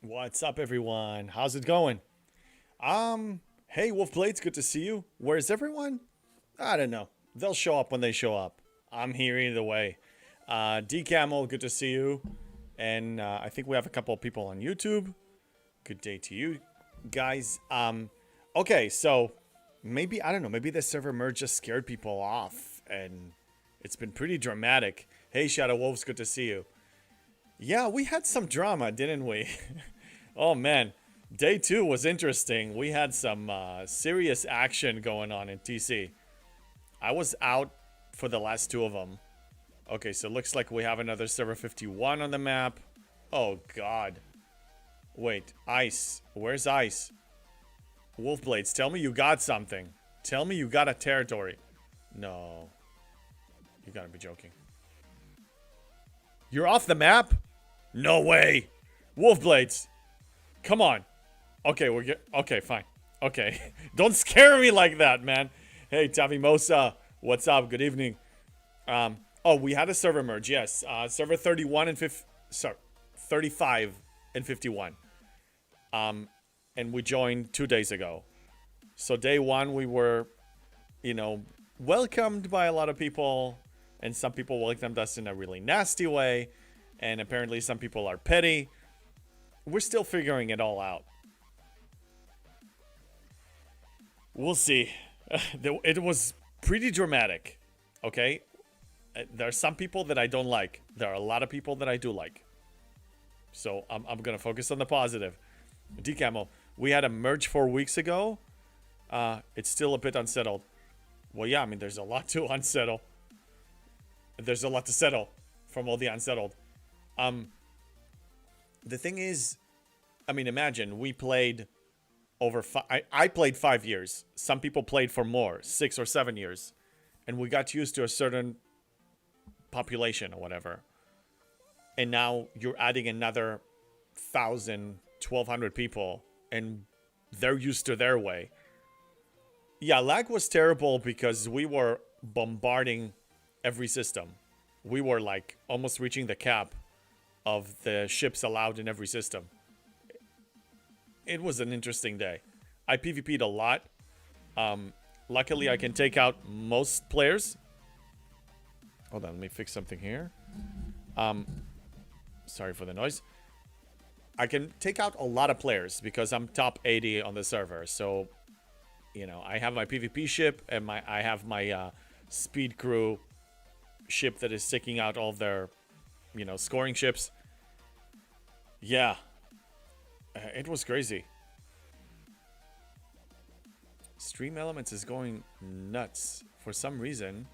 What's up, everyone? How's it going? Hey, Wolfblades, good to see you. Where's everyone? I don't know. They'll show up when they show up. I'm here either way. D Camel, good to see you. And I think we have a couple of people on YouTube. Good day to you guys. Okay, so maybe, I don't know, maybe the server merge just scared people off. And it's been pretty dramatic. Hey, Shadow Wolves, good to see you. Yeah, we had some drama, didn't we? Oh man, day two was interesting. We had some serious action going on in TC. I was out for the last two of them. Okay, so it looks like we have another server 51 on the map. Oh god. Wait, Ice. Where's Ice? Wolfblades, tell me you got something. Tell me you got a territory. No. You gotta be joking. You're off the map? No way. Wolfblades. Come on. Okay, okay, fine. Okay. Don't scare me like that, man. Hey, Tavimosa. What's up? Good evening. Oh, we had a server merge, yes. Server 31 and 35 and 51. And we joined 2 days ago. So day one, we were, welcomed by a lot of people. And some people welcomed us in a really nasty way. And apparently some people are petty. We're still figuring it all out. We'll see. It was pretty dramatic. Okay? There are some people that I don't like. There are a lot of people that I do like. So I'm going to focus on the positive. Decamo, we had a merge 4 weeks ago. It's still a bit unsettled. Well, yeah, I mean, there's a lot to unsettle. There's a lot to settle from all the unsettled. The thing is, I mean, imagine we played over I played 5 years. Some people played for more, 6 or 7 years. And we got used to a certain population or whatever. And now you're adding another 1,000, 1,200 people. And they're used to their way. Yeah, lag was terrible because we were bombarding every system. We were like almost reaching the cap of the ships allowed in every system. It was an interesting day. I PvP'd a lot. Luckily, I can take out most players. Hold on, let me fix something here. Sorry for the noise. I can take out a lot of players because I'm top 80 on the server. So, I have my PvP ship and I have my speed crew ship that is sticking out all of their, scoring ships. Yeah. It was crazy. Stream Elements is going nuts for some reason.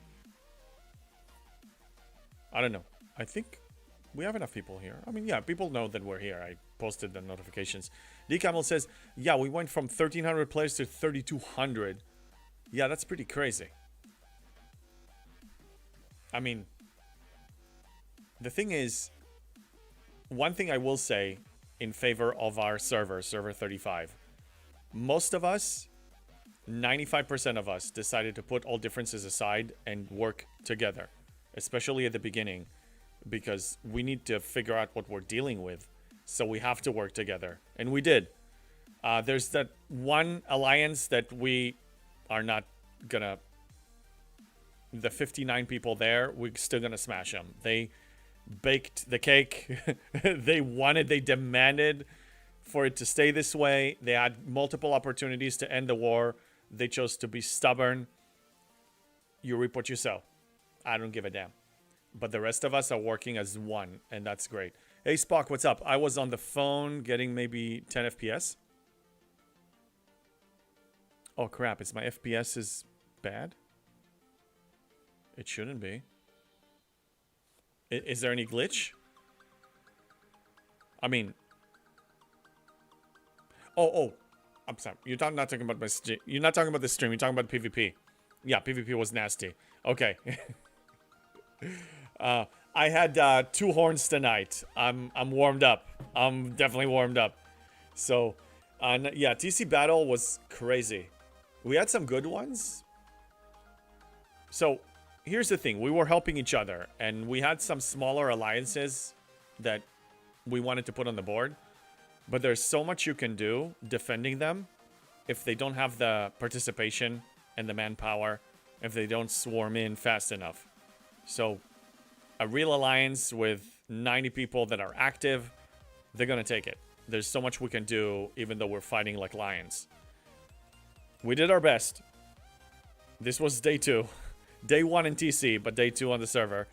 I don't know. I think we have enough people here. I mean, yeah, people know that we're here. I posted the notifications. D Camel says, yeah, we went from 1,300 players to 3,200. Yeah, that's pretty crazy. I mean, the thing is, one thing I will say in favor of our server 35, most of us, 95% of us, decided to put all differences aside and work together, especially at the beginning, because we need to figure out what we're dealing with. So we have to work together, and we did. There's that one alliance that we are not gonna. The 59 people there, we're still gonna smash them. They baked the cake. They demanded for it to stay this way. They had multiple opportunities to end the war. They chose to be stubborn. You reap what you sow. I don't give a damn. But the rest of us are working as one, and that's great. Hey, Spock, what's up? I was on the phone getting maybe 10 FPS. Oh, crap. My FPS is bad? It shouldn't be. Is there any glitch? I mean... Oh. I'm sorry. You're not talking about my stream. You're not talking about the stream. You're talking about PvP. Yeah, PvP was nasty. Okay. I had 2 horns tonight. I'm warmed up. I'm definitely warmed up. So, yeah, TC battle was crazy. We had some good ones. So, here's the thing. We were helping each other, and we had some smaller alliances that we wanted to put on the board. But there's so much you can do defending them if they don't have the participation and the manpower, if they don't swarm in fast enough. So a real alliance with 90 people that are active, they're going to take it. There's so much we can do even though we're fighting like lions. We did our best. This was day 2. Day 1 in TC, but day 2 on the server.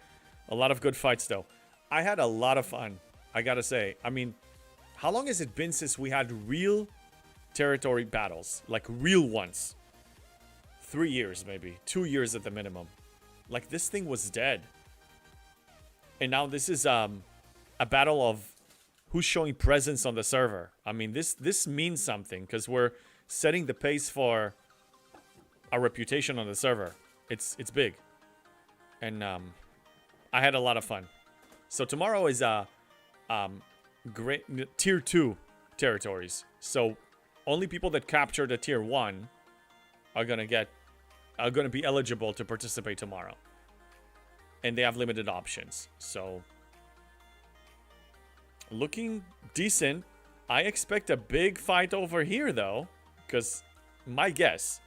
A lot of good fights though. I had a lot of fun, I gotta say. I mean, how long has it been since we had real territory battles? Like real ones. 3 years maybe. 2 years at the minimum. Like this thing was dead. And now this is a battle of who's showing presence on the server. I mean, this means something because we're setting the pace for our reputation on the server. It's big. And I had a lot of fun. So tomorrow is great tier 2 territories. So only people that capture the tier 1 are gonna be eligible to participate tomorrow. And they have limited options. So looking decent. I expect a big fight over here though, because my guess,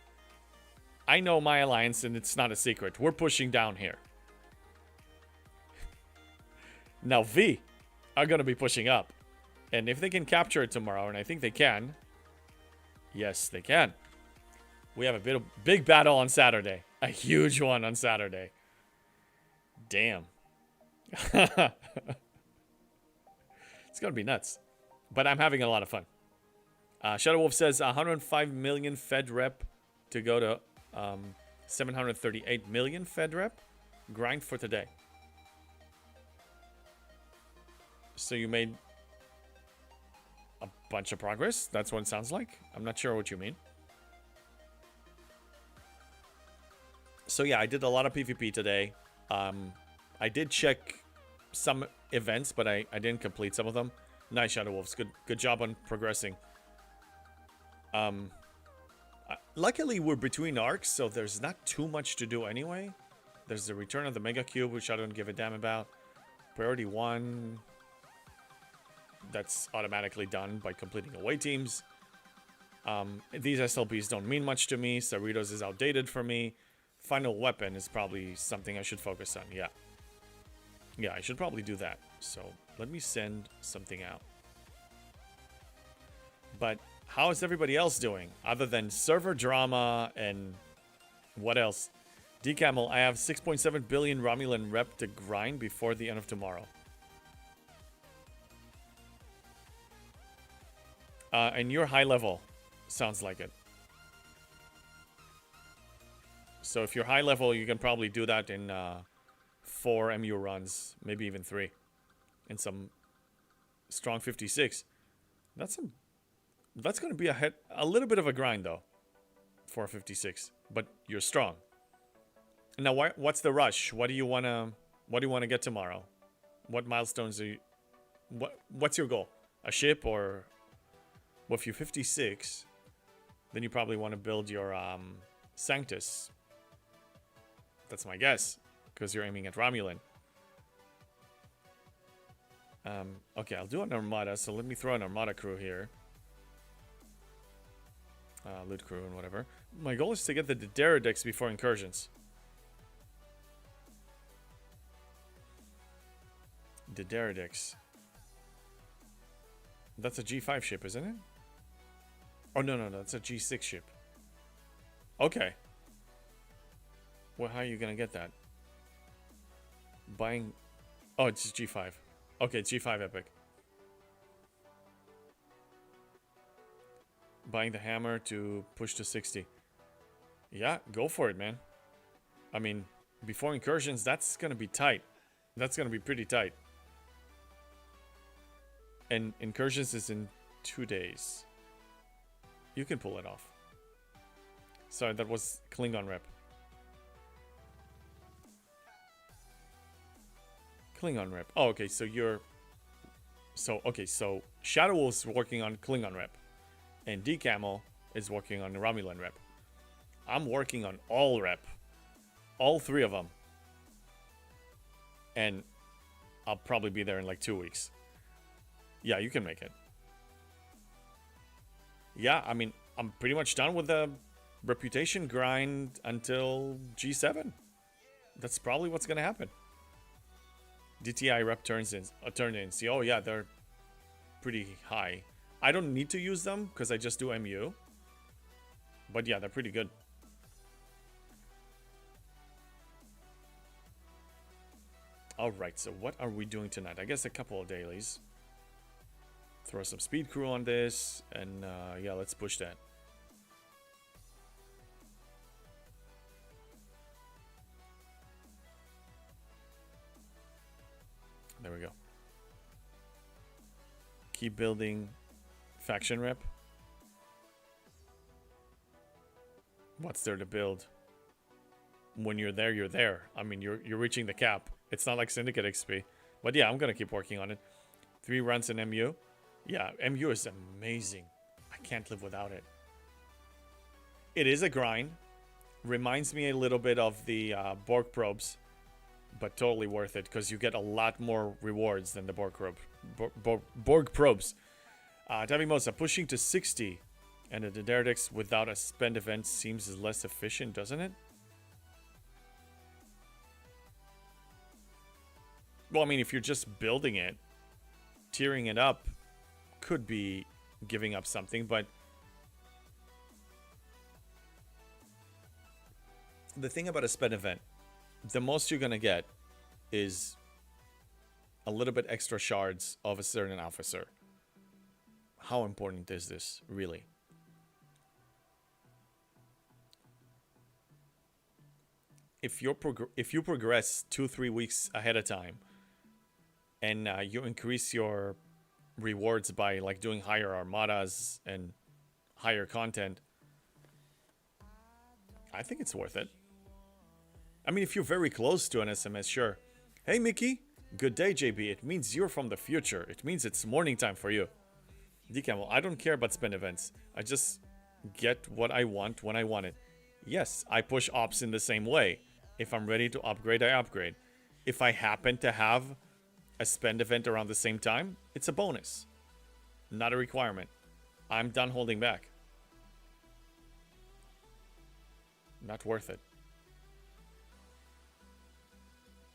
I know my alliance and it's not a secret. We're pushing down here. Now V are going to be pushing up. And if they can capture it tomorrow, and I think they can. Yes, they can. We have a big battle on Saturday. A huge one on Saturday. Damn. It's going to be nuts. But I'm having a lot of fun. Shadow Wolf says 105 million Fed rep to go to 738 million Fed rep. Grind for today. So you made a bunch of progress. That's what it sounds like. I'm not sure what you mean. So yeah, I did a lot of PvP today. I did check some events, but I didn't complete some of them. Nice, Shadow Wolves. Good job on progressing. Luckily, we're between arcs, so there's not too much to do anyway. There's the return of the Mega Cube, which I don't give a damn about. Priority 1. That's automatically done by completing away teams. These SLBs don't mean much to me. Cerritos is outdated for me. Final weapon is probably something I should focus on. Yeah. Yeah, I should probably do that. So let me send something out. But how is everybody else doing? Other than server drama and what else? DCamel, I have 6.7 billion Romulan rep to grind before the end of tomorrow. And you're high level. Sounds like it. So if you're high level, you can probably do that in 4 MU runs, maybe even 3. And some strong 56. That's going to be a little bit of a grind though. 456, but you're strong. Now, what's the rush? What do you want to get tomorrow? What milestones are you? What's your goal? A ship or? Well, if you're 56, then you probably want to build your Sanctus. That's my guess, because you're aiming at Romulan. Okay, I'll do an Armada, so let me throw an Armada crew here. Loot crew and whatever. My goal is to get the Deredex before incursions. Deredex. That's a G5 ship, isn't it? Oh, no, that's a G6 ship. Okay. Well, how are you gonna get that? Buying... Oh, it's G5. Okay, it's G5 Epic. Buying the hammer to push to 60. Yeah, go for it, man. I mean, before incursions, that's gonna be tight. That's gonna be pretty tight. And incursions is in 2 days. You can pull it off. Sorry, that was Klingon rep. Klingon rep. Oh, okay, so you're... So Shadow Wolf's working on Klingon rep. And DCamel is working on the Romulan rep. I'm working on all rep. All 3 of them. And I'll probably be there in like 2 weeks. Yeah, you can make it. Yeah, I mean, I'm pretty much done with the reputation grind until G7. That's probably what's gonna happen. DTI rep turn-ins. Oh yeah, they're pretty high. I don't need to use them because I just do MU. But yeah, they're pretty good. Alright, so what are we doing tonight? I guess a couple of dailies. Throw some speed crew on this, and yeah, let's push that. There we go. Keep building faction rep. What's there to build? When you're there, you're there. I mean, you're reaching the cap. It's not like Syndicate XP. But yeah, I'm gonna keep working on it. 3 runs in MU. Yeah, MU is amazing. I can't live without it. It is a grind. Reminds me a little bit of the Borg probes, but totally worth it because you get a lot more rewards than the Borg probes. Tavimosa pushing to 60, and the Daredix without a spend event seems less efficient, doesn't it? Well, I mean, if you're just building it, tearing it up could be giving up something, but the thing about a spend event, the most you're gonna get is a little bit extra shards of a certain officer. How important is this, really? If you progress 2-3 weeks ahead of time, and you increase your rewards by like doing higher armadas and higher content, I think it's worth it. I mean, if you're very close to an SMS, sure. Hey, Mickey. Good day, JB. It means you're from the future. It means it's morning time for you. Decamel, I don't care about spend events. I just get what I want when I want it. Yes, I push ops in the same way. If I'm ready to upgrade, I upgrade. If I happen to have a spend event around the same time, it's a bonus. Not a requirement. I'm done holding back. Not worth it.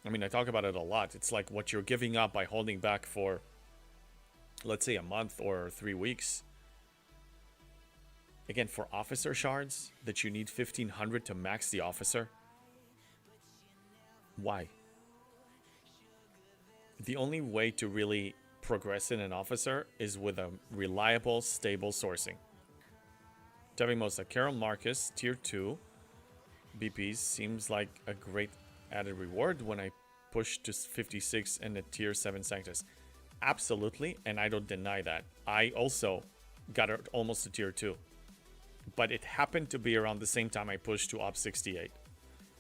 I mean, I talk about it a lot. It's like what you're giving up by holding back for, let's say, a month or 3 weeks. Again, for officer shards that you need 1500 to max the officer. Why? The only way to really progress in an officer is with a reliable, stable sourcing. Tavimosa, Carol Marcus, tier 2 BPs seems like a great added reward when I push to 56 and a tier 7 Sanctus. Absolutely, and I don't deny that. I also got it almost to tier 2. But it happened to be around the same time I pushed to Op 68.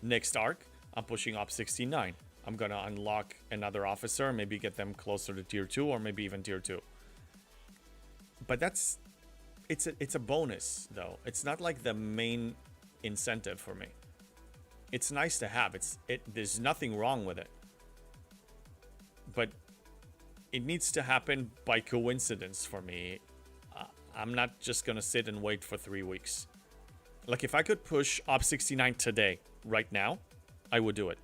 Next arc, I'm pushing Op 69. I'm gonna unlock another officer, maybe get them closer to tier 2 or maybe even tier 2. But it's a bonus though. It's not like the main incentive for me. It's nice to have. There's nothing wrong with it. But it needs to happen by coincidence for me. I'm not just gonna sit and wait for 3 weeks. Like if I could push Op 69 today, right now, I would do it.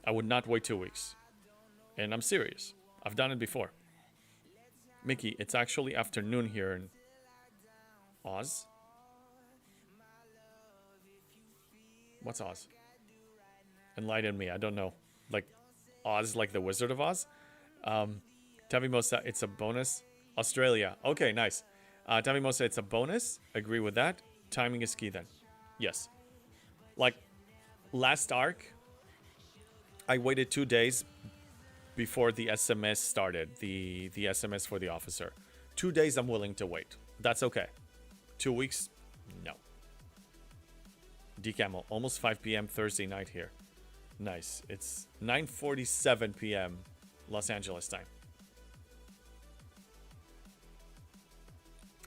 I would not wait 2 weeks. And I'm serious. I've done it before. Mickey, it's actually afternoon here in Oz. What's Oz? Enlighten me, I don't know. Like Oz, like the Wizard of Oz? Tavimosa, it's a bonus. Australia. Okay, nice. Tavimosa, it's a bonus. Agree with that. Timing is key then. Yes. Like last arc, I waited 2 days before the SMS started. The SMS for the officer. 2 days I'm willing to wait. That's okay. 2 weeks? No. Decamel, almost 5 p.m. Thursday night here. Nice. It's 9:47 p.m. Los Angeles time.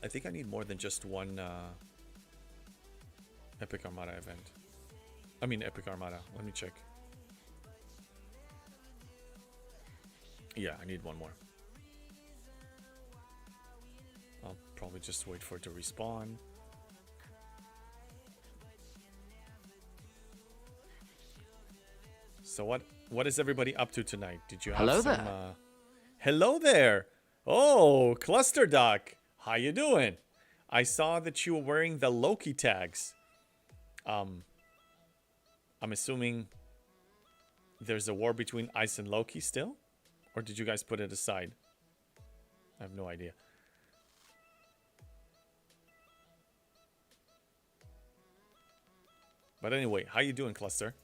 I think I need more than just one Epic Armada event. I mean Epic Armada. Let me check. Yeah, I need one more. I'll probably just wait for it to respawn. So what is everybody up to tonight? Did you have Hello some there. Hello there. Oh, Cluster Duck. How you doing? I saw that you were wearing the Loki tags. I'm assuming there's a war between Ice and Loki still? Or did you guys put it aside? I have no idea. But anyway, how you doing, Cluster?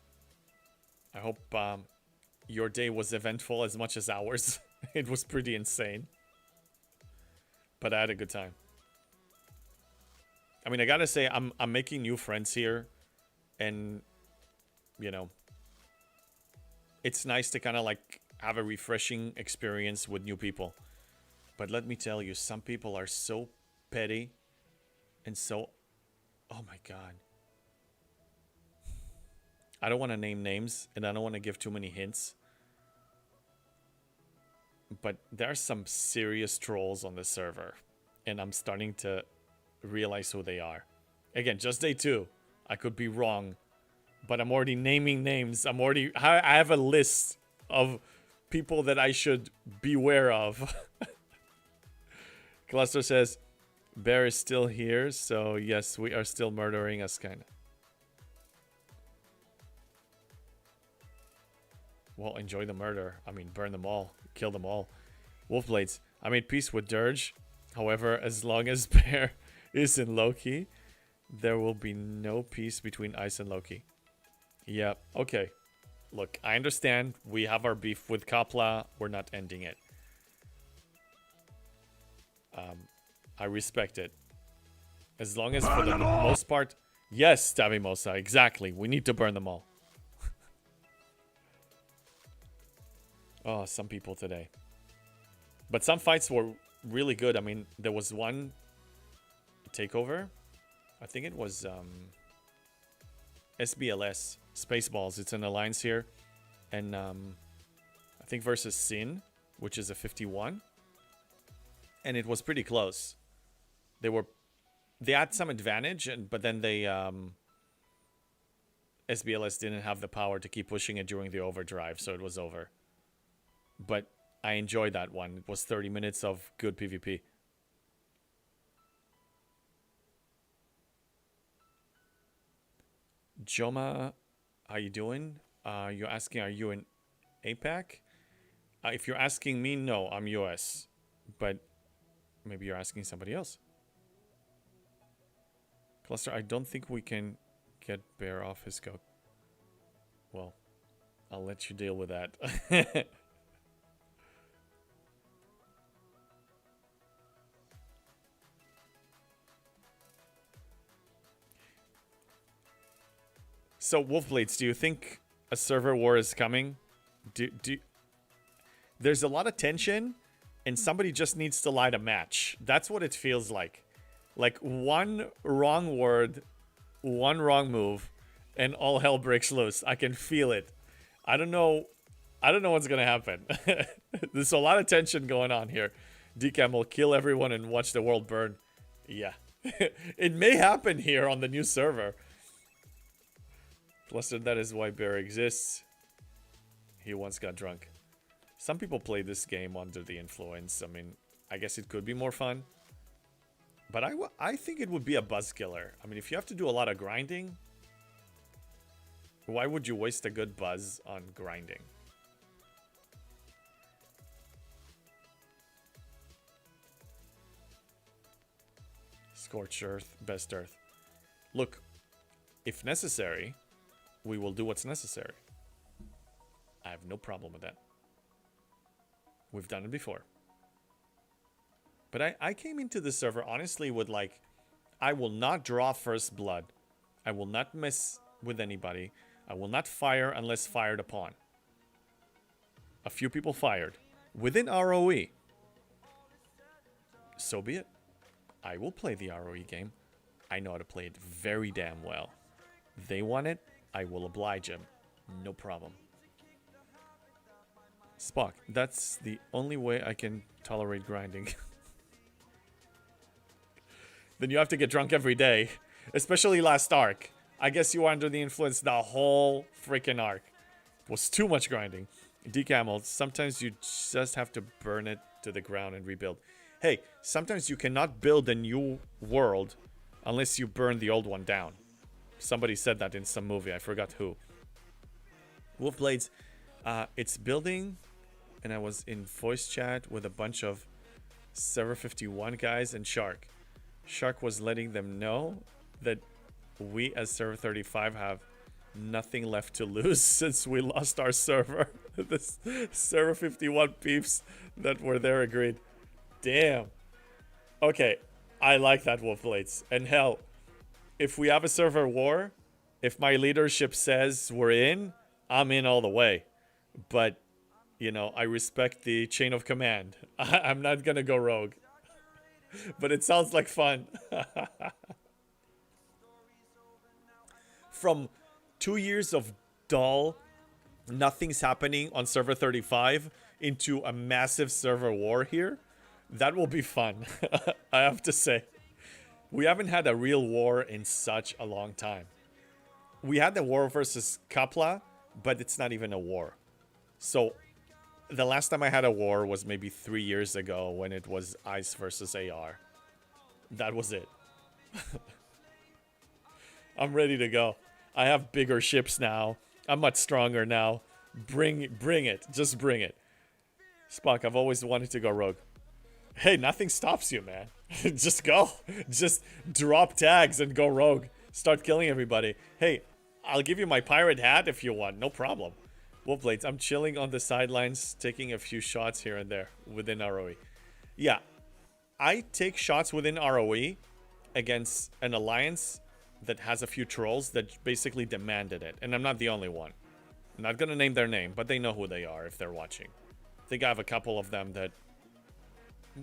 I hope your day was eventful as much as ours. It was pretty insane. But I had a good time. I mean, I gotta say, I'm making new friends here. And, you know, it's nice to kind of like have a refreshing experience with new people. But let me tell you, some people are so petty and so... Oh my god. I don't want to name names, and I don't want to give too many hints. But there are some serious trolls on the server. And I'm starting to realize who they are. Again, just day 2. I could be wrong. But I'm already naming names. I have a list of people that I should beware of. Cluster says, Bear is still here. So yes, we are still murdering us, kind of. Well, enjoy the murder. I mean, burn them all. Kill them all. Wolfblades. I made peace with Dirge. However, as long as Bear is in Loki, there will be no peace between Ice and Loki. Yeah, okay. Look, I understand. We have our beef with Kapla. We're not ending it. I respect it. As long as for the most part... Yes, Tabimosa, exactly. We need to burn them all. Oh, some people today. But some fights were really good. I mean, there was one takeover. I think it was SBLS, Spaceballs. It's an alliance here. And I think versus Sin, which is a 51. And it was pretty close. They had some advantage, but then they SBLS didn't have the power to keep pushing it during the overdrive, so it was over. But I enjoyed that one. It was 30 minutes of good PvP. Joma, how you doing? You're asking, are you in APAC? If you're asking me, no, I'm US. But maybe you're asking somebody else. Cluster, I don't think we can get Bear off his goat. Well, I'll let you deal with that. So, Wolfblades, do you think a server war is coming? There's a lot of tension, and somebody just needs to light a match. That's what it feels like. Like, one wrong word, one wrong move, and all hell breaks loose. I can feel it. I don't know what's gonna happen. There's a lot of tension going on here. DCAM will kill everyone and watch the world burn. Yeah. It may happen here on the new server. Plus, that is why Bear exists. He once got drunk. Some people play this game under the influence. I mean, I guess it could be more fun. But I think it would be a buzz killer. I mean, if you have to do a lot of grinding, why would you waste a good buzz on grinding? Scorched Earth, Best Earth. Look, if necessary, we will do what's necessary. I have no problem with that. We've done it before. But I came into this server honestly with like, I will not draw first blood. I will not mess with anybody. I will not fire unless fired upon. A few people fired. Within ROE. So be it. I will play the ROE game. I know how to play it very damn well. They want it, I will oblige them. No problem. Spock, that's the only way I can tolerate grinding. then you have to get drunk every day. Especially last arc. I guess you were under the influence the whole freaking arc. It was too much grinding. Decamel, sometimes you just have to burn it to the ground and rebuild. Hey, sometimes you cannot build a new world unless you burn the old one down. Somebody said that in some movie. I forgot who. Wolfblades, it's building, and I was in voice chat with a bunch of Server 51 guys and Shark. Shark was letting them know that we as Server 35 have nothing left to lose since we lost our server. This Server 51 peeps that were there agreed. Damn. Okay, I like that, Wolfblades. And hell, if we have a server war, if my leadership says we're in, I'm in all the way. But, you know, I respect the chain of command. I'm not gonna go rogue. But it sounds like fun. From 2 years of dull, nothing's happening on server 35 into a massive server war here, that will be fun. I have to say. We haven't had a real war in such a long time. We had the war versus Kapla, but it's not even a war. So the last time I had a war was maybe 3 years ago when it was Ice versus AR. That was it. I'm ready to go. I have bigger ships now. I'm much stronger now. Bring it. Just bring it. Spock, I've always wanted to go rogue. Hey, nothing stops you, man. Just go. Just drop tags and go rogue. Start killing everybody. Hey, I'll give you my pirate hat if you want. No problem. Wolfblades, I'm chilling on the sidelines, taking a few shots here and there within ROE. Yeah, I take shots within ROE against an alliance that has a few trolls that basically demanded it. And I'm not the only one. I'm not going to name their name, but they know who they are if they're watching. I think I have a couple of them that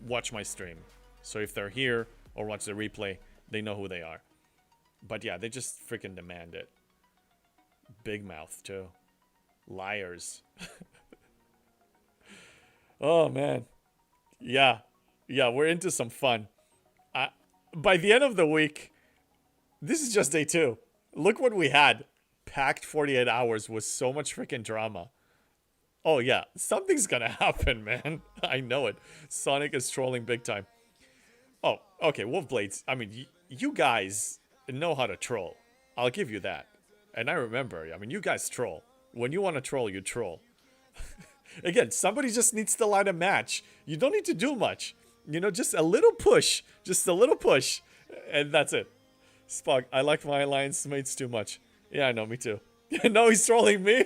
watch my stream. So if they're here or watch the replay, they know who they are. But yeah, they just freaking demand it. Big mouth too. Liars. Oh man. Yeah, we're into some fun. By the end of the week, this is just day 2. Look what we had. Packed 48 hours with so much freaking drama. Oh yeah, something's gonna happen, man. I know it. Sonic is trolling big time. Oh, okay, Wolfblades. I mean, you guys know how to troll. I'll give you that. And I remember, I mean, you guys troll. When you want to troll, you troll. Again, somebody just needs to light a match. You don't need to do much. You know, just a little push. Just a little push. And that's it. Spock, I like my alliance mates too much. Yeah, I know, me too. No, he's trolling me.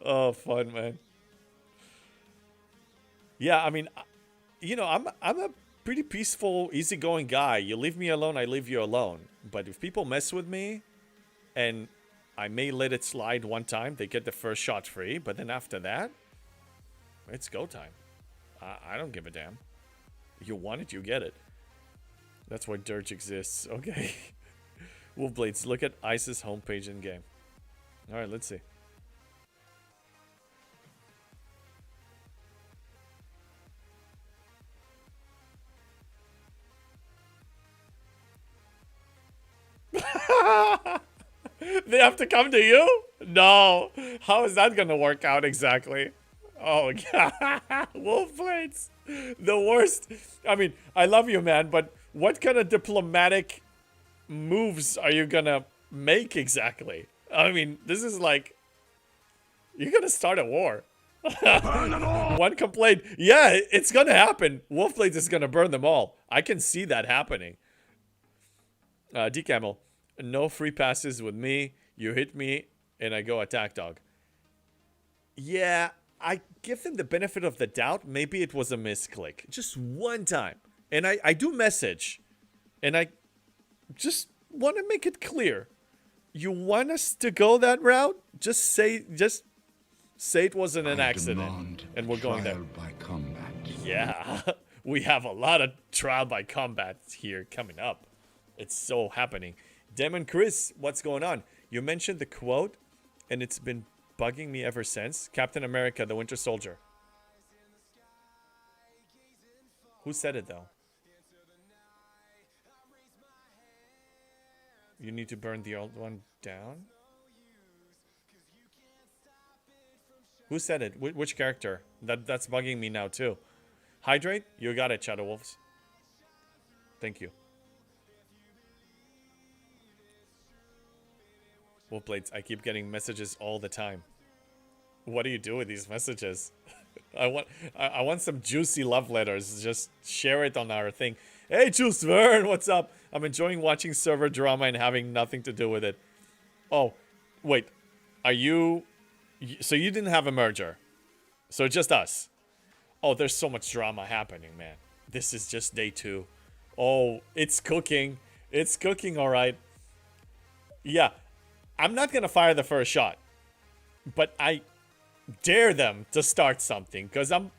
Oh, fun, man. Yeah, I mean, you know, I'm a pretty peaceful, easygoing guy. You leave me alone, I leave you alone. But if people mess with me, and I may let it slide one time, they get the first shot free. But then after that, it's go time. I don't give a damn. You want it, you get it. That's why Dirge exists. Okay. Wolfblades, look at Ice's homepage in game. Alright, let's see. They have to come to you? No. How is that gonna work out exactly? Oh, God. Wolfblades. The worst. I mean, I love you, man, but what kind of diplomatic moves are you gonna make exactly? I mean, this is like... You're gonna start a war. One complaint. Yeah, it's gonna happen. Wolfblades is gonna burn them all. I can see that happening. Decamel. No free passes with me. You hit me, and I go attack dog. Yeah, I give them the benefit of the doubt. Maybe it was a misclick. Just one time. And I do message. And I just want to make it clear. You want us to go that route? Just say it wasn't an accident. And we're going there. By combat. Yeah. We have a lot of trial by combat here coming up. It's so happening. Demon Chris, what's going on? You mentioned the quote, and it's been bugging me ever since. Captain America, the Winter Soldier. Who said it, though? You need to burn the old one down? Who said it? Which character? That's bugging me now too. Hydrate? You got it, Shadow Wolves. Thank you. Wolfblades, I keep getting messages all the time. What do you do with these messages? I want some juicy love letters. Just share it on our thing. Hey, Jules Verne, what's up? I'm enjoying watching server drama and having nothing to do with it. Oh, wait. Are you... So you didn't have a merger. So just us. Oh, there's so much drama happening, man. This is just day 2. Oh, it's cooking. It's cooking, all right. Yeah, I'm not going to fire the first shot. But I dare them to start something. Because I'm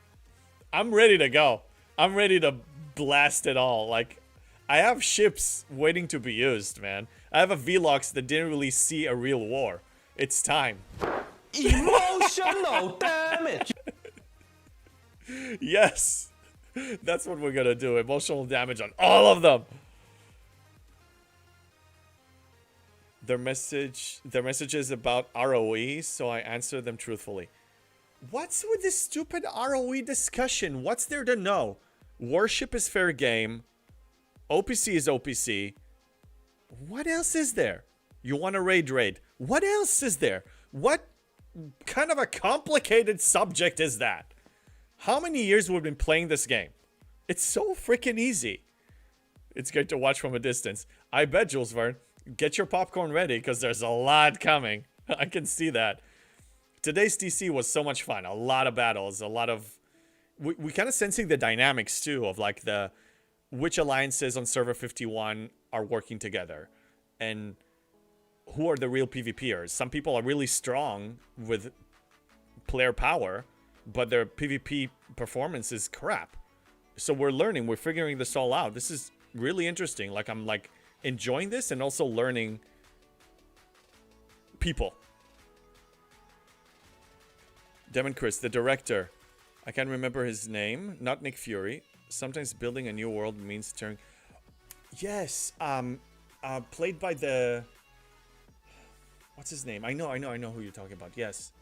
ready to go. I'm ready to blast it all. Like, I have ships waiting to be used, man. I have a Velox that didn't really see a real war. It's time. Emotional damage. Yes. That's what we're gonna do. Emotional damage on all of them. Their messages about ROE, so I answer them truthfully. What's with this stupid ROE discussion? What's there to know? Worship is fair game. OPC is OPC. What else is there? You want to raid. What else is there? What kind of a complicated subject is that? How many years we've been playing this game? It's so freaking easy. It's good to watch from a distance. I bet, Jules Verne. Get your popcorn ready because there's a lot coming. I can see that. Today's TC was so much fun. A lot of battles. A lot of... We kind of sensing the dynamics too of like the... Which alliances on server 51 are working together. And who are the real PvPers. Some people are really strong with player power, but their PvP performance is crap. So we're learning. We're figuring this all out. This is really interesting. Like, I'm like enjoying this and also learning people. Demon Chris, the director. I can't remember his name. Not Nick Fury. Sometimes building a new world means turning... Yes. Played by the... What's his name? I know who you're talking about. Yes.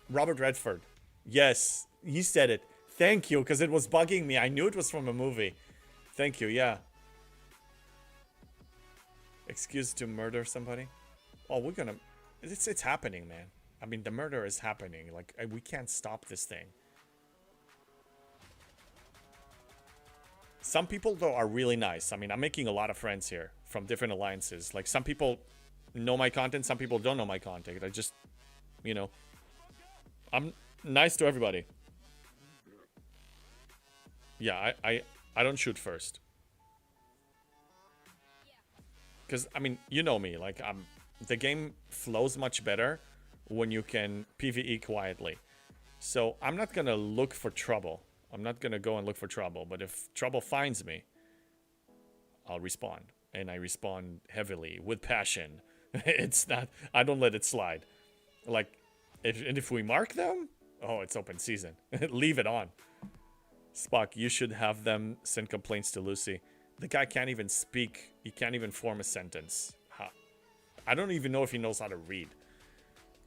Robert Redford. Yes. He said it. Thank you, because it was bugging me. I knew it was from a movie. Thank you, yeah. Excuse to murder somebody? Oh, we're gonna... It's happening, man. I mean, the murder is happening. Like, we can't stop this thing. Some people, though, are really nice. I mean, I'm making a lot of friends here from different alliances. Like, some people know my content, some people don't know my content. I just, you know, I'm nice to everybody. Yeah, I don't shoot first. Because, I mean, you know me. Like, the game flows much better when you can PvE quietly. So, I'm not going to look for trouble. I'm not going to go and look for trouble. But if trouble finds me, I'll respawn. And I respawn heavily, with passion. It's not... I don't let it slide. Like, if we mark them... Oh, it's open season. Leave it on. Spock, you should have them send complaints to Lucy. The guy can't even speak. He can't even form a sentence. I don't even know if he knows how to read.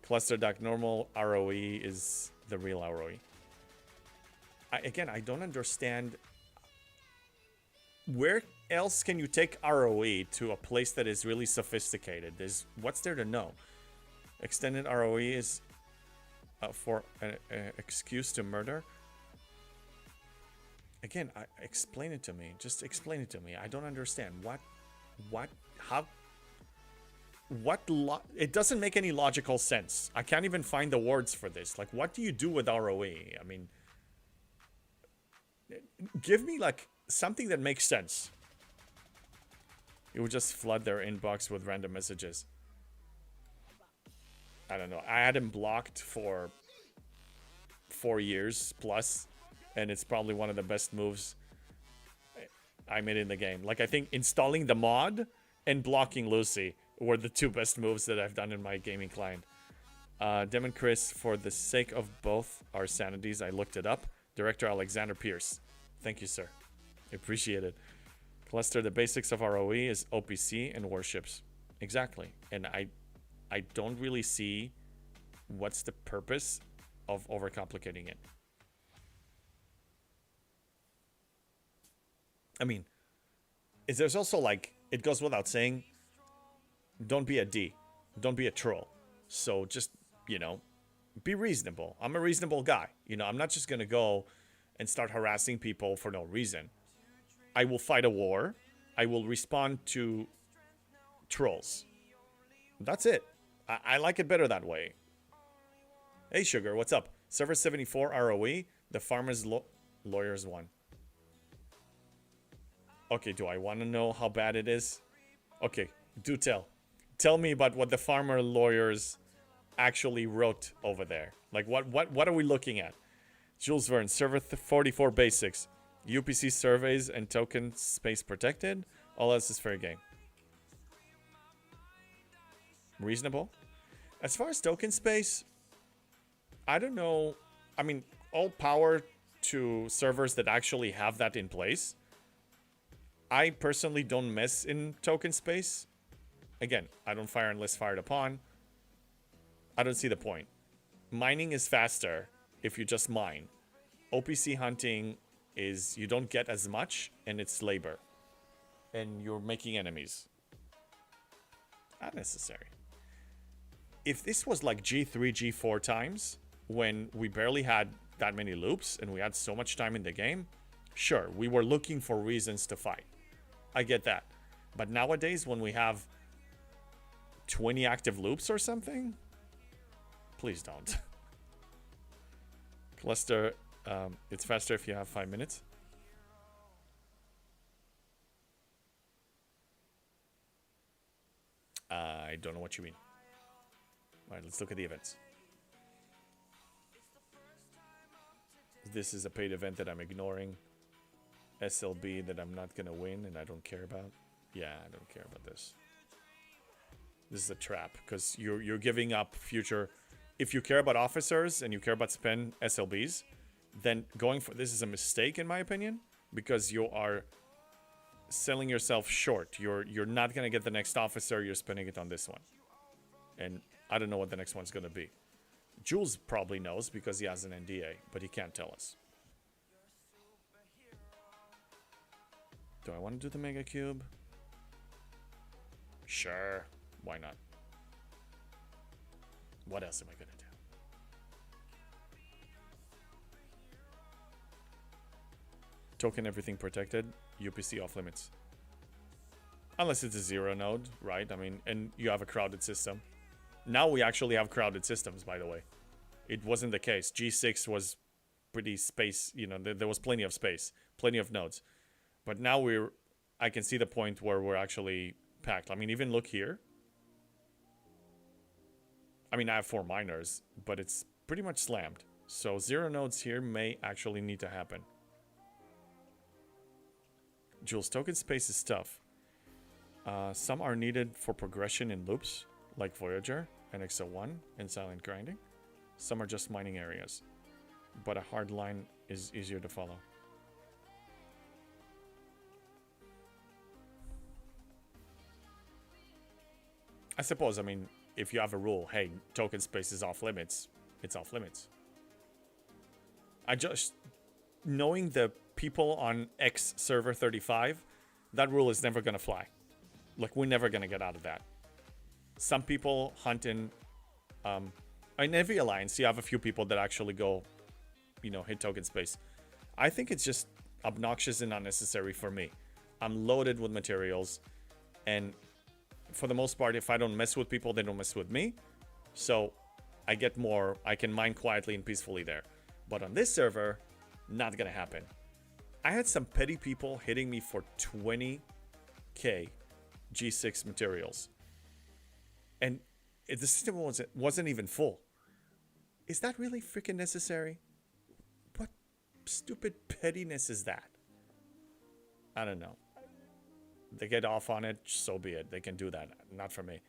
Cluster Duck normal ROE is the real ROE. Again, I don't understand. Where else can you take ROE to a place that is really sophisticated? What's there to know? Extended ROE is for an excuse to murder. Again, explain it to me. Just explain it to me. I don't understand. It doesn't make any logical sense. I can't even find the words for this. Like, what do you do with ROE? I mean, give me, like, something that makes sense. It would just flood their inbox with random messages. I don't know. I had him blocked for 4 years plus. And it's probably one of the best moves I made in the game. Like, I think installing the mod and blocking Lucy were the 2 best moves that I've done in my gaming client. Demon Chris, for the sake of both our sanities, I looked it up. Director Alexander Pierce. Thank you, sir. I appreciate it. Cluster, the basics of ROE is OPC and warships. Exactly. And I don't really see what's the purpose of overcomplicating it. I mean, there's also like, it goes without saying, don't be a D. Don't be a troll. So just, be reasonable. I'm a reasonable guy. I'm not just going to go and start harassing people for no reason. I will fight a war. I will respond to trolls. That's it. I like it better that way. Hey, Sugar, what's up? Server 74 ROE. The farmers lawyers won. Okay, do I want to know how bad it is? Okay, do tell. Tell me about what the farmer lawyers actually wrote over there. Like, what are we looking at? Jules Verne, server 44 basics. UPC surveys and token space protected. All else is fair game. Reasonable. As far as token space, I don't know. I mean, all power to servers that actually have that in place. I personally don't mess in token space. Again, I don't fire unless fired upon. I don't see the point. Mining is faster if you just mine. OPC hunting is you don't get as much and it's labor. And you're making enemies. Not necessary. If this was like G3, G4 times, when we barely had that many loops and we had so much time in the game, sure, we were looking for reasons to fight. I get that. But nowadays, when we have 20 active loops or something, please don't. Cluster, it's faster if you have 5 minutes. I don't know what you mean. All right, let's look at the events. This is a paid event that I'm ignoring. SLB that I'm not going to win and I don't care about. Yeah, I don't care about this. This is a trap because you're giving up future. If you care about officers and you care about spend SLBs, then going for this is a mistake in my opinion because you are selling yourself short. You're not going to get the next officer. You're spending it on this one. And I don't know what the next one's going to be. Jules probably knows because he has an NDA, but he can't tell us. Do I want to do the Mega Cube? Sure. Why not? What else am I going to do? Token everything protected. UPC off limits. Unless it's a zero node, right? I mean, and you have a crowded system. Now we actually have crowded systems, by the way. It wasn't the case. G6 was pretty space, there was plenty of space, plenty of nodes. But now I can see the point where we're actually packed. I mean, even look here. I mean, I have 4 miners, but it's pretty much slammed. So 0 nodes here may actually need to happen. Jules, token space is tough. Some are needed for progression in loops, like Voyager, NX01, and Silent Grinding. Some are just mining areas. But a hard line is easier to follow. I suppose, I mean, if you have a rule, hey, token space is off limits, it's off limits. Knowing the people on X server 35, that rule is never going to fly. Like, we're never going to get out of that. Some people hunt in every alliance, you have a few people that actually go, hit token space. I think it's just obnoxious and unnecessary for me. I'm loaded with materials, and for the most part, if I don't mess with people, they don't mess with me. So I get more, I can mine quietly and peacefully there. But on this server, not gonna happen. I had some petty people hitting me for 20k G6 materials. And the system wasn't even full. Is that really freaking necessary? What stupid pettiness is that? I don't know. They get off on it, so be it. They can do that. Not for me.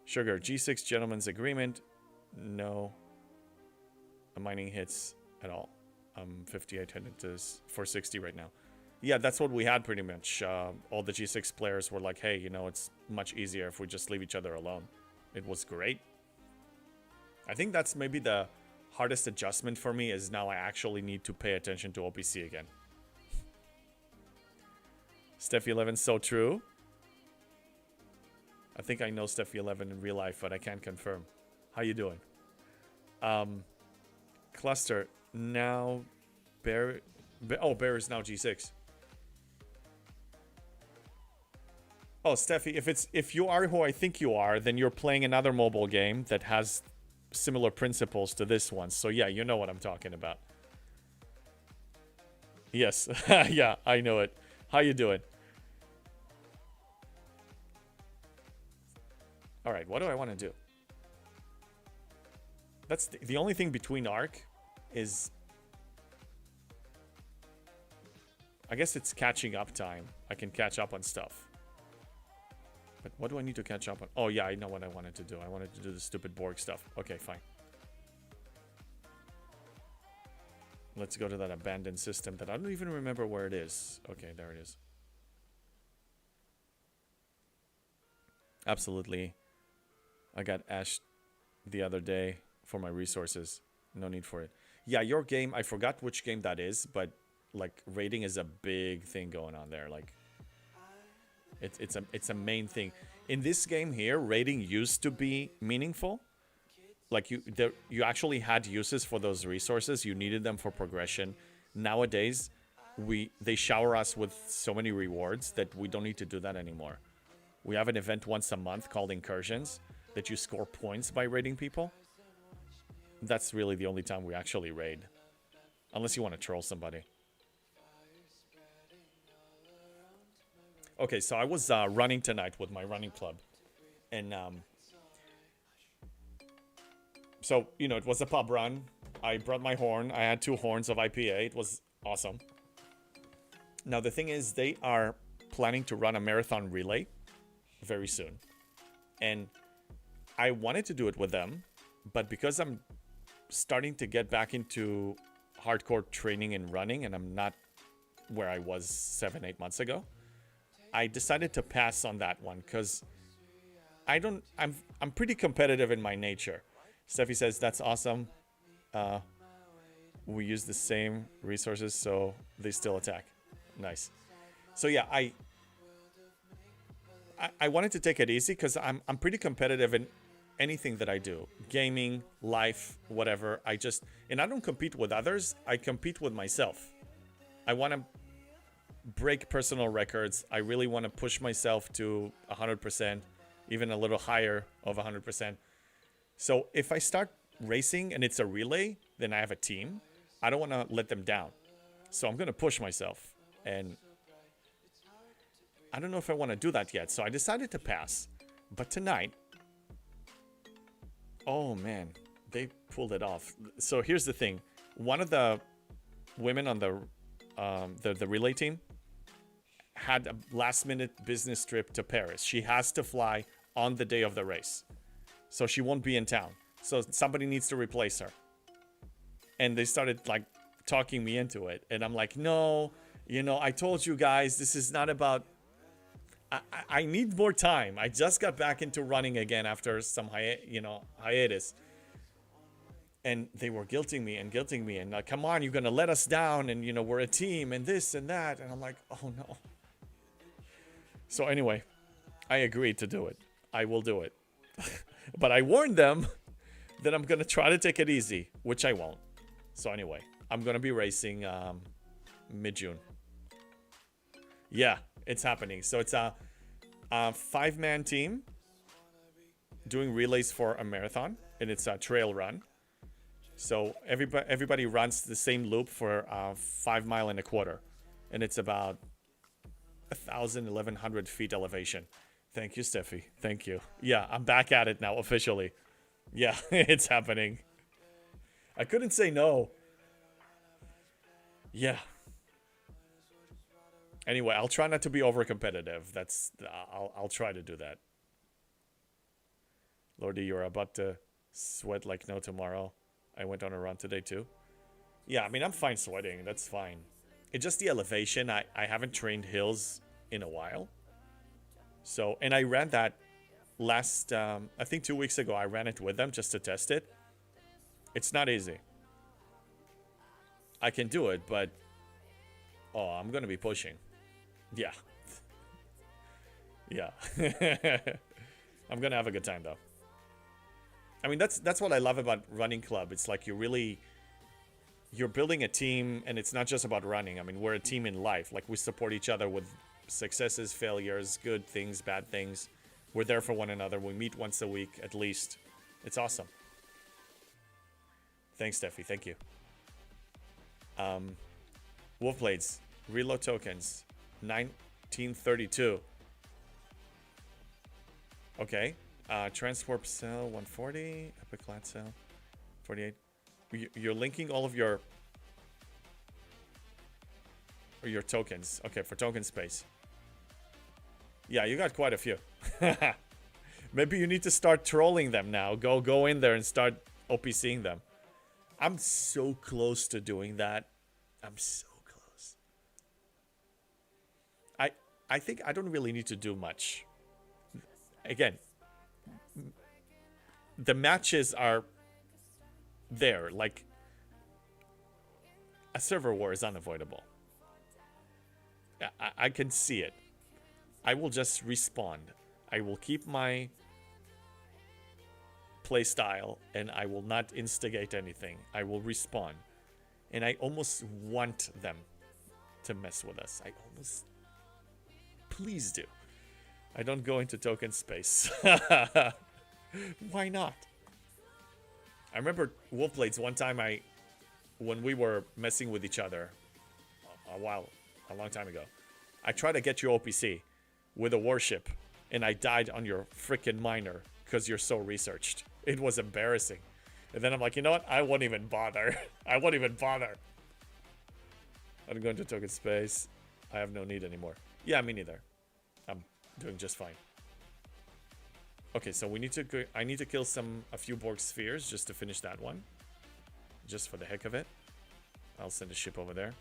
Sugar, G6 gentleman's agreement. No mining hits at all. I'm 58 headed to 460 right now. Yeah, that's what we had pretty much. All the G6 players were like, hey, it's much easier if we just leave each other alone. It was great. I think that's maybe the hardest adjustment for me is now I actually need to pay attention to OPC again. Steffi 11, so true. I think I know Steffi 11 in real life, but I can't confirm. How you doing? Cluster, now Bear... Bear is now G6. Oh, Steffi, if you are who I think you are, then you're playing another mobile game that has similar principles to this one. So yeah, you know what I'm talking about. Yes, yeah, I know it. How you doing? All right, what do I want to do? That's the only thing between Arc is... I guess it's catching up time. I can catch up on stuff. But what do I need to catch up on? Oh, yeah, I know what I wanted to do. I wanted to do the stupid Borg stuff. Okay, fine. Let's go to that abandoned system that I don't even remember where it is. Okay, there it is. Absolutely. I got ashed the other day for my resources. No need for it. Yeah, your game, I forgot which game that is, but like raiding is a big thing going on there. Like it's a main thing. In this game here, raiding used to be meaningful. Like you actually had uses for those resources. You needed them for progression. Nowadays, they shower us with so many rewards that we don't need to do that anymore. We have an event once a month called Incursions that you score points by raiding people. That's really the only time we actually raid. Unless you want to troll somebody. Okay, so I was running tonight with my running club. And so, it was a pub run. I brought my horn. I had 2 horns of IPA. It was awesome. Now, the thing is, they are planning to run a marathon relay very soon. And I wanted to do it with them, but because I'm starting to get back into hardcore training and running, and I'm not where I was 7-8 months ago, I decided to pass on that one because I'm pretty competitive in my nature. Steffi says that's awesome. We use the same resources, so they still attack. Nice. So yeah, I wanted to take it easy because I'm pretty competitive in anything that I do. Gaming, life, whatever. I don't compete with others. I compete with myself. I want to break personal records. I really want to push myself to 100%, even a little higher of 100%. So if I start racing and it's a relay, then I have a team. I don't want to let them down. So I'm going to push myself. And I don't know if I want to do that yet. So I decided to pass. But tonight, oh man, they pulled it off. So here's the thing. One of the women on the relay team had a last-minute business trip to Paris. She has to fly on the day of the race. So she won't be in town. So somebody needs to replace her. And they started like talking me into it. And I'm like, no, I told you guys, this is not about... I need more time. I just got back into running again after some hiatus. And they were guilting me and like, come on, you're going to let us down. And, we're a team and this and that. And I'm like, oh no. So anyway, I agreed to do it. I will do it. But I warned them that I'm going to try to take it easy, which I won't. So anyway, I'm going to be racing mid-June. Yeah, it's happening. So it's a 5-man team doing relays for a marathon, and it's a trail run. So everybody runs the same loop for 5 mile and a quarter, and it's about 1,100 feet elevation. Thank you, Steffi. Thank you. Yeah, I'm back at it now officially. Yeah, it's happening. I couldn't say no. Yeah. Anyway, I'll try not to be over competitive. I'll try to do that. Lordy, you're about to sweat like no tomorrow. I went on a run today too. Yeah, I mean, I'm fine sweating. That's fine. It's just the elevation. I haven't trained hills in a while. So, and I ran that last, I think 2 weeks ago, I ran it with them just to test it. It's not easy. I can do it, but, oh, I'm going to be pushing. Yeah. Yeah. I'm going to have a good time, though. I mean, that's what I love about running club. It's like you're building a team, and it's not just about running. I mean, we're a team in life. Like, we support each other with successes, failures, good things, bad things. We're there for one another. We meet once a week, at least. It's awesome. Thanks, Steffi. Thank you. Wolfblades. Reload tokens. 1932. Okay. Transwarp cell 140. Epic Lat cell 48. You're linking all of your tokens. Okay, for token space. Yeah, you got quite a few. Maybe you need to start trolling them now. Go in there and start OPCing them. I'm so close to doing that. I'm so close. I think I don't really need to do much. Again, the matches are there. Like, a server war is unavoidable. I can see it. I will just respawn. I will keep my playstyle and I will not instigate anything. I will respawn. And I almost want them to mess with us. I almost... Please do. I don't go into token space. Why not? I remember Wolfblades one time when we were messing with each other a long time ago. I tried to get you OPC with a warship and I died on your freaking miner because you're so researched. It was embarrassing. And then I'm like, you know what? I won't even bother. I won't even bother. I'm going to token space. I have no need anymore. Yeah, me neither. I'm doing just fine. Okay, so we need to go, I need to kill a few Borg spheres just to finish that one. Just for the heck of it. I'll send a ship over there.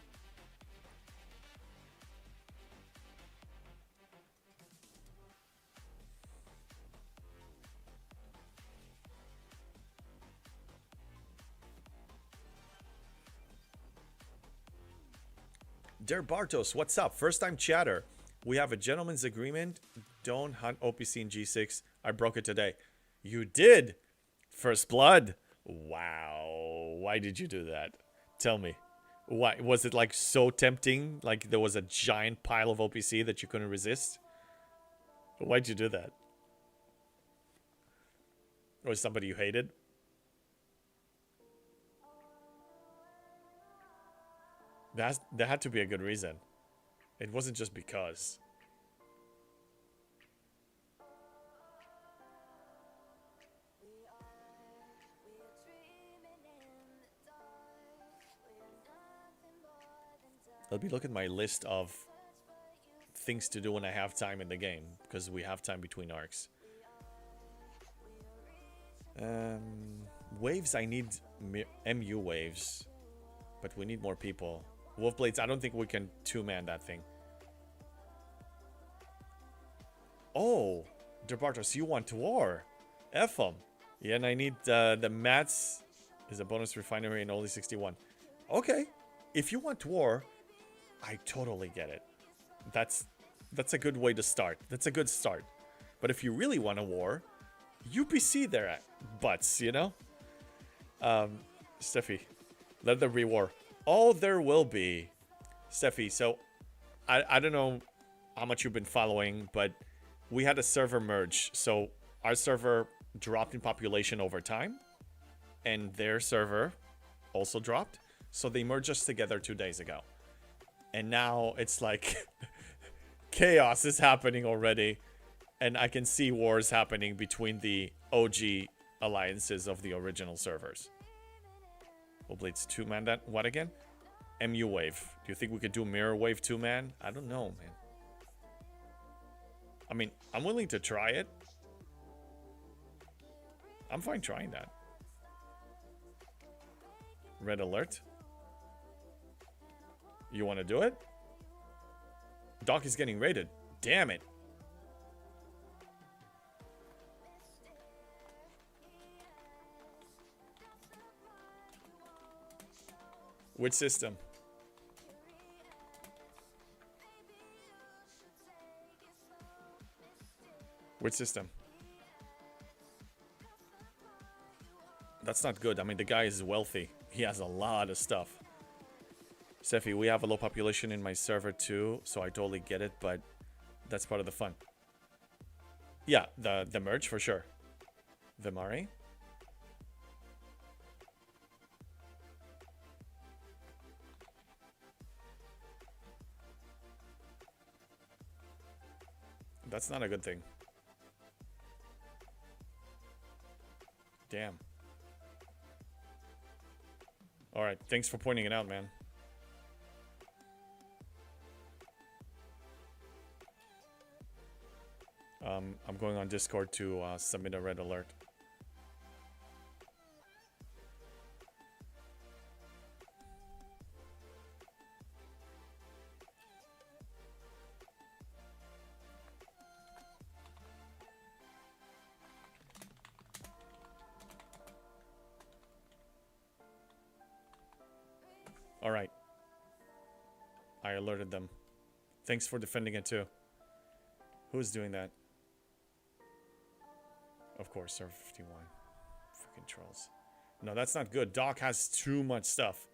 Dear Bartos, what's up? First time chatter. We have a gentleman's agreement. Don't hunt OPC in G6. I broke it today. You did? First blood? Wow. Why did you do that? Tell me. Why? Was it like so tempting? Like there was a giant pile of OPC that you couldn't resist? Why'd you do that? Or somebody you hated? There had to be a good reason. It wasn't just because. Let me look at my list of things to do when I have time in the game, because we have time between arcs. Waves, I need MU waves, but we need more people. Wolfblades, I don't think we can two-man that thing. Oh, Debartos, you want war? F them. Yeah, and I need the mats is a bonus refinery and only 61. Okay, if you want war, I totally get it. That's a good way to start. That's a good start. But if you really want a war, UPC their butts, you know? Steffi, let there be war. Oh, there will be. Steffi, so I don't know how much you've been following, but we had a server merge. So our server dropped in population over time, and their server also dropped. So they merged us together 2 days ago. And now it's like chaos is happening already. And I can see wars happening between the OG alliances of the original servers. Wolfblades 2-man that. What again? MU wave. Do you think we could do mirror wave 2-man? I don't know, man. I mean, I'm willing to try it. I'm fine trying that. Red alert. You want to do it? Doc is getting raided. Damn it. Which system? Which system? That's not good. I mean, the guy is wealthy. He has a lot of stuff. Sefi, we have a low population in my server too, so I totally get it, but that's part of the fun. Yeah, the merge for sure. Vimari? That's not a good thing. Damn. Alright, thanks for pointing it out, man. I'm going on Discord to submit a red alert. Alright. I alerted them. Thanks for defending it too. Who's doing that? Of course, server 51. Freaking trolls. No, that's not good. Doc has too much stuff.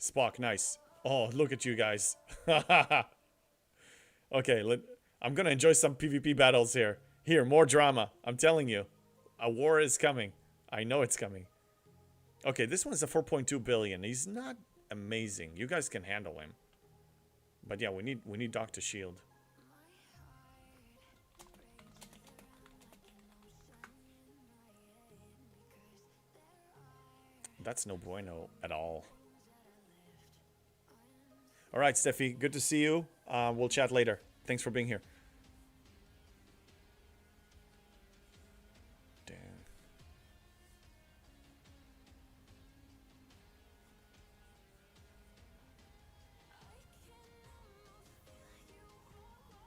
Spock, nice. Oh, look at you guys. Okay, I'm gonna enjoy some PvP battles here. Here, more drama. I'm telling you. A war is coming. I know it's coming. Okay, this one's a 4.2 billion. He's not amazing. You guys can handle him. But yeah, we need Doc to shield. That's no bueno at all. All right, Steffi, good to see you. We'll chat later. Thanks for being here. Damn.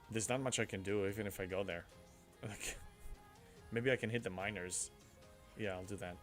There's not much I can do even if I go there. Like, maybe I can hit the miners. Yeah, I'll do that.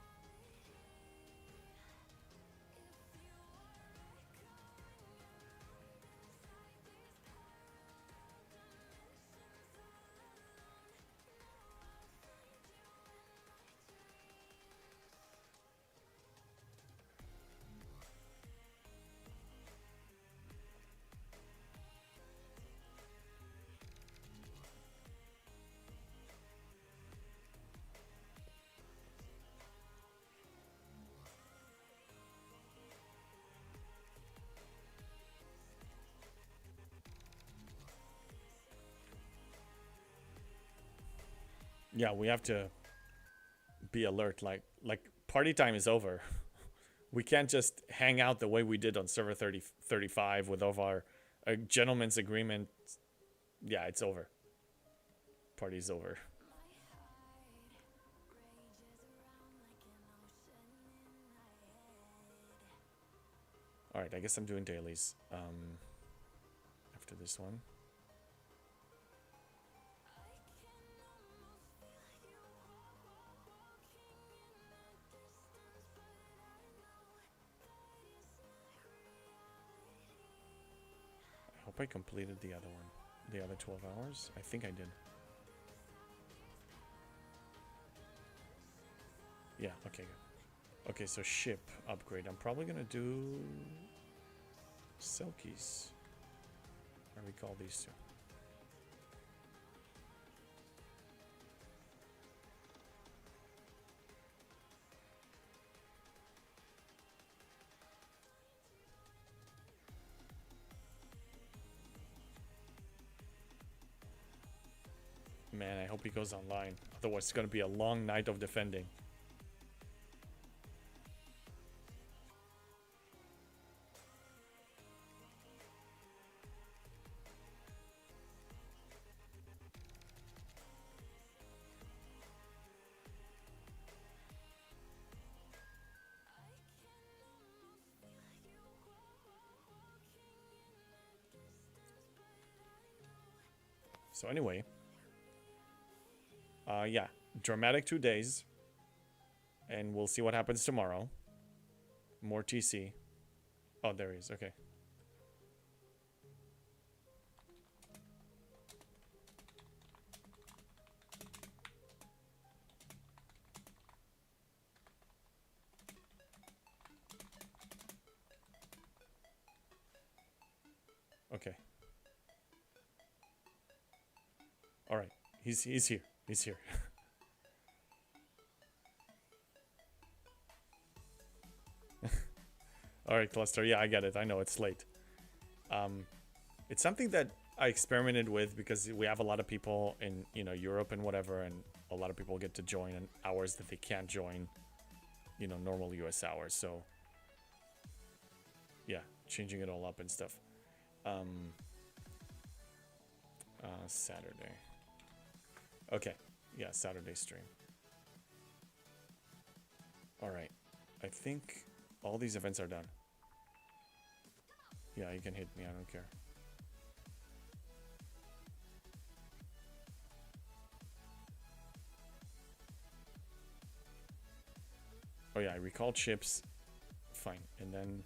Yeah, we have to be alert. Like party time is over. We can't just hang out the way we did on server 35 with all our gentleman's agreement. Yeah, it's over. Party's over. All right, I guess I'm doing dailies. After this one. I hope I completed the other one. The other 12 hours? I think I did. Yeah, okay, good. Okay, so ship upgrade. I'm probably gonna do Selkies. I recall these two. Man, I hope he goes online. Otherwise, it's gonna be a long night of defending. So anyway, yeah, dramatic 2 days, and we'll see what happens tomorrow. More TC. Oh, there he is. Okay. Okay. All right. He's here. He's here. All right, cluster. Yeah, I get it. I know it's late. It's something that I experimented with because we have a lot of people in, you know, Europe and whatever, and a lot of people get to join in hours that they can't join, you know, normal US hours. So yeah, changing it all up and stuff. Saturday. Okay. Yeah, Saturday stream. All right. I think all these events are done. Yeah, you can hit me. I don't care. Oh yeah, I recalled chips. Fine. And then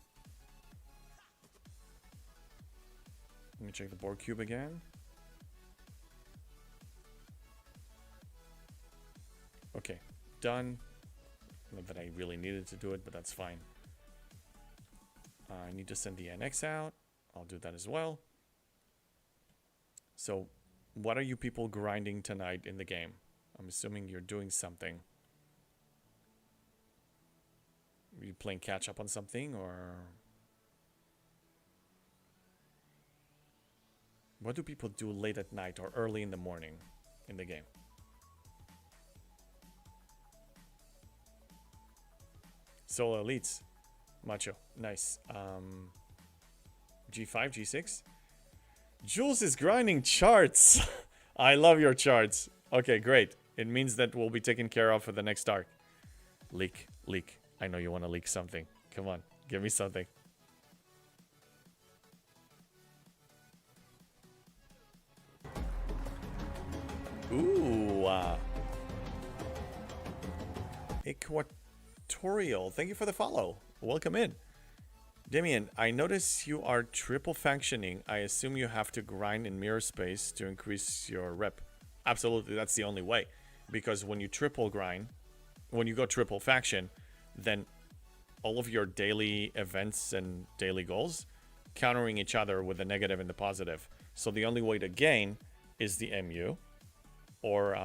let me check the board cube again. Okay, done. Not that I really needed to do it, but that's fine. I need to send the NX out. I'll do that as well. So, what are you people grinding tonight in the game? I'm assuming you're doing something. Are you playing catch up on something, or what do people do late at night or early in the morning in the game? Solo elites. Macho. Nice. G5, G6. Jules is grinding charts. I love your charts. Okay, great. It means that we'll be taken care of for the next arc. Leak. Leak. I know you want to leak something. Come on. Give me something. Ooh. Equatorial. Thank you for the follow. Welcome in. Damien, I notice you are triple factioning. I assume you have to grind in mirror space to increase your rep. Absolutely, that's the only way. Because when you triple grind, when you go triple faction, then all of your daily events and daily goals countering each other with the negative and the positive. So the only way to gain is the MU or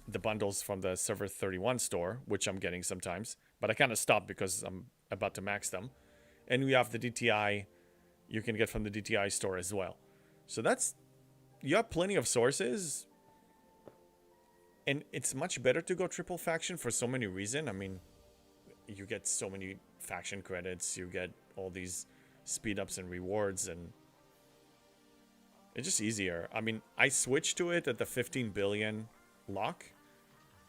the bundles from the Server 31 store, which I'm getting sometimes. But I kind of stopped because I'm about to max them. And we have the DTI you can get from the DTI store as well. So that's, you have plenty of sources. And it's much better to go triple faction for so many reasons. I mean, you get so many faction credits, you get all these speed ups and rewards, and it's just easier. I mean, I switched to it at the 15 billion lock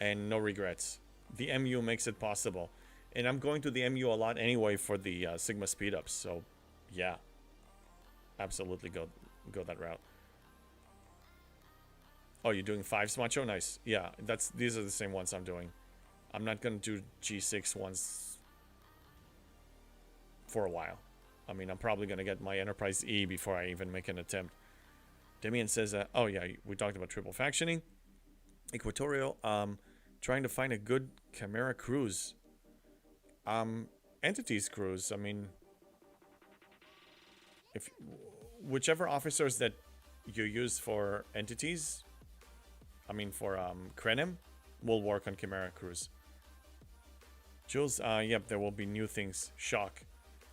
and no regrets. The MU makes it possible. And I'm going to the MU a lot anyway for the Sigma speed ups. So yeah, absolutely go that route. Oh, you're doing 5s, Macho? Nice. Yeah, these are the same ones I'm doing. I'm not going to do G6 ones for a while. I mean, I'm probably going to get my Enterprise E before I even make an attempt. Damien says, oh yeah, we talked about triple factioning. Equatorial, trying to find a good Chimera cruise. Entities cruise, I mean, if whichever officers that you use for entities, I mean for Krenim, will work on Chimera cruise. Jules, yep, there will be new things. Shock.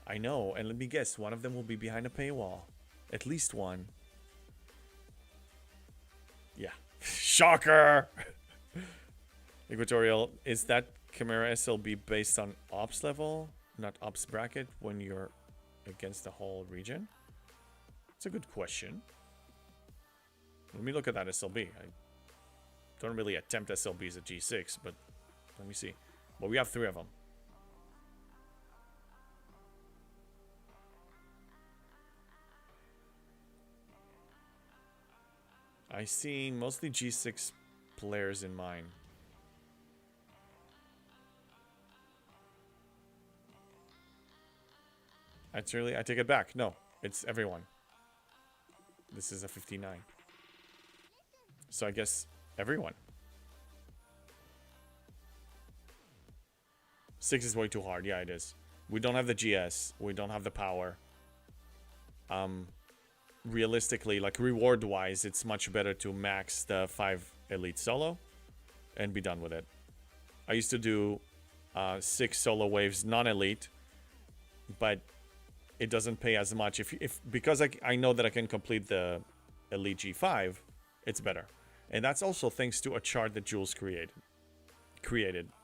I know, and let me guess, one of them will be behind a paywall. At least one. Yeah. Shocker! Equatorial, is that Chimera SLB based on ops level, not ops bracket, when you're against the whole region? It's a good question. Let me look at that SLB. I don't really attempt SLBs at G6, but let me see. Well, we have 3 of them. I see mostly G6 players in mine. Actually, I take it back. No, it's everyone. This is a 59. So I guess everyone. 6 is way too hard. Yeah, it is. We don't have the GS. We don't have the power. Realistically, like reward-wise, it's much better to max the 5 elite solo and be done with it. I used to do 6 solo waves non-elite, but it doesn't pay as much. Because I know that I can complete the elite G5, it's better. And that's also thanks to a chart that Jules created.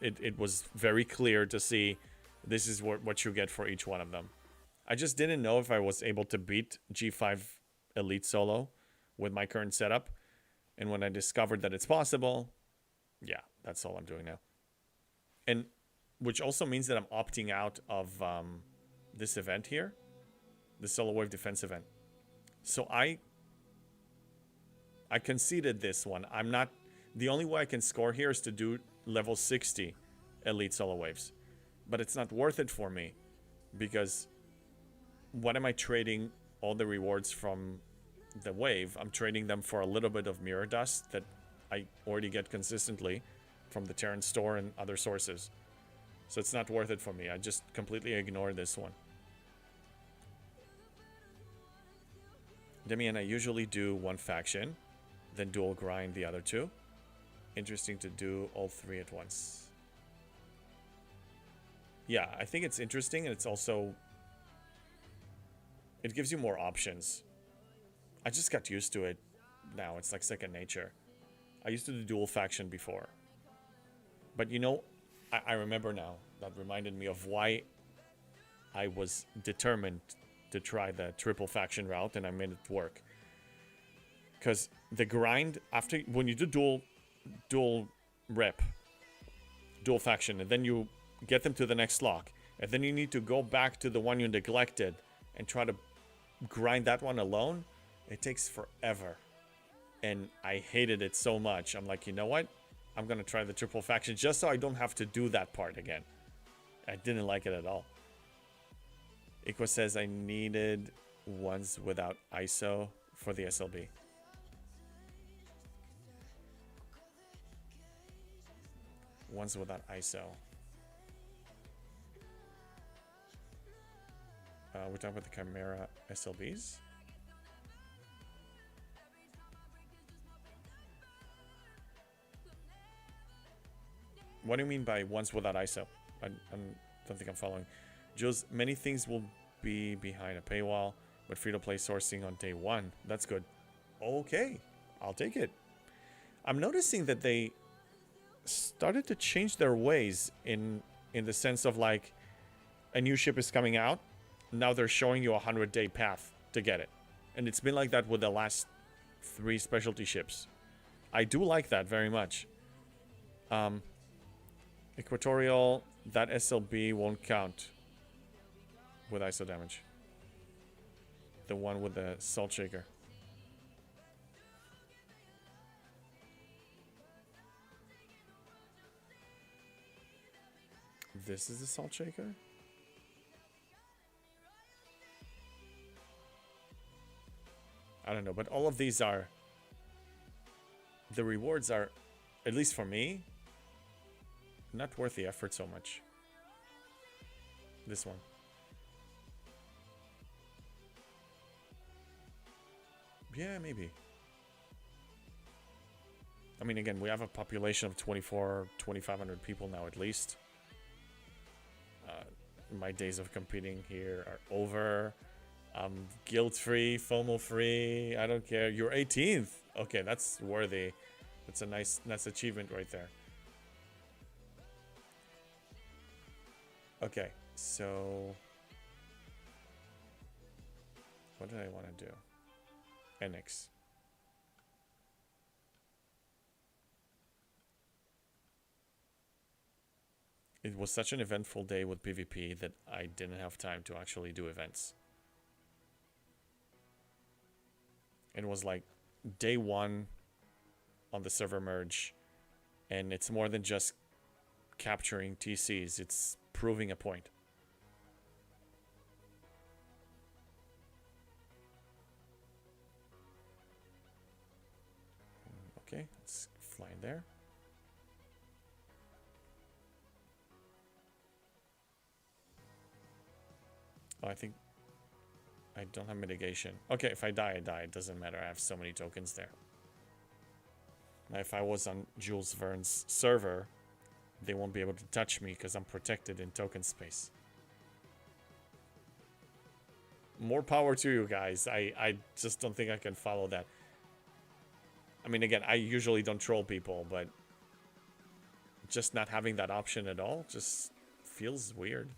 It was very clear to see this is what you get for each one of them. I just didn't know if I was able to beat G5 elite solo with my current setup. And when I discovered that it's possible, yeah, that's all I'm doing now. And which also means that I'm opting out of this event here, the solo wave defense event. So I conceded this one. I'm not, the only way I can score here is to do level 60 elite solo waves. But it's not worth it for me because what am I trading all the rewards from the wave? I'm trading them for a little bit of mirror dust that I already get consistently from the Terran store and other sources. So it's not worth it for me. I just completely ignore this one. Demi and I usually do one faction, then dual grind the other two. Interesting to do all 3 at once. Yeah, I think it's interesting, and it's also, it gives you more options. I just got used to it now. It's like second nature. I used to do dual faction before. But you know, I remember now. That reminded me of why I was determined to try the triple faction route, and I made it work. Because the grind, after, when you do dual rep, dual faction, and then you get them to the next lock, and then you need to go back to the one you neglected and try to grind that one alone, it takes forever. And I hated it so much. I'm like, you know what? I'm gonna try the triple faction just so I don't have to do that part again. I didn't like it at all. Iqua says I needed ones without ISO for the SLB. Ones without ISO. We're talking about the Chimera SLBs. What do you mean by ones without ISO? I don't think I'm following. Jules, many things will be behind a paywall, but free-to-play sourcing on day 1. That's good. Okay, I'll take it. I'm noticing that they started to change their ways in the sense of like a new ship is coming out. Now they're showing you a 100-day path to get it. And it's been like that with the last 3 specialty ships. I do like that very much. Equatorial, that SLB won't count with ISO damage. The one with the salt shaker. This is the salt shaker? I don't know, but all of these are... The rewards are, at least for me, not worth the effort so much. This one. Yeah, maybe. I mean, again, we have a population of 2,500 people now at least. My days of competing here are over. I'm guilt-free, FOMO-free. I don't care. You're 18th. Okay, that's worthy. That's a nice achievement right there. Okay, so... What did I want to do? NX. It was such an eventful day with PvP that I didn't have time to actually do events. It was like day 1 on the server merge, and it's more than just capturing TCs, it's proving a point. Okay, let's fly in there. Oh, I think I don't have mitigation. Okay, if I die, I die. It doesn't matter. I have so many tokens there. Now, if I was on Jules Verne's server, they won't be able to touch me because I'm protected in token space. More power to you guys. I just don't think I can follow that. I mean, again, I usually don't troll people, but just not having that option at all just feels weird.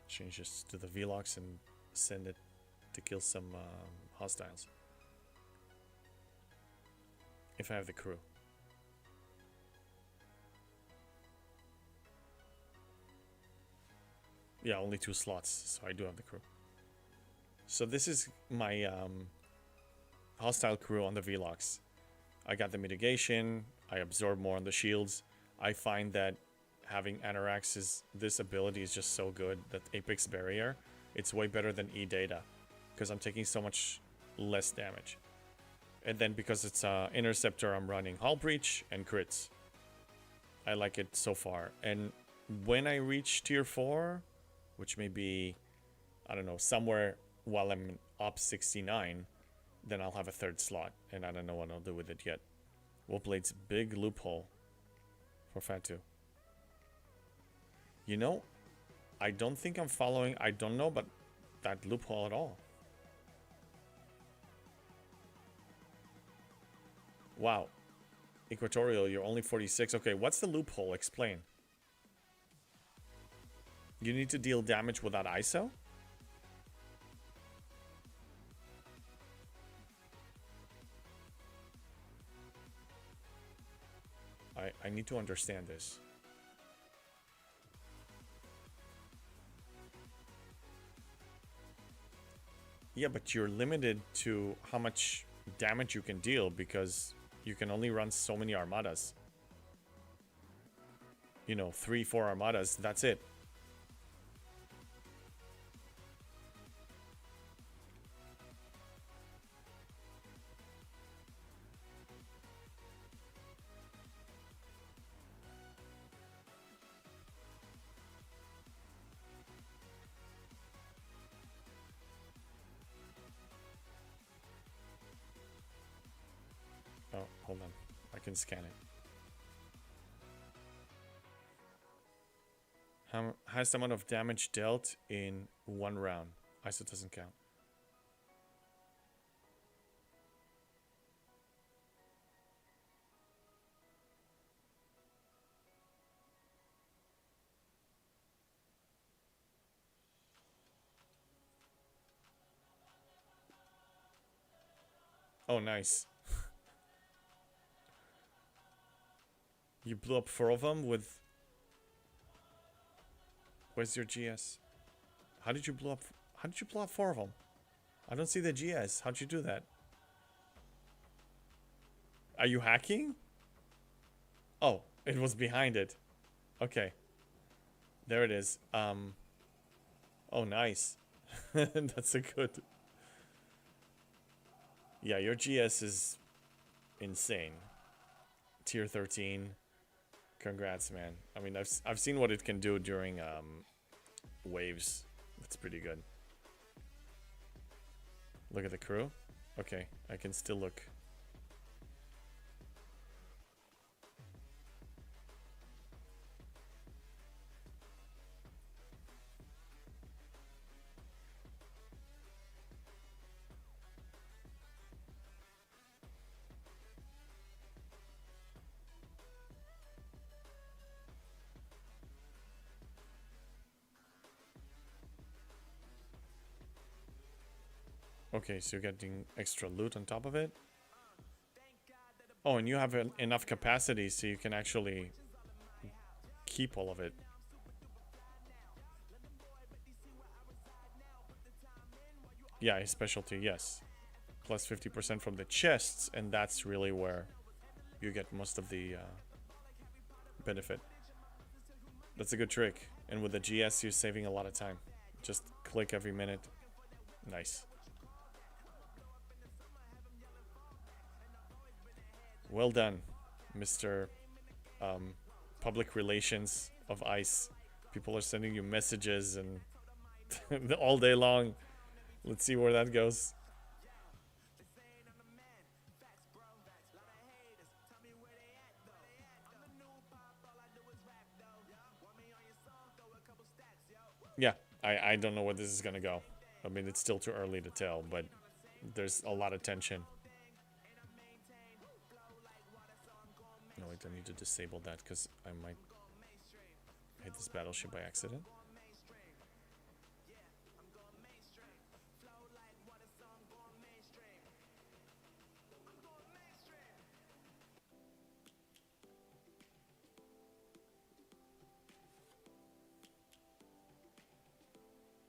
Change this to the Velox and send it to kill some hostiles. If I have the crew. Yeah, only 2 slots, so I do have the crew. So this is my hostile crew on the Velox. I got the mitigation, I absorb more on the shields. I find that having Anorax's this ability is just so good, that Apex Barrier, it's way better than E-Data, because I'm taking so much less damage. And then because it's Interceptor, I'm running Hull Breach and crits. I like it so far. And when I reach tier 4, which may be, I don't know, somewhere while I'm in Op 69, then I'll have a 3rd slot, and I don't know what I'll do with it yet. Wolfblade's big loophole for Fatu. You know, I don't think I'm following, I don't know about that loophole at all. Wow. Equatorial, you're only 46. Okay, what's the loophole? Explain. You need to deal damage without ISO? I need to understand this. Yeah, but you're limited to how much damage you can deal because you can only run so many armadas. You know, 3, 4 armadas, that's it. Oh, hold on. I can scan it. Highest amount of damage dealt in 1 round. ISO doesn't count. Oh, nice. You blew up 4 of them with... Where's your GS? How did you blow up 4 of them? I don't see the GS. How'd you do that? Are you hacking? Oh, it was behind it. Okay. There it is. Oh, nice. That's a good... Yeah, your GS is insane. Tier 13. Congrats, man. I mean, I've seen what it can do during waves. That's pretty good. Look at the crew. Okay, I can still look. Okay, so you're getting extra loot on top of it. Oh, and you have enough capacity so you can actually keep all of it. Yeah, his specialty, yes. Plus 50% from the chests, and that's really where you get most of the benefit. That's a good trick. And with the GS, you're saving a lot of time. Just click every minute. Nice. Well done, Mr. Public Relations of ICE. People are sending you messages and all day long. Let's see where that goes. Yeah, I don't know where this is gonna go. I mean, it's still too early to tell, but there's a lot of tension. No, wait, I need to disable that because I might hit this battleship by accident.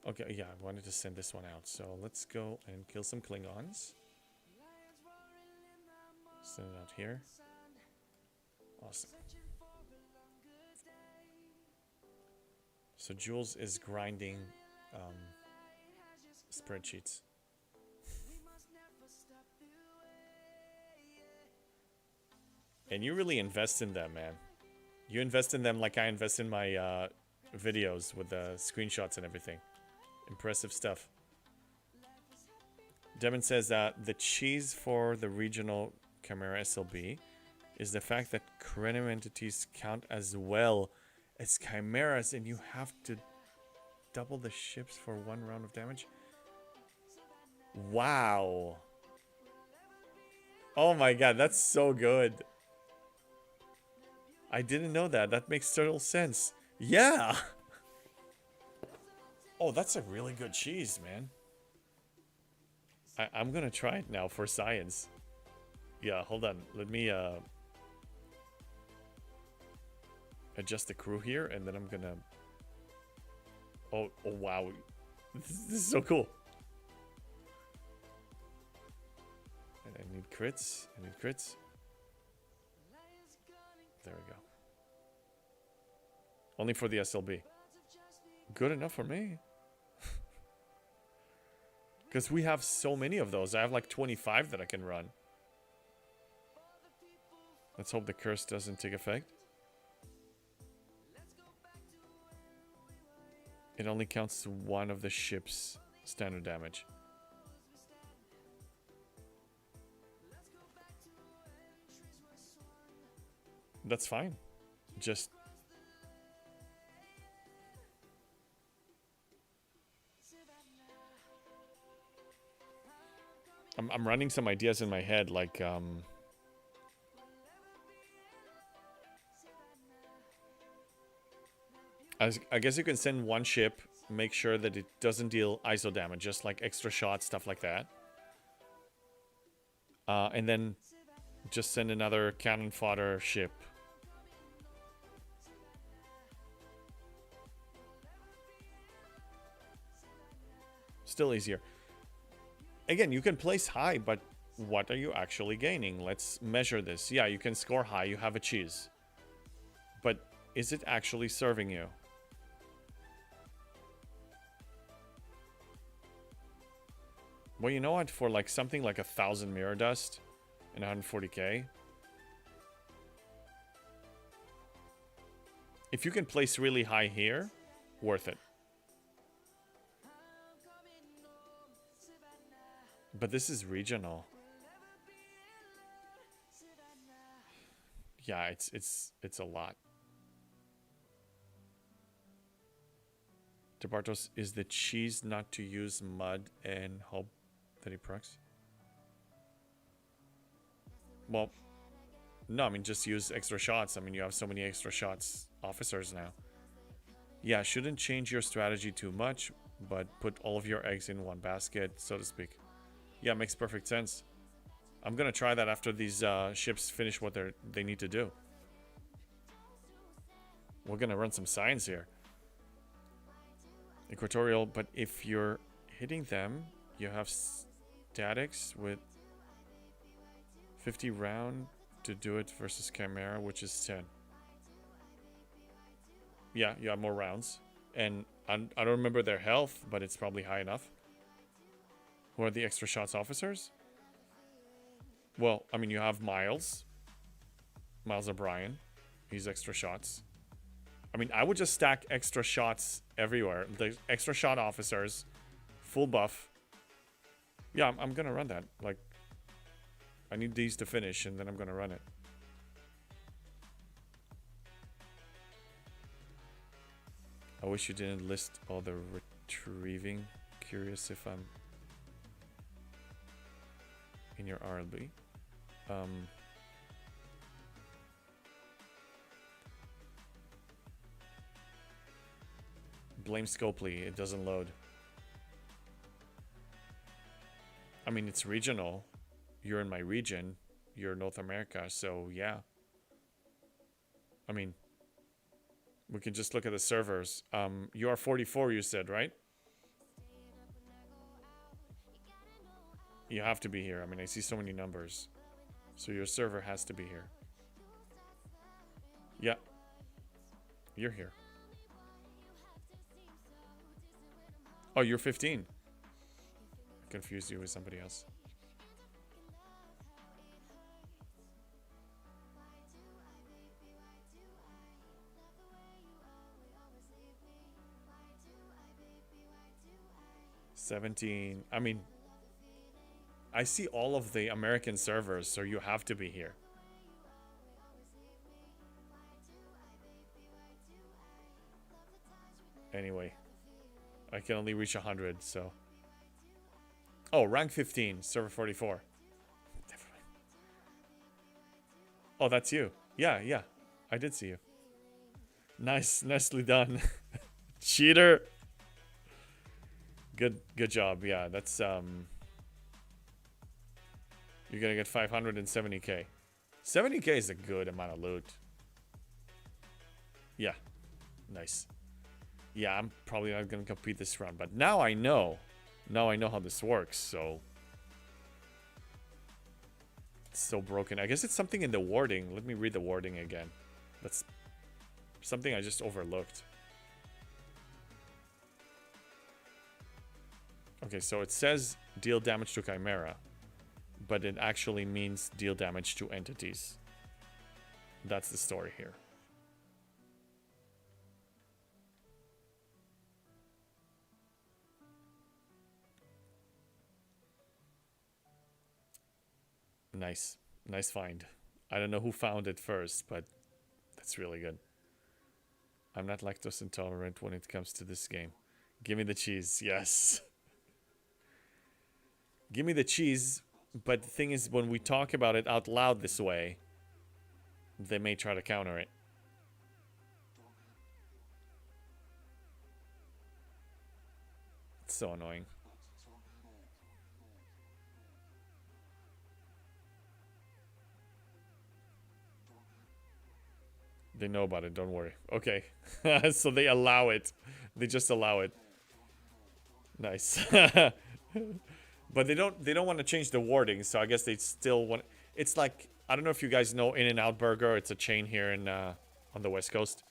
Okay, yeah, I wanted to send this one out. So let's go and kill some Klingons. Send it out here. Awesome. So Jules is grinding spreadsheets. And you really invest in them, man. You invest in them like I invest in my videos with the screenshots and everything. Impressive stuff. Devin says that the cheese for the regional Chimera SLB is the fact that Krenim entities count as well as Chimeras, and you have to double the ships for 1 round of damage. Wow. Oh my god, that's so good. I didn't know that. That makes total sense. Yeah. Oh, that's a really good cheese, man. I'm gonna try it now for science. Yeah, hold on. Let me adjust the crew here, and then I'm gonna... Oh wow. This is so cool. And I need crits. I need crits. There we go. Only for the SLB. Good enough for me. Because we have so many of those. I have like 25 that I can run. Let's hope the curse doesn't take effect. It only counts 1 of the ship's standard damage. That's fine. Just... I'm running some ideas in my head, like, I guess you can send 1 ship, make sure that it doesn't deal ISO damage, just like extra shots, stuff like that. And then just send another cannon fodder ship. Still easier. Again, you can place high, but what are you actually gaining? Let's measure this. Yeah, you can score high, you have a cheese. But is it actually serving you? Well, you know what? For like something like 1,000 mirror dust and 140k, if you can place really high here, worth it. But this is regional. Yeah, it's a lot. DeBartos, is the cheese not to use mud and hope that he procs? Well, no, I mean just use extra shots. I mean you have so many extra shots officers now. Yeah, shouldn't change your strategy too much, but put all of your eggs in one basket, so to speak. Yeah, makes perfect sense. I'm gonna try that after these ships finish what they need to do. We're gonna run some science here. Equatorial, but if you're hitting them, you have statics with 50 round to do it versus Chimera, which is 10. Yeah, you have more rounds. And I don't remember their health, but it's probably high enough. Who are the extra shots officers? Well, I mean, you have Miles. Miles O'Brien. He's extra shots. I mean, I would just stack extra shots everywhere. The extra shot officers. Full buff. Yeah, I'm gonna run that. Like, I need these to finish, and then I'm gonna run it. I wish you didn't list all the retrieving. Curious if I'm in your RLB. Blame Scopely, it doesn't load. I mean, it's regional. You're in my region. You're North America, so yeah. I mean, we can just look at the servers. You are 44, you said, right? You have to be here. I mean, I see so many numbers. So your server has to be here. Yeah. You're here. Oh, you're 15. I confused you with somebody else. $17. I mean, I see all of the American servers, so you have to be here. Anyway, I can only reach 100, so. Oh, rank 15, server 44. Oh, that's you. Yeah, yeah. I did see you. Nice, nicely done. Cheater. Good job. Yeah, that's you're gonna get 570k. 70k is a good amount of loot. Yeah. Nice. Yeah, I'm probably not gonna compete this round, but now I know. Now I know how this works, so it's so broken. I guess it's something in the wording. Let me read the wording again. That's something I just overlooked. Okay, so it says deal damage to Chimera, but it actually means deal damage to entities. That's the story here. Nice. Nice find. I don't know who found it first, but that's really good. I'm not lactose intolerant when it comes to this game. Give me the cheese. Yes. Give me the cheese, but the thing is, when we talk about it out loud this way, they may try to counter it. It's so annoying. They know about it, don't worry. Okay. So they allow it. They just allow it. Nice. But they don't want to change the wording, so I guess they still want. It's like, I don't know if you guys know In-N-Out Burger. It's a chain here in on the West Coast.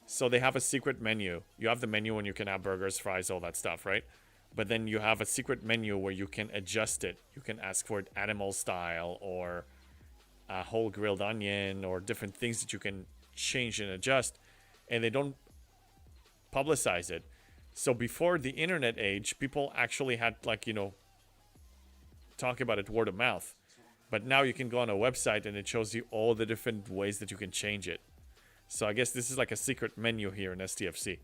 So they have a secret menu. You have the menu when you can have burgers, fries, all that stuff, right? But then you have a secret menu where you can adjust it. You can ask for it animal style or a whole grilled onion or different things that you can change and adjust, and they don't publicize it. So before the internet age, people actually had, like, you know, talk about it word of mouth, but now you can go on a website and it shows you all the different ways that you can change it. So I guess this is like a secret menu here in STFC.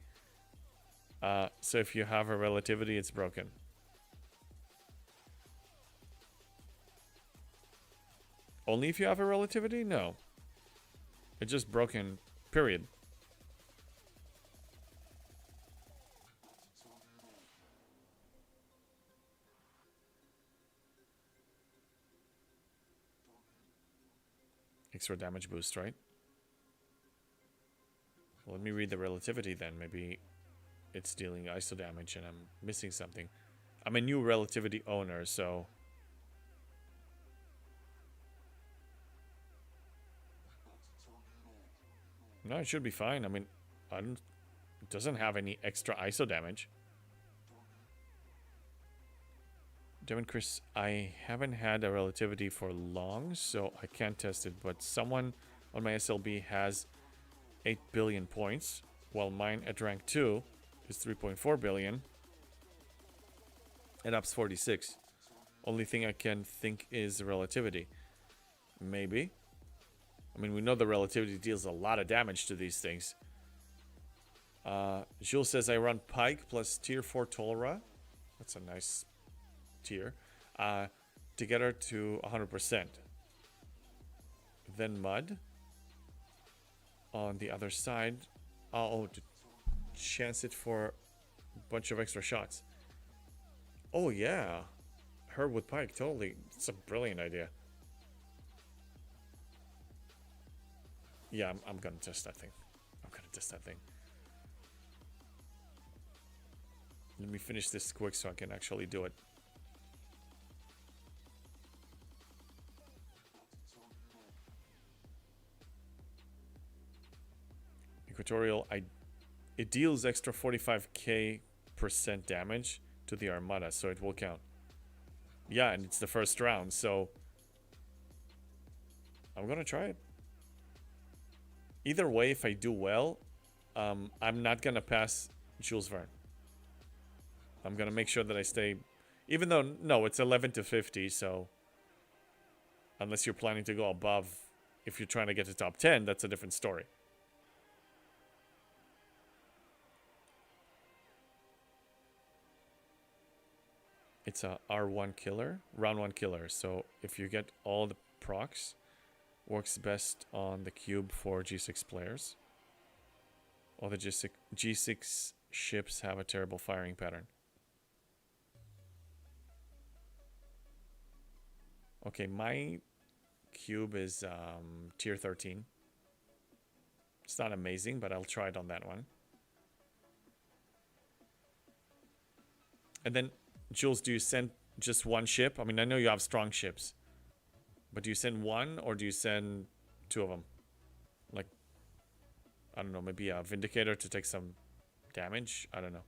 So if you have a relativity, it's broken. Only if you have a relativity? No. It's just broken, period. extra damage boost, right? Well, let me read the relativity then. Maybe it's dealing ISO damage and I'm missing something. I'm a new relativity owner, so... No, it should be fine. I mean, I don't... It doesn't have any extra ISO damage. Devin Chris, I haven't had a relativity for long, so I can't test it. But someone on my SLB has 8 billion points, while mine at rank 2 is 3.4 billion. And up's 46. Only thing I can think is relativity. Maybe. I mean, we know the relativity deals a lot of damage to these things. Jules says I run Pike plus tier 4 Tolra. That's a nice tier. To get her to 100%. Then Mud. On the other side. Oh, to chance it for a bunch of extra shots. Oh, yeah. Her with Pike, totally. It's a brilliant idea. Yeah, I'm gonna test that thing. Let me finish this quick so I can actually do it. Equatorial, it deals extra 45k% damage to the Armada, so it will count. Yeah, and it's the first round, so I'm gonna try it. Either way, if I do well, I'm not gonna pass Jules Verne. I'm gonna make sure that I stay, even though, no, it's 11 to 50, so unless you're planning to go above, if you're trying to get to top 10, that's a different story. It's a R1 killer, round 1 killer, so if you get all the procs, works best on the cube for G6 players. All the G6 ships have a terrible firing pattern. Okay, my cube is tier 13. It's not amazing, but I'll try it on that one. And then, Jules, do you send just one ship? I mean, I know you have strong ships. But do you send one or do you send 2 of them? Like, I don't know, maybe a Vindicator to take some damage? I don't know.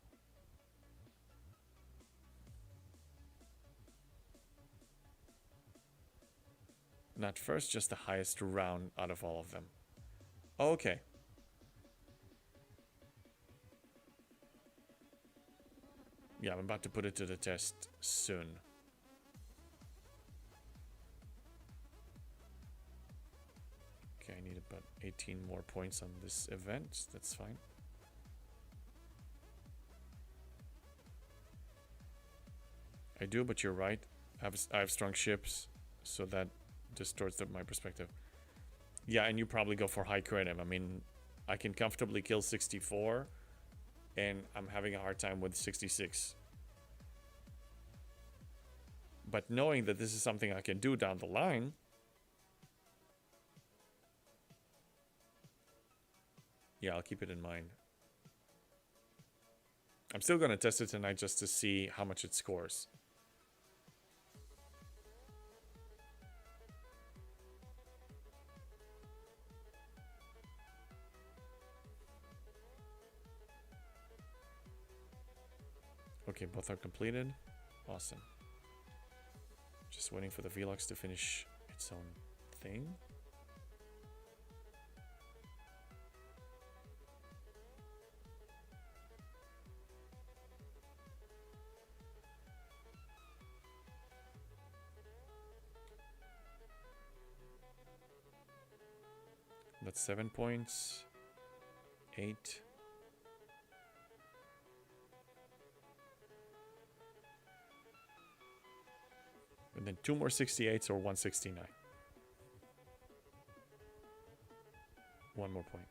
Not first, just the highest round out of all of them. Okay. Yeah, I'm about to put it to the test soon. Okay, I need about 18 more points on this event. That's fine. I do, but you're right. I have strong ships, so that distorts my perspective. Yeah, and you probably go for high creative. I mean, I can comfortably kill 64, and I'm having a hard time with 66. But knowing that this is something I can do down the line, yeah, I'll keep it in mind. I'm still going to test it tonight just to see how much it scores. Okay, both are completed. Awesome. Just waiting for the Velox to finish its own thing. That's 7 points. 8. And then 2 more 68s or 169. 1 more point.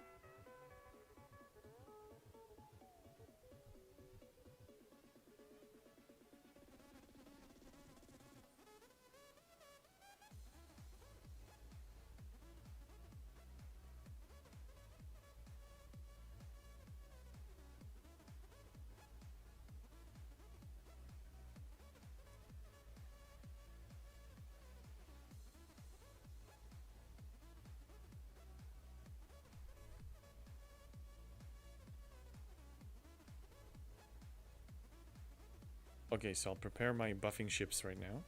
Okay, so I'll prepare my buffing ships right now.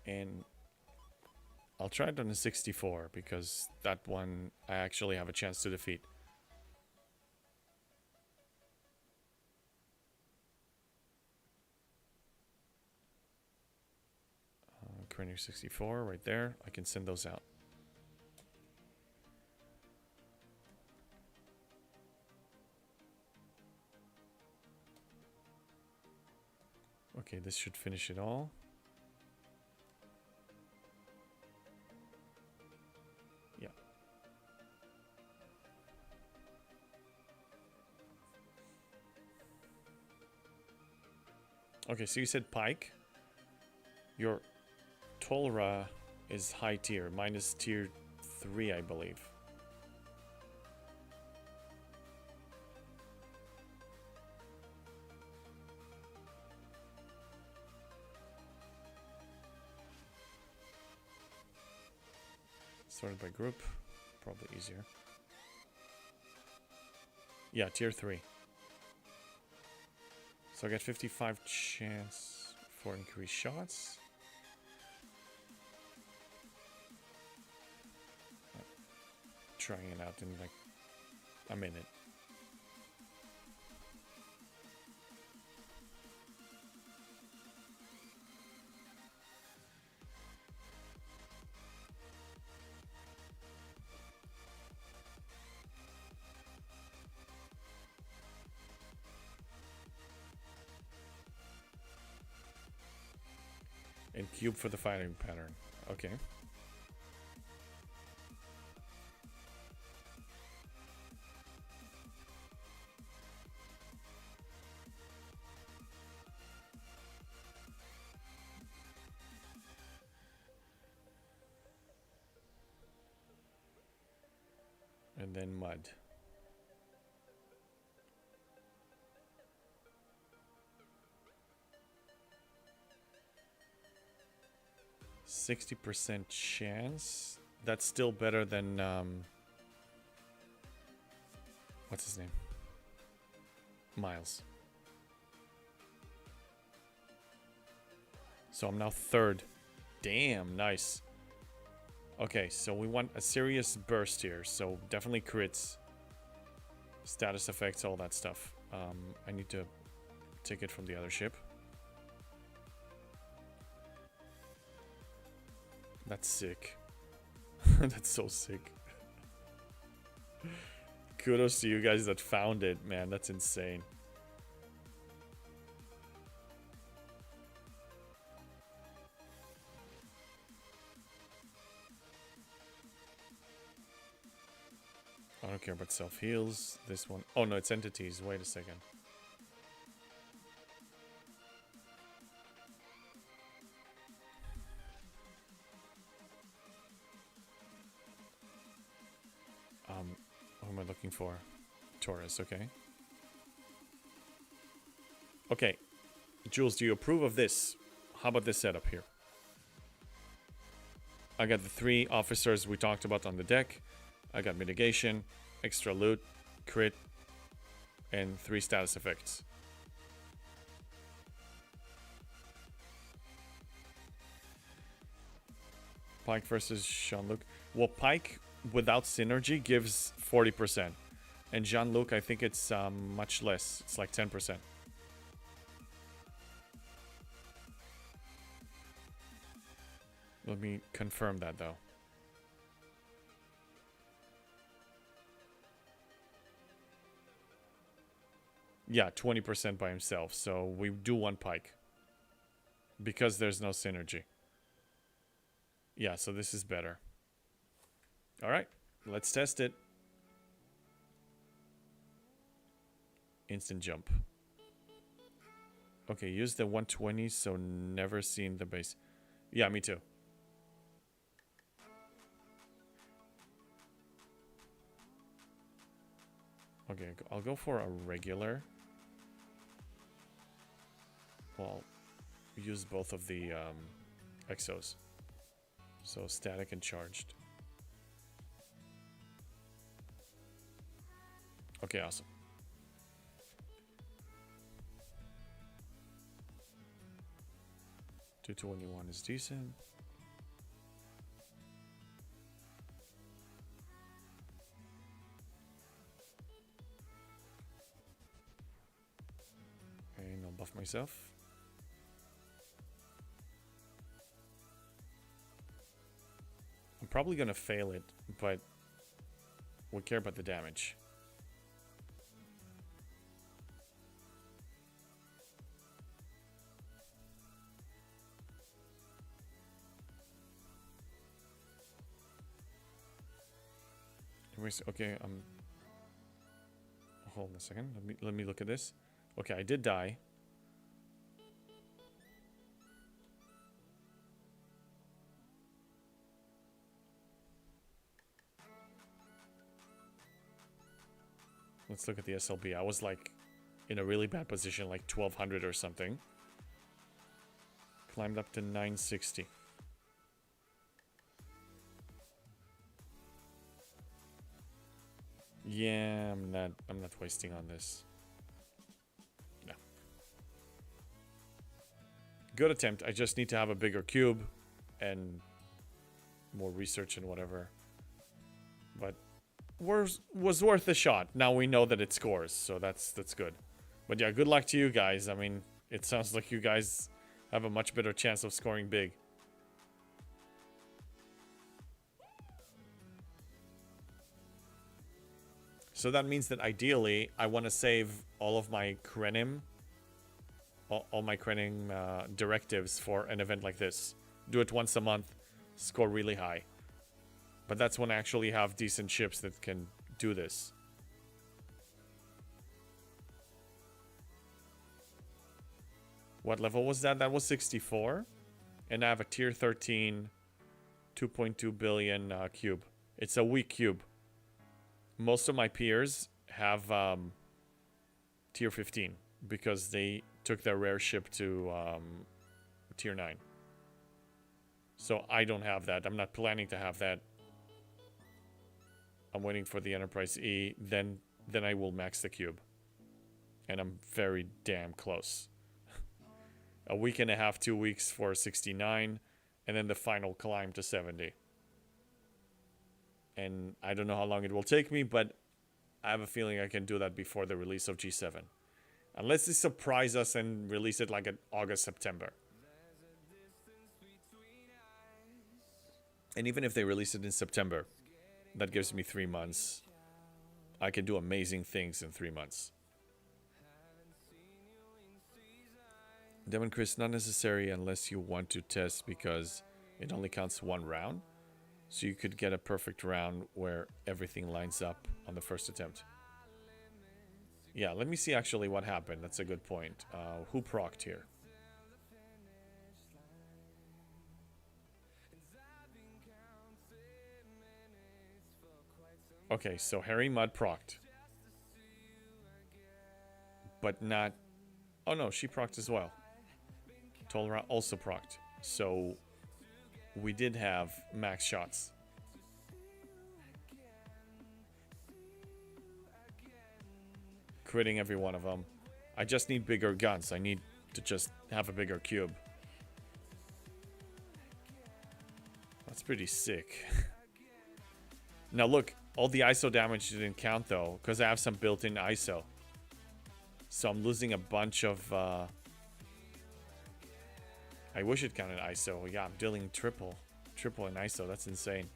And I'll try it on a 64 because that one I actually have a chance to defeat. Cranier 64 right there. I can send those out. Okay, this should finish it all. Yeah. Okay, so you said Pike. Your Tolra is high tier. Mine is tier 3, I believe. Sorted by group. Probably easier. Yeah, tier 3. So I get 55 chance for increased shots. Trying it out in like a minute. And cube for the fighting pattern. Okay. And then mud. %60 chance. That's still better than what's his name? Miles. So I'm now 3rd. Damn, nice. Okay, so we want a serious burst here. So definitely crits, status effects, all that stuff. I need to take it from the other ship. That's sick. That's so sick. Kudos to you guys that found it, man. That's insane. I don't care about self-heals. This one. Oh, no, it's entities. Wait a second. Who am I looking for? Taurus, okay. Okay. Jules, do you approve of this? How about this setup here? I got the 3 officers we talked about on the deck. I got mitigation, extra loot, crit, and 3 status effects. Pike versus Jean-Luc. Well, Pike without synergy gives 40%. And Jean-Luc, I think it's much less. It's like 10%. Let me confirm that, though. Yeah, 20% by himself. So we do want Pike. Because there's no synergy. Yeah, so this is better. Alright, let's test it. Instant jump. Okay, use the 120, so never seen the base. Yeah, me too. Okay, I'll go for a regular. Well, use both of the exos. So static and charged. Okay, awesome. $221 is decent. And I'll buff myself. I'm probably gonna fail it, but we care about the damage. Okay, hold on a second. Let me look at this. Okay, I did die. Let's look at the SLB. I was like in a really bad position, like 1200 or something. Climbed up to 960. Yeah, I'm not wasting on this. No. Good attempt. I just need to have a bigger cube and more research and whatever. But was worth a shot. Now we know that it scores, so that's good. But yeah, good luck to you guys. I mean, it sounds like you guys have a much better chance of scoring big. So that means that ideally, I want to save all of my Krenim, all my Krenim directives for an event like this. Do it once a month, score really high. But that's when I actually have decent ships that can do this. What level was that? That was 64. And I have a tier 13, 2.2 billion cube. It's a weak cube. Most of my peers have tier 15 because they took their rare ship to tier 9. So I don't have that. I'm not planning to have that. I'm waiting for the Enterprise E. Then I will max the cube. And I'm very damn close. A week and a half, 2 weeks for 69. And then the final climb to 70. And I don't know how long it will take me, but I have a feeling I can do that before the release of G7. Unless they surprise us and release it like in August, September. And even if they release it in September, that gives me 3 months. I can do amazing things in 3 months. Devon Chris, not necessary unless you want to test because it only counts 1 round. So you could get a perfect round where everything lines up on the first attempt. Yeah, let me see actually what happened. That's a good point. Who procced here? Okay, so Harry Mudd procced. But not... Oh no, she procced as well. Tolra also procced. So... we did have max shots. Critting every one of them. I just need bigger guns. I need to just have a bigger cube. That's pretty sick. Now look, all the ISO damage didn't count though, because I have some built-in ISO. So I'm losing a bunch of... I wish it counted ISO. Yeah, I'm dealing triple in ISO. That's insane.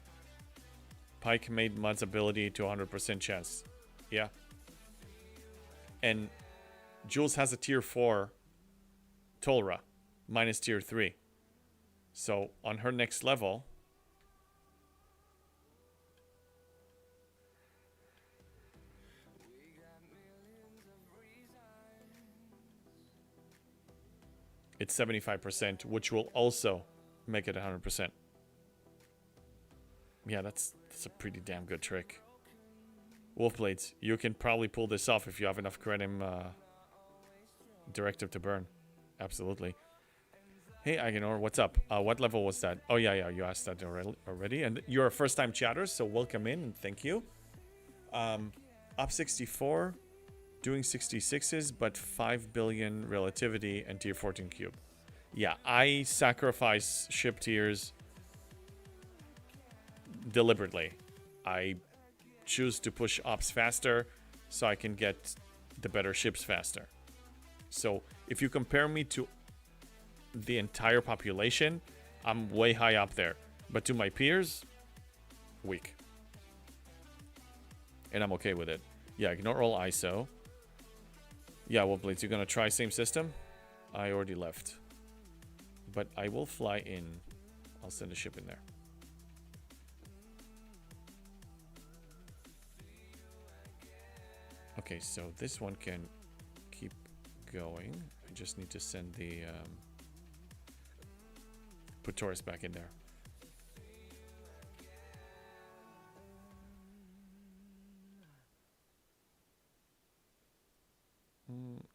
Pike made Mudd's ability to 100% chance. Yeah. And Jules has a tier 4 Tolra minus tier 3. So on her next level... it's 75%, which will also make it 100%. Yeah, that's a pretty damn good trick. Wolfblades, you can probably pull this off if you have enough Krenim directive to burn. Absolutely. Hey, Agenor, what's up? What level was that? Oh, yeah, you asked that already. And you're a first-time chatter, so welcome in and thank you. Up 64, doing 66s, but 5 billion relativity and tier 14 cube. Yeah, I sacrifice ship tiers deliberately. I choose to push ops faster so I can get the better ships faster. So if you compare me to the entire population, I'm way high up there. But to my peers, weak. And I'm okay with it. Yeah, ignore all ISO. Yeah, well, Blades, you're gonna try same system? I already left. But I will fly in. I'll send a ship in there. Okay, so this one can keep going. I just need to send the... put Taurus back in there.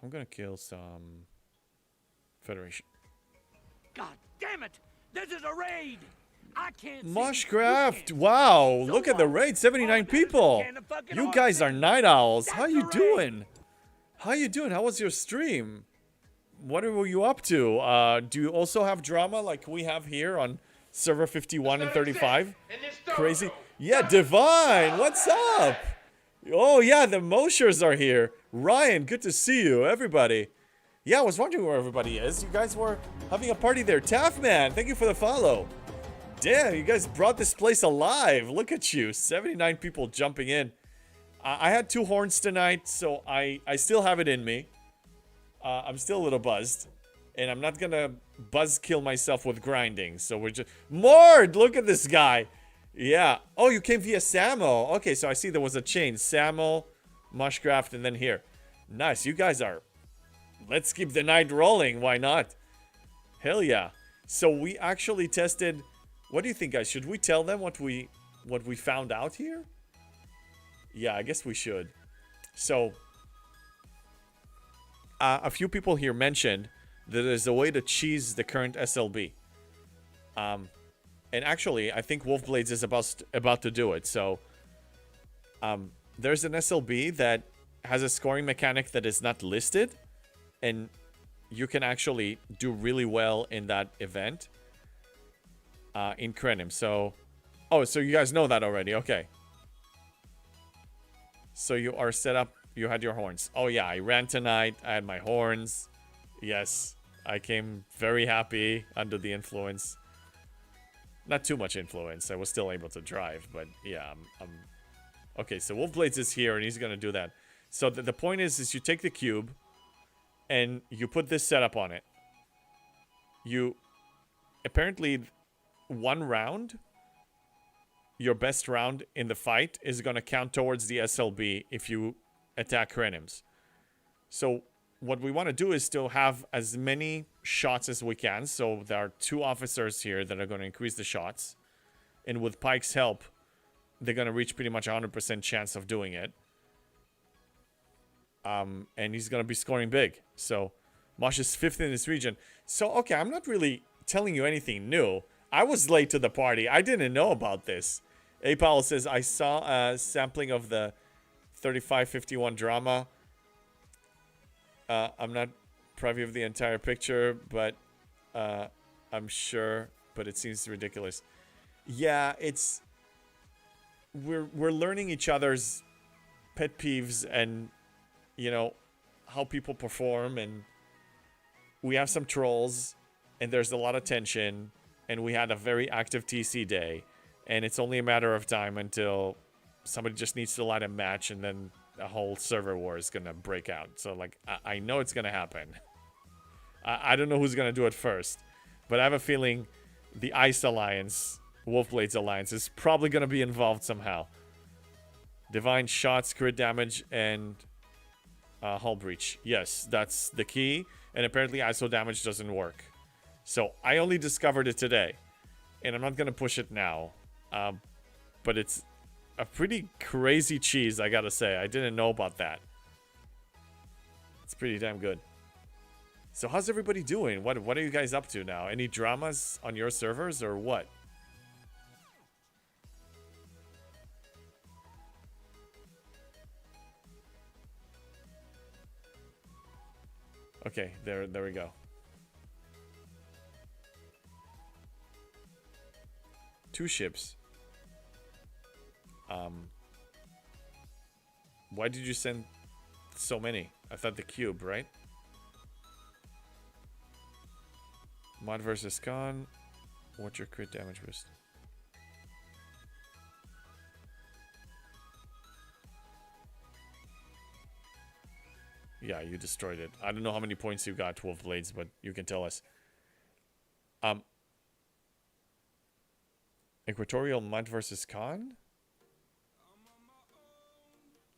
I'm gonna kill some Federation. God damn it! This is a raid! I can't Moshcraft! Wow! Look at the raid! 79 people! You guys are night owls! How you doing? How you doing? How was your stream? What were you up to? Do you also have drama like we have here on server 51 and 35? Crazy. Yeah, Divine! What's up? Oh yeah, the Moshers are here. Ryan, good to see you, everybody. Yeah, I was wondering where everybody is. You guys were having a party there. Taffman, thank you for the follow. Damn, you guys brought this place alive. Look at you. 79 people jumping in. I had 2 horns tonight, so I still have it in me. I'm still a little buzzed. And I'm not gonna buzz kill myself with grinding. So we're just... Mord! Look at this guy. Yeah. Oh, you came via Samo. Okay, so I see there was a chain. Samo, Mushcraft, and then here. Nice. You guys are... Let's keep the night rolling. Why not? Hell yeah. So we actually tested... What do you think, guys? Should we tell them what we found out here? Yeah, I guess we should. So... a few people here mentioned that there's a way to cheese the current SLB. And actually, I think Wolfblades is about to do it. So, there's an SLB that has a scoring mechanic that is not listed. And you can actually do really well in that event. In Krenim. So, oh, so you guys know that already. Okay. So you are set up. You had your horns. Oh yeah, I ran tonight. I had my horns. Yes, I came very happy under the influence. Not too much influence. I was still able to drive, but yeah, I'm... Okay, so Wolfblades is here, and he's gonna do that. So the point is you take the cube, and you put this setup on it. You... Apparently, one round, your best round in the fight, is gonna count towards the SLB if you attack Krenims. So what we want to do is to have as many shots as we can. So there are 2 officers here that are going to increase the shots. And with Pike's help, they're going to reach pretty much 100% chance of doing it. And he's going to be scoring big. So Mosh is 5th in this region. So, okay, I'm not really telling you anything new. I was late to the party. I didn't know about this. A Powell says, I saw a sampling of the 3551 drama. I'm not privy of the entire picture, but I'm sure. But it seems ridiculous. Yeah, it's we're learning each other's pet peeves and you know how people perform, and we have some trolls, and there's a lot of tension, and we had a very active TC day, and it's only a matter of time until somebody just needs to light a match, and then a whole server war is gonna break out. So, like, I know it's gonna happen. I don't know who's gonna do it first, but I have a feeling the Ice Alliance, Wolfblades Alliance, is probably gonna be involved somehow. Divine shots, crit damage, and hull breach. Yes, that's the key. And apparently ISO damage doesn't work. So I only discovered it today, and I'm not gonna push it now. But it's a pretty crazy cheese, I gotta say. I didn't know about that. It's pretty damn good. So how's everybody doing? What are you guys up to now? Any dramas on your servers or what? Okay, there we go. Two ships. Why did you send so many? I thought the cube, right? Mod versus con. What's your crit damage boost? Yeah, you destroyed it. I don't know how many points you got, Wolf Blades, but you can tell us. Equatorial Mud versus Con?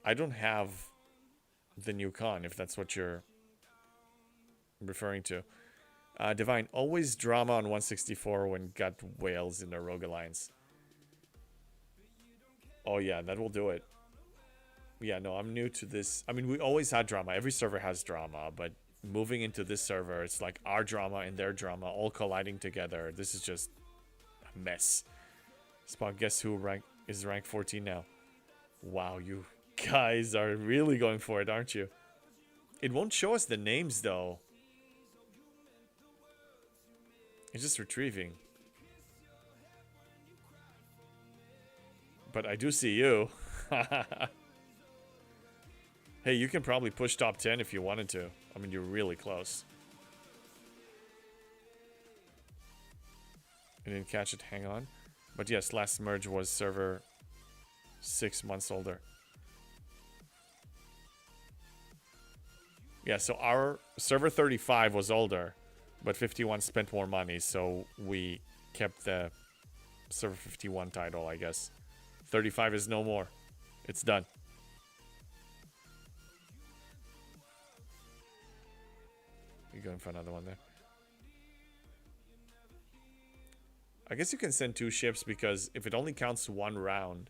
I don't have the new Con, if that's what you're referring to. Divine, always drama on 164 when got whales in the Rogue Alliance. Oh yeah, that will do it. Yeah, no, I'm new to this. I mean, we always had drama. Every server has drama, but moving into this server, it's like our drama and their drama all colliding together. This is just a mess. Spock, guess who is rank 14 now? Wow, you guys are really going for it, aren't you? It won't show us the names, though. It's just retrieving. But I do see you. Hey, you can probably push top 10 if you wanted to. I mean, you're really close. I didn't catch it, hang on. But yes, last merge was server 6 months older. Yeah, so our server 35 was older, but 51 spent more money, so we kept the server 51 title, I guess. 35 is no more. It's done. You're going for another one there. I guess you can send 2 ships because if it only counts 1 round,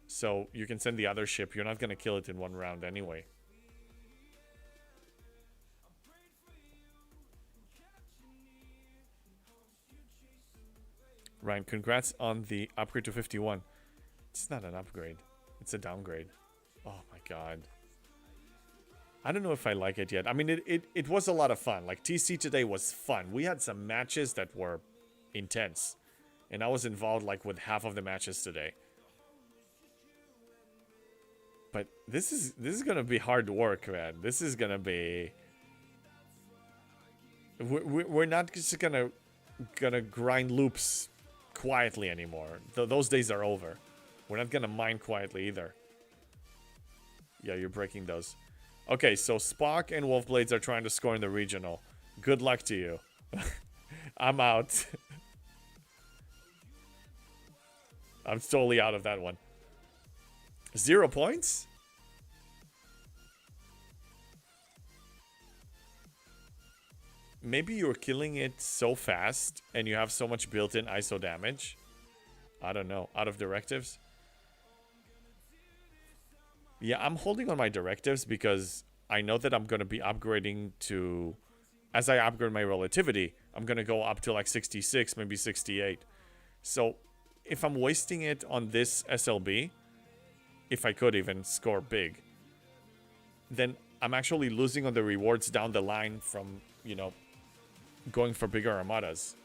so you can send the other ship. You're not going to kill it in 1 round anyway. Ryan, congrats on the upgrade to 51. It's not an upgrade. It's a downgrade. Oh my god. I don't know if I like it yet. I mean, it was a lot of fun. Like, TC today was fun. We had some matches that were intense. And I was involved, like, with half of the matches today. But this is gonna be hard work, man. This is gonna be... We're not just gonna grind loops quietly anymore. Those days are over. We're not gonna mine quietly either. Yeah, you're breaking those. Okay, so Spock and Wolfblades are trying to score in the regional. Good luck to you. I'm out. I'm totally out of that one. 0 points? Maybe you're killing it so fast and you have so much built-in ISO damage. I don't know. Out of directives? Yeah, I'm holding on my directives because I know that I'm going to be upgrading to... As I upgrade my relativity, I'm going to go up to like 66, maybe 68. So if I'm wasting it on this SLB, if I could even score big, then I'm actually losing on the rewards down the line from, you know, going for bigger armadas.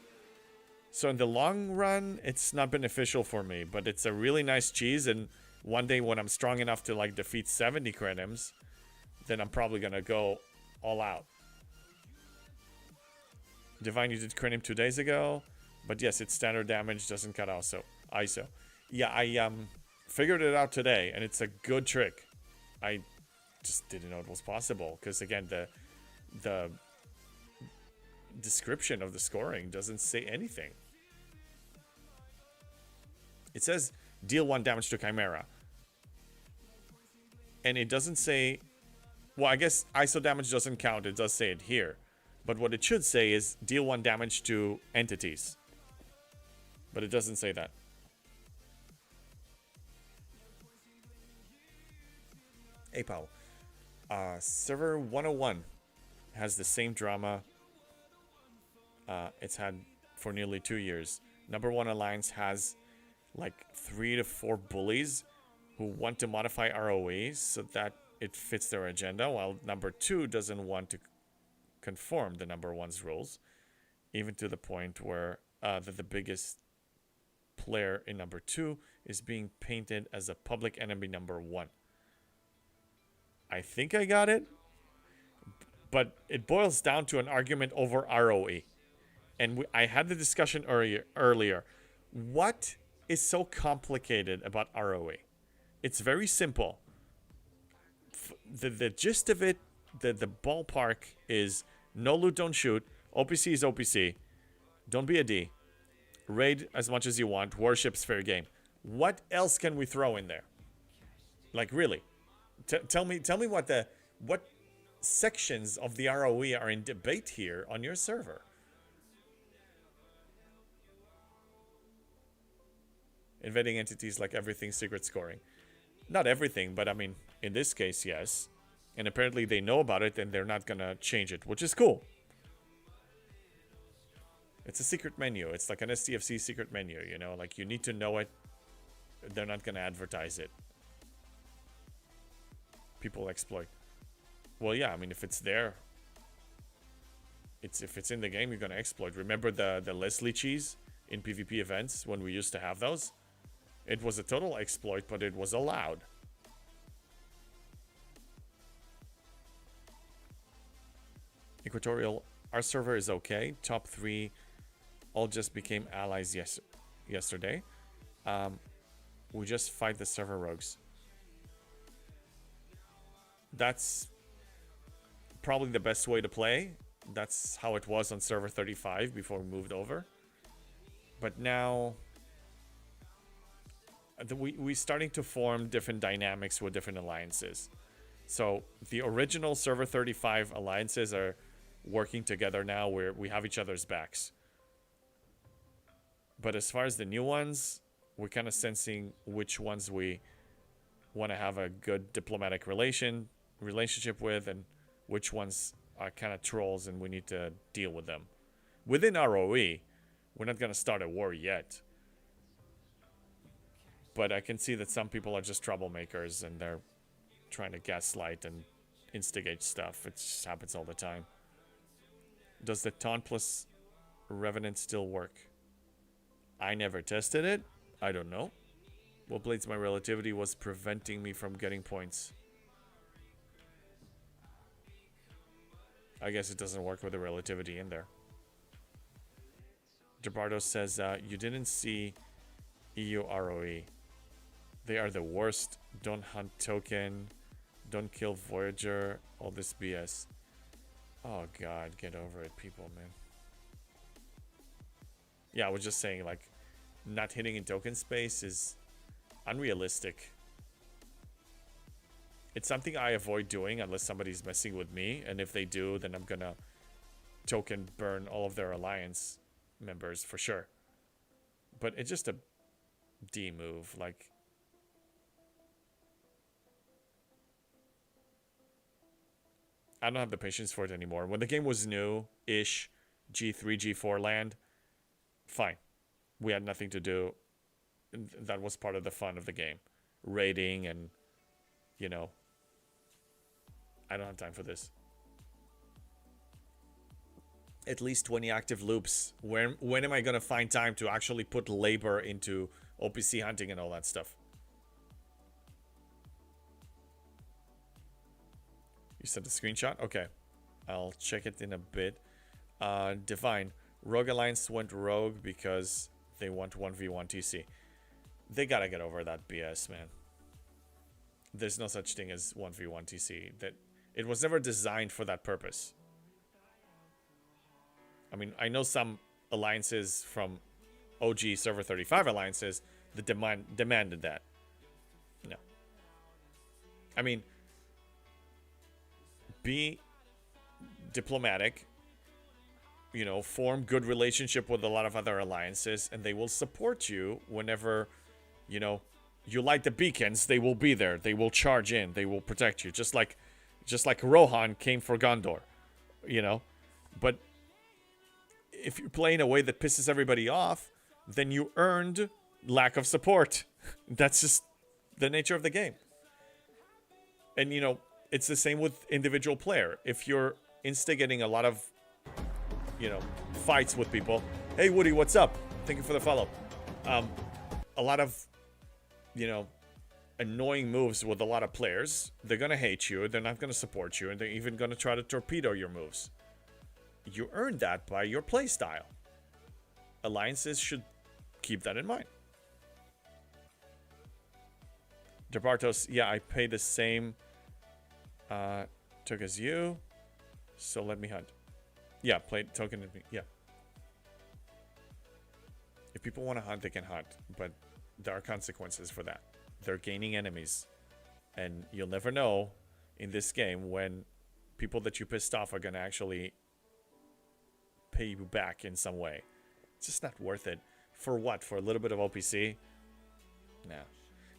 So in the long run, it's not beneficial for me, but it's a really nice cheese, and one day when I'm strong enough to like defeat 70 critims, then I'm probably gonna go all out. Divine, you did critim 2 days ago, but yes, it's standard damage, doesn't cut also ISO. Yeah, I figured it out today, and it's a good trick. I just didn't know it was possible, because again, the description of the scoring doesn't say anything. It says deal 1 damage to Chimera, and it doesn't say... Well, I guess ISO damage doesn't count. It does say it here. But what it should say is deal 1 damage to entities. But it doesn't say that. Hey, Paul. Server 101 has the same drama it's had for nearly 2 years. Number 1 Alliance has like 3 to 4 bullies who want to modify ROE so that it fits their agenda, while number 2 doesn't want to conform the number one's rules, even to the point where that the biggest player in number two is being painted as a public enemy number one. I think I got it, but it boils down to an argument over ROE. And I had the discussion earlier. What is so complicated about ROE? It's very simple. The gist of it, the ballpark is no loot, don't shoot. OPC is OPC. Don't be a D. Raid as much as you want. Warship's fair game. What else can we throw in there? Like, really? Tell me what sections of the ROE are in debate here on your server. Invading entities like everything secret scoring. Not everything, but I mean, in this case, yes. And apparently they know about it and they're not gonna change it, which is cool. It's a secret menu. It's like an STFC secret menu, you know? Like, you need to know it. They're not gonna advertise it. People exploit. Well, yeah, I mean, if it's there, if it's in the game, you're gonna exploit. Remember the Leslie cheese in PvP events when we used to have those? It was a total exploit, but it was allowed. Equatorial, our server is okay. Top 3 all just became allies yesterday. We just fight the server rogues. That's probably the best way to play. That's how it was on server 35 before we moved over. But now we starting to form different dynamics with different alliances. So the original server 35 alliances are working together now, where we have each other's backs. But as far as the new ones, we're kind of sensing which ones we want to have a good diplomatic relationship with, and which ones are kind of trolls and we need to deal with them. Within ROE, we're not going to start a war yet. But I can see that some people are just troublemakers and they're trying to gaslight and instigate stuff. It just happens all the time. Does the Taunt plus Revenant still work? I never tested it. I don't know. Well, Blades, my relativity was preventing me from getting points. I guess it doesn't work with the relativity in there. Jabardo says, you didn't see EU ROE. They are the worst. Don't hunt token. Don't kill Voyager. All this BS. Oh god, get over it, people, man. Yeah, I was just saying, like, not hitting in token space is unrealistic. It's something I avoid doing unless somebody's messing with me, and if they do, then I'm gonna token burn all of their alliance members for sure. But it's just a D move, like, I don't have the patience for it anymore. When the game was new-ish, G3, G4 land, fine. We had nothing to do. That was part of the fun of the game. Raiding and, you know. I don't have time for this. At least 20 active loops. When am I going to find time to actually put labor into OPC hunting and all that stuff? You sent a screenshot? Okay. I'll check it in a bit. Divine. Rogue Alliance went rogue because they want 1v1 TC. They gotta get over that BS, man. There's no such thing as 1v1 TC. It was never designed for that purpose. I mean, I know some alliances from OG Server 35 alliances that demanded that. No. I mean, be diplomatic, you know, form good relationship with a lot of other alliances, and they will support you whenever, you know, you light the beacons. They will be there. They will charge in. They will protect you, just like Rohan came for Gondor, you know. But if you play in a way that pisses everybody off, then you earned lack of support. That's just the nature of the game. And, you know, it's the same with individual player. If you're instigating a lot of, fights with people. Hey, Woody, what's up? Thank you for the follow. A lot of, annoying moves with a lot of players. They're going to hate you. They're not going to support you. And they're even going to try to torpedo your moves. You earned that by your playstyle. Alliances should keep that in mind. DeBartos, yeah, I pay the same took as you. So let me hunt. Yeah, play token. Yeah. If people want to hunt, they can hunt. But there are consequences for that. They're gaining enemies. And you'll never know in this game when people that you pissed off are going to actually pay you back in some way. It's just not worth it. For what? For a little bit of OPC? No.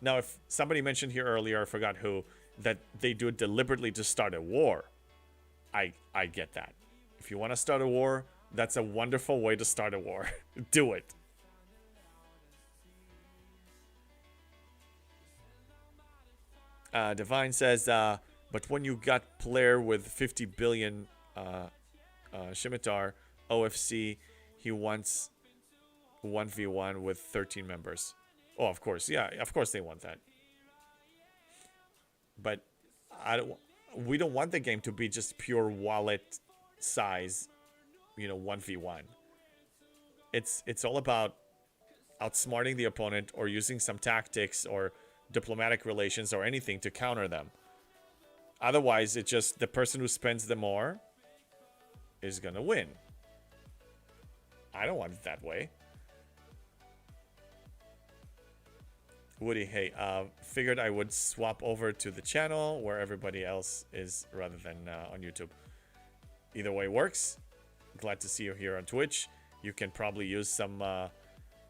Now, if somebody mentioned here earlier, I forgot who, that they do it deliberately to start a war, I get that. If you want to start a war, that's a wonderful way to start a war. Do it. Divine says, but when you got player with 50 billion Scimitar OFC, he wants 1v1 with 13 members. Oh, of course. Yeah, of course they want that. But we don't want the game to be just pure wallet size, 1v1. It's all about outsmarting the opponent or using some tactics or diplomatic relations or anything to counter them. Otherwise, it's just the person who spends the more is gonna win. I don't want it that way. Woody, hey, figured I would swap over to the channel where everybody else is rather than on YouTube. Either way works. Glad to see you here on Twitch. You can probably use some,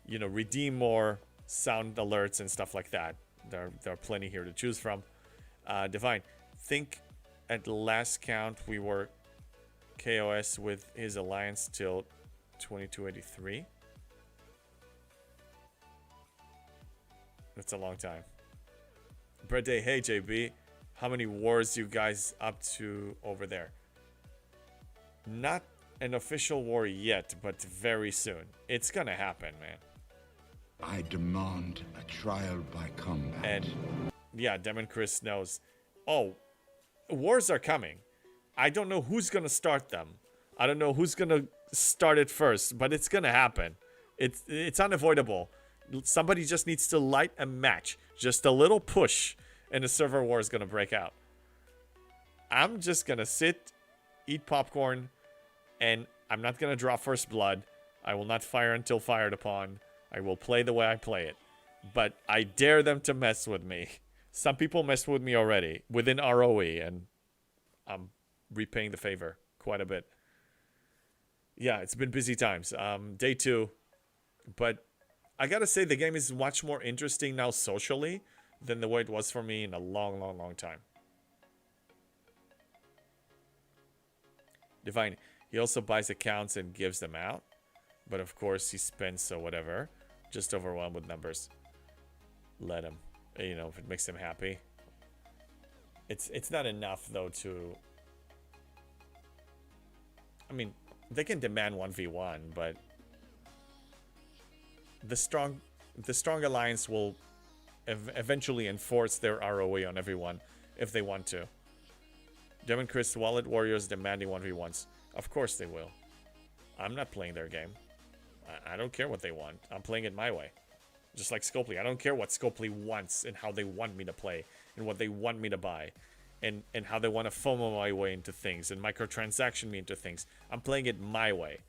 redeem more sound alerts and stuff like that. There are plenty here to choose from. Divine, think at last count we were KOS with his alliance till 2283. That's a long time. Birthday, hey JB, how many wars you guys up to over there? Not an official war yet, but very soon. It's gonna happen, man. I demand a trial by combat. And yeah, Demon Chris knows. Oh, wars are coming. I don't know who's gonna start them. I don't know who's gonna start it first, but it's gonna happen. It's unavoidable. Somebody just needs to light a match. Just a little push, and a server war is gonna break out. I'm just gonna sit, eat popcorn, and I'm not gonna draw first blood. I will not fire until fired upon. I will play the way I play it. But I dare them to mess with me. Some people messed with me already within ROE, and I'm repaying the favor quite a bit. Yeah, it's been busy times. Day 2. But I gotta say, the game is much more interesting now socially than the way it was for me in a long, long, long time. Divine, he also buys accounts and gives them out. But of course, he spends so whatever. Just overwhelmed with numbers. Let him. If it makes him happy. It's not enough, though, to... I mean, they can demand 1v1, but... The strong alliance will eventually enforce their ROE on everyone if they want to. Demon Chris, Wallet Warriors demanding 1v1s. Of course they will. I'm not playing their game. I don't care what they want. I'm playing it my way. Just like Scopely. I don't care what Scopely wants and how they want me to play and what they want me to buy and how they want to FOMO my way into things and microtransaction me into things. I'm playing it my way.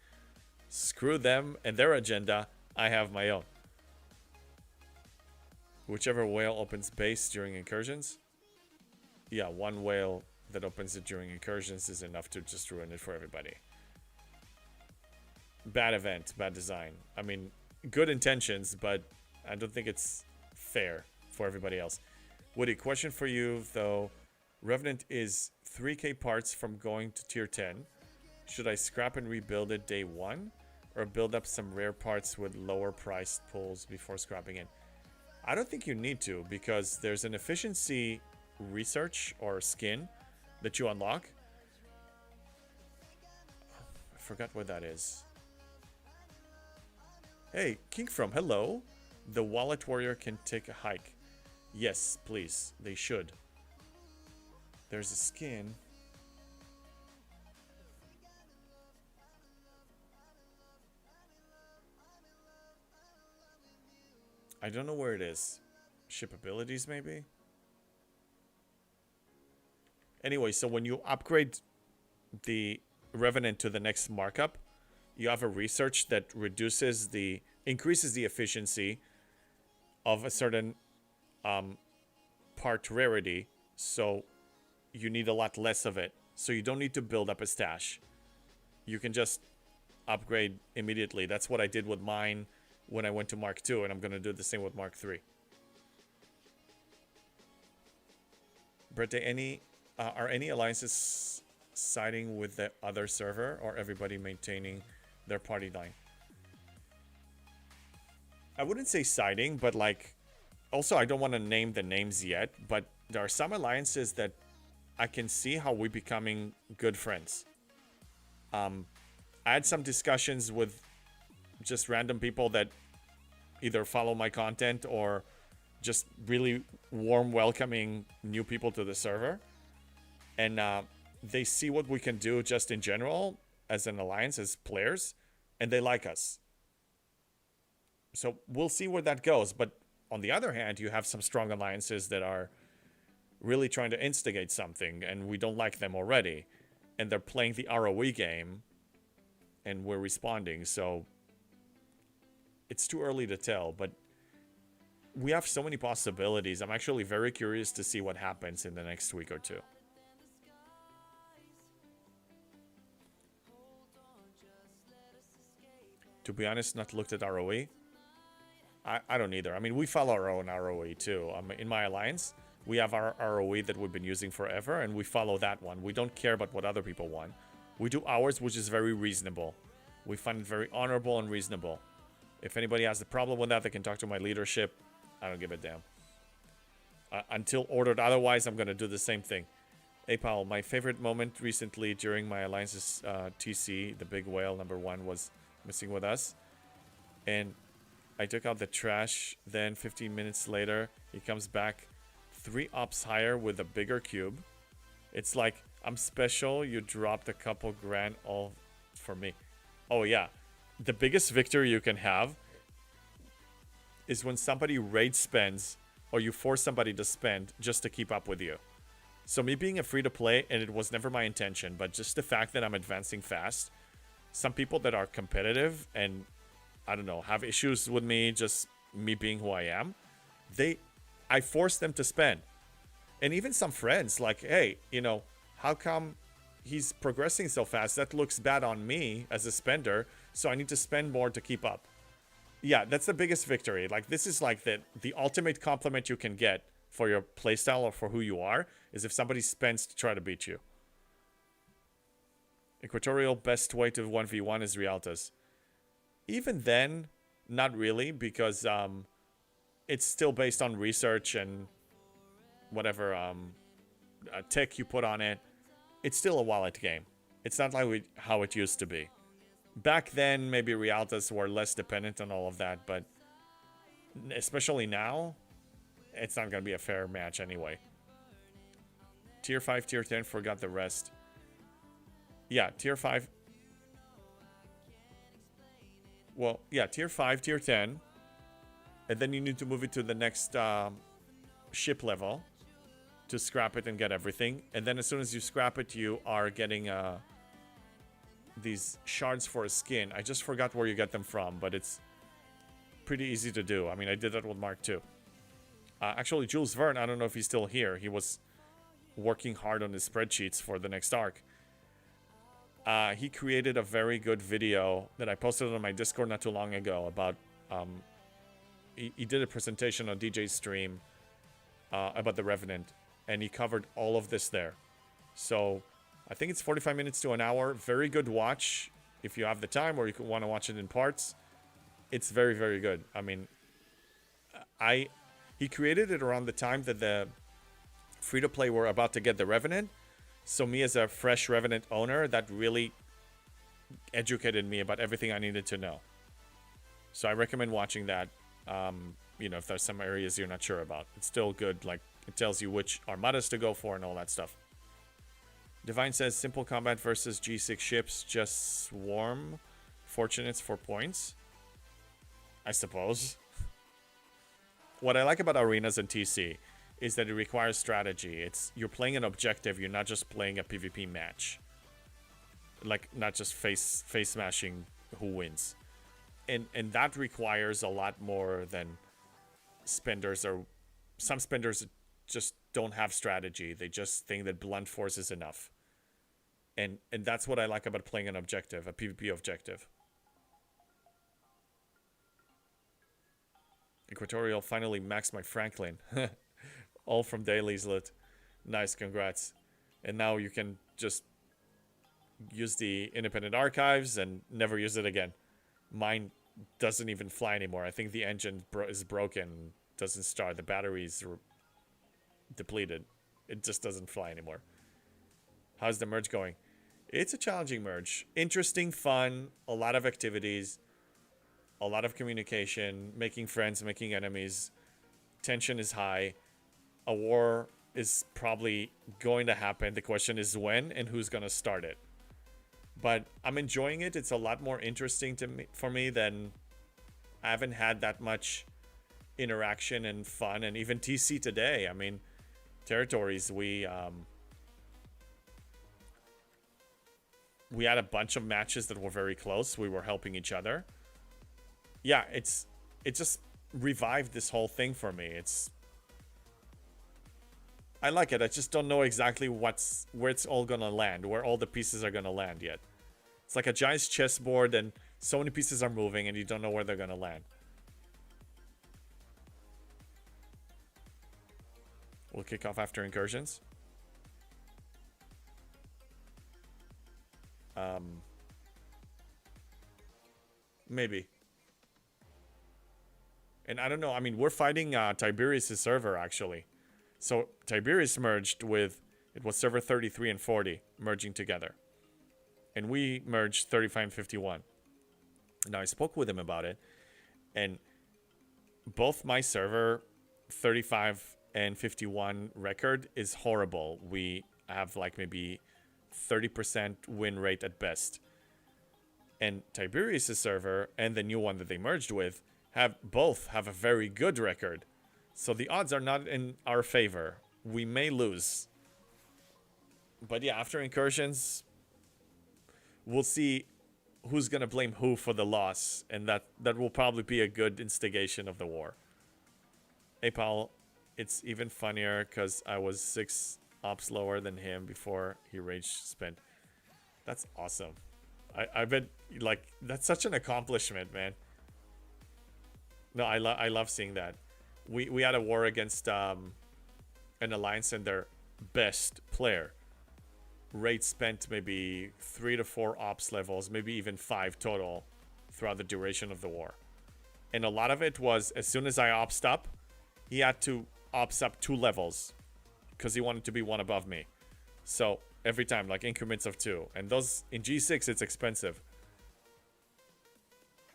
Screw them and their agenda. I have my own. Whichever whale opens base during incursions. Yeah, one whale that opens it during incursions is enough to just ruin it for everybody. Bad event, bad design. I mean, good intentions, but I don't think it's fair for everybody else. Woody, question for you, though. Revenant is 3k parts from going to tier 10. Should I scrap and rebuild it day 1? Or build up some rare parts with lower priced pulls before scrapping it? I don't think you need to, because there's an efficiency research or skin that you unlock. I forgot where that is. Hey, King from, hello. The Wallet Warrior can take a hike. Yes, please. They should. There's a skin. I don't know where it is. Ship abilities, maybe? Anyway, so when you upgrade the Revenant to the next markup, you have a research that increases the efficiency of a certain part rarity, so you need a lot less of it. So you don't need to build up a stash. You can just upgrade immediately. That's what I did with mine when I went to Mark II, and I'm going to do the same with Mark III. Brette, are any alliances siding with the other server, or everybody maintaining their party line? I wouldn't say siding, but like, also I don't want to name the names yet, but there are some alliances that I can see how we're becoming good friends. I had some discussions with just random people that either follow my content or just really warm welcoming new people to the server. And they see what we can do just in general as an alliance, as players, and they like us. So we'll see where that goes. But on the other hand, you have some strong alliances that are really trying to instigate something, and we don't like them already. And they're playing the ROE game, and we're responding. So it's too early to tell, but we have so many possibilities. I'm actually very curious to see what happens in the next week or two. To be honest, not looked at ROE. I don't either. I mean, we follow our own ROE too. In my alliance, we have our ROE that we've been using forever, and we follow that one. We don't care about what other people want. We do ours, which is very reasonable. We find it very honorable and reasonable. If anybody has a problem with that, they can talk to my leadership. I don't give a damn. Until ordered otherwise, I'm going to do the same thing. Hey, Paul, my favorite moment recently during my Alliance's TC, the big whale #1, was missing with us. And I took out the trash. Then 15 minutes later, he comes back 3 ops higher with a bigger cube. It's like, I'm special. You dropped a couple grand all for me. Oh, yeah. The biggest victory you can have is when somebody raid spends, or you force somebody to spend just to keep up with you. So me being a free-to-play, and it was never my intention, but just the fact that I'm advancing fast, some people that are competitive and, I don't know, have issues with me, just me being who I am, I force them to spend. And even some friends, like, hey, you know, how come he's progressing so fast? That looks bad on me as a spender, so I need to spend more to keep up. Yeah, that's the biggest victory. Like, this is like the ultimate compliment you can get for your playstyle or for who you are, is if somebody spends to try to beat you. Equatorial best way to 1v1 is Rialtas. Even then, not really, because it's still based on research and whatever tech you put on it. It's still a wallet game. It's not like how it used to be. Back then, maybe Rialtas were less dependent on all of that, but especially now, it's not going to be a fair match anyway. Tier 5, Tier 10, forgot the rest. Yeah, Tier 5. Well, yeah, Tier 5, Tier 10. And then you need to move it to the next ship level to scrap it and get everything. And then as soon as you scrap it, you are getting these shards for a skin. I just forgot where you get them from, but it's pretty easy to do. I mean, I did that with Mark II. Actually, Jules Verne, I don't know if he's still here. He was working hard on his spreadsheets for the next arc. He created a very good video that I posted on my Discord not too long ago about... He did a presentation on DJ's stream about the Revenant, and he covered all of this there. So I think it's 45 minutes to an hour. Very good watch if you have the time, or you want to watch it in parts. It's very, very good. I mean, he created it around the time that the free-to-play were about to get the Revenant. So me as a fresh Revenant owner, that really educated me about everything I needed to know. So I recommend watching that. You know, if there's some areas you're not sure about, it's still good. Like, it tells you which armadas to go for and all that stuff. Divine says simple combat versus G6 ships, just swarm fortunates for points, I suppose. What I like about arenas and TC is that it requires strategy. You're playing an objective, you're not just playing a PvP match. Like, not just face smashing who wins. And that requires a lot more than spenders, or some spenders just don't have strategy. They just think that blunt force is enough. And that's what I like about playing an objective, a PvP objective. Equatorial finally maxed my Franklin. All from dailies loot. Nice, congrats. And now you can just use the independent archives and never use it again. Mine doesn't even fly anymore. I think the engine is broken, doesn't start. The batteries are depleted. It just doesn't fly anymore. How's the merge going? It's a challenging merge. Interesting, fun, a lot of activities, a lot of communication, making friends, making enemies. Tension is high. A war is probably going to happen. The question is when and who's going to start it. But I'm enjoying it. It's a lot more interesting for me than... I haven't had that much interaction and fun. And even TC today, I mean, territories, we had a bunch of matches that were very close. We were helping each other. Yeah, it just revived this whole thing for me. I like it. I just don't know exactly where it's all gonna land, where all the pieces are gonna land yet. It's like a giant chessboard and so many pieces are moving and you don't know where they're gonna land. We'll kick off after incursions. Maybe. And I don't know. I mean, we're fighting Tiberius' server, actually. So Tiberius merged with... It was server 33 and 40 merging together. And we merged 35 and 51. Now, I spoke with him about it. And both my server 35 and 51 record is horrible. We have like maybe 30% win rate at best. And Tiberius' server and the new one that they merged with both have a very good record. So the odds are not in our favor. We may lose. But yeah, after incursions, we'll see who's going to blame who for the loss. And that will probably be a good instigation of the war. Hey, Paul, it's even funnier because I was 6 ops lower than him before he rage spent. That's awesome. I bet, like, that's such an accomplishment, man. No, I love seeing that. We had a war against an alliance and their best player. Rate spent maybe 3 to 4 ops levels, maybe even 5 total throughout the duration of the war. And a lot of it was, as soon as I opsed up, he had to ops up 2 levels because he wanted to be 1 above me. So every time, like increments of 2. And those, in G6, it's expensive.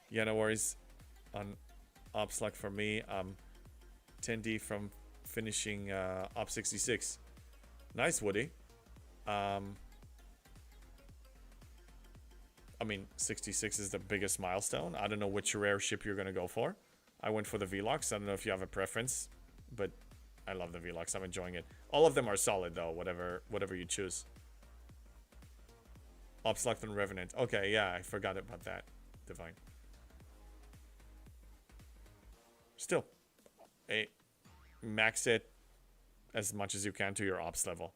Yeah, no worries. On ops luck for me, 10D from finishing op 66. Nice, Woody. I mean, 66 is the biggest milestone. I don't know which rare ship you're going to go for. I went for the Velox. I don't know if you have a preference, but I love the Velox. I'm enjoying it. All of them are solid, though, whatever you choose. Ops luck and Revenant. Okay, yeah, I forgot about that. Divine. Still, max it as much as you can to your ops level.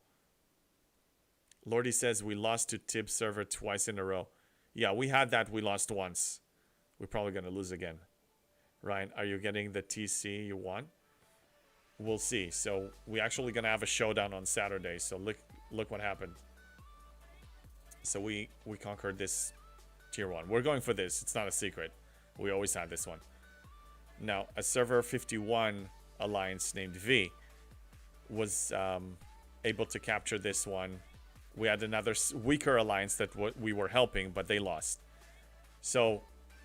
Lordy says we lost to Tib server twice in a row. Yeah, we had that. We lost once. We're probably going to lose again. Ryan, are you getting the TC you want? We'll see. So we're actually going to have a showdown on Saturday. So look what happened. So we conquered this tier 1. We're going for this. It's not a secret. We always had this one. Now, a server 51 alliance named V was able to capture this one We had another weaker alliance that we were helping, but they lost. So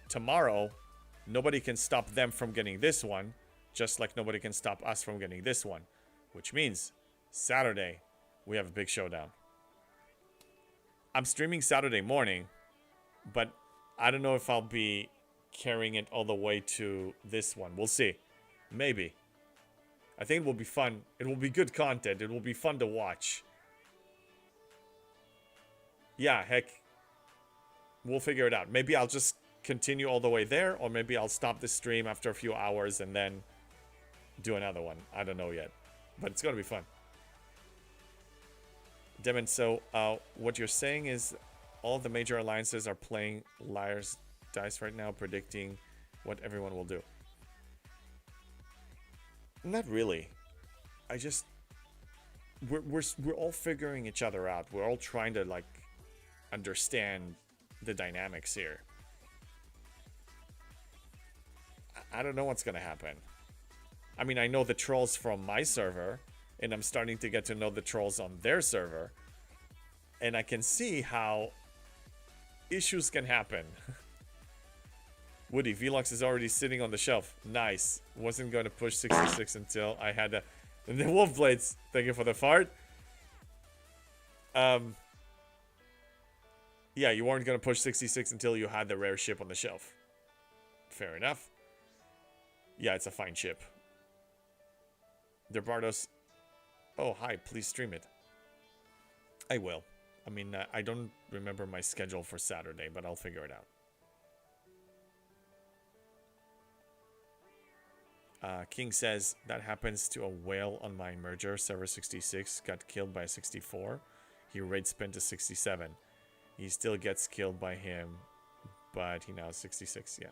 tomorrow, nobody can stop them from getting this one, just like nobody can stop us from getting this one. Which means Saturday, we have a big showdown. I'm streaming Saturday morning, but I don't know if I'll be carrying it all the way to this one. We'll see. Maybe. I think it will be fun. It will be good content. It will be fun to watch. Yeah, heck. We'll figure it out. Maybe I'll just continue all the way there, or maybe I'll stop the stream after a few hours and then do another one. I don't know yet. But it's going to be fun. Demon, so what you're saying is all the major alliances are playing liar's dice right now, predicting what everyone will do. Not really. I just we're all figuring each other out. We're all trying to like understand the dynamics here. I don't know what's gonna happen. I mean, I know the trolls from my server, and I'm starting to get to know the trolls on their server, and I can see how issues can happen. Woody, Velox is already sitting on the shelf. Nice. Wasn't going to push 66 until I had the wolf blades. Thank you for the fart. Yeah, you weren't going to push 66 until you had the rare ship on the shelf. Fair enough. Yeah, it's a fine ship. Derbardos. Oh, hi. Please stream it. I will. I mean, I don't remember my schedule for Saturday, but I'll figure it out. King says, that happens to a whale on my merger. Server 66 got killed by a 64. He raid spent to 67. He still gets killed by him, but he now is 66, yeah.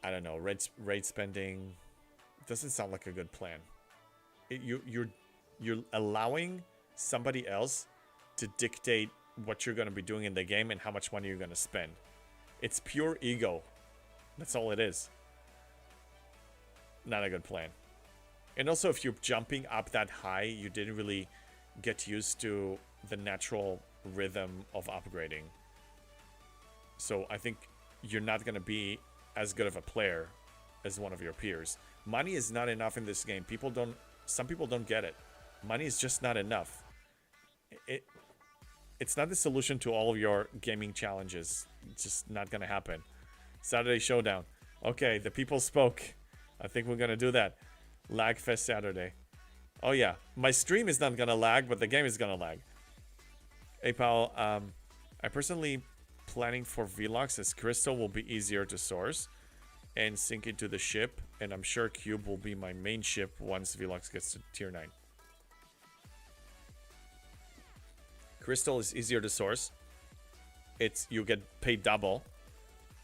I don't know, raid spending doesn't sound like a good plan. You're allowing somebody else to dictate what you're going to be doing in the game and how much money you're going to spend. It's pure ego. That's all it is. Not a good plan. And also, if you're jumping up that high, you didn't really get used to the natural rhythm of upgrading. So I think you're not going to be as good of a player as one of your peers. Money is not enough in this game. Some people don't get it. Money is just not enough. It's not the solution to all of your gaming challenges. It's just not going to happen. Saturday Showdown. Okay, the people spoke. I think we're going to do that. Lagfest Saturday. Oh yeah, my stream is not going to lag, but the game is going to lag. Hey pal, I personally planning for Velox as Crystal will be easier to source and sink into the ship, and I'm sure Cube will be my main ship once Velox gets to tier 9. Crystal is easier to source. You get paid double,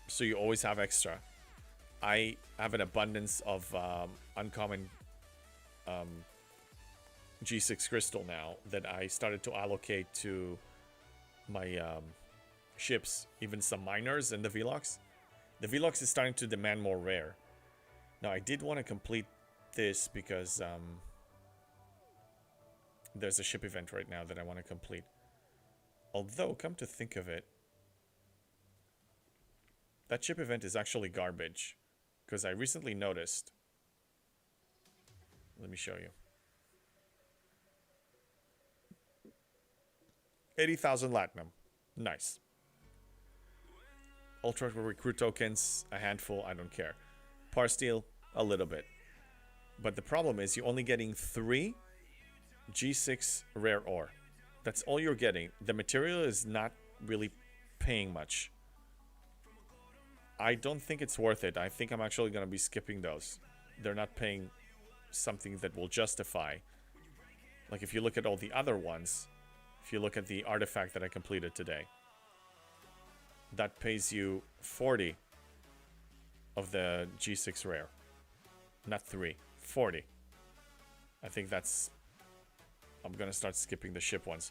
so you always have extra. I have an abundance of uncommon G6 crystal now that I started to allocate to my ships, even some miners and the Velox. The Velox is starting to demand more rare. Now, I did want to complete this because there's a ship event right now that I want to complete. Although, come to think of it, that ship event is actually garbage. Because I recently noticed. Let me show you. 80,000 Latinum. Nice. Ultra recruit tokens, a handful, I don't care. Par steel, a little bit. But the problem is you're only getting 3 G6 rare ore. That's all you're getting. The material is not really paying much. I don't think it's worth it. I think I'm actually going to be skipping those. They're not paying something that will justify. Like if you look at all the other ones, if you look at the artifact that I completed today, that pays you 40 of the G6 rare. Not 3, 40. I think that's... I'm going to start skipping the ship ones.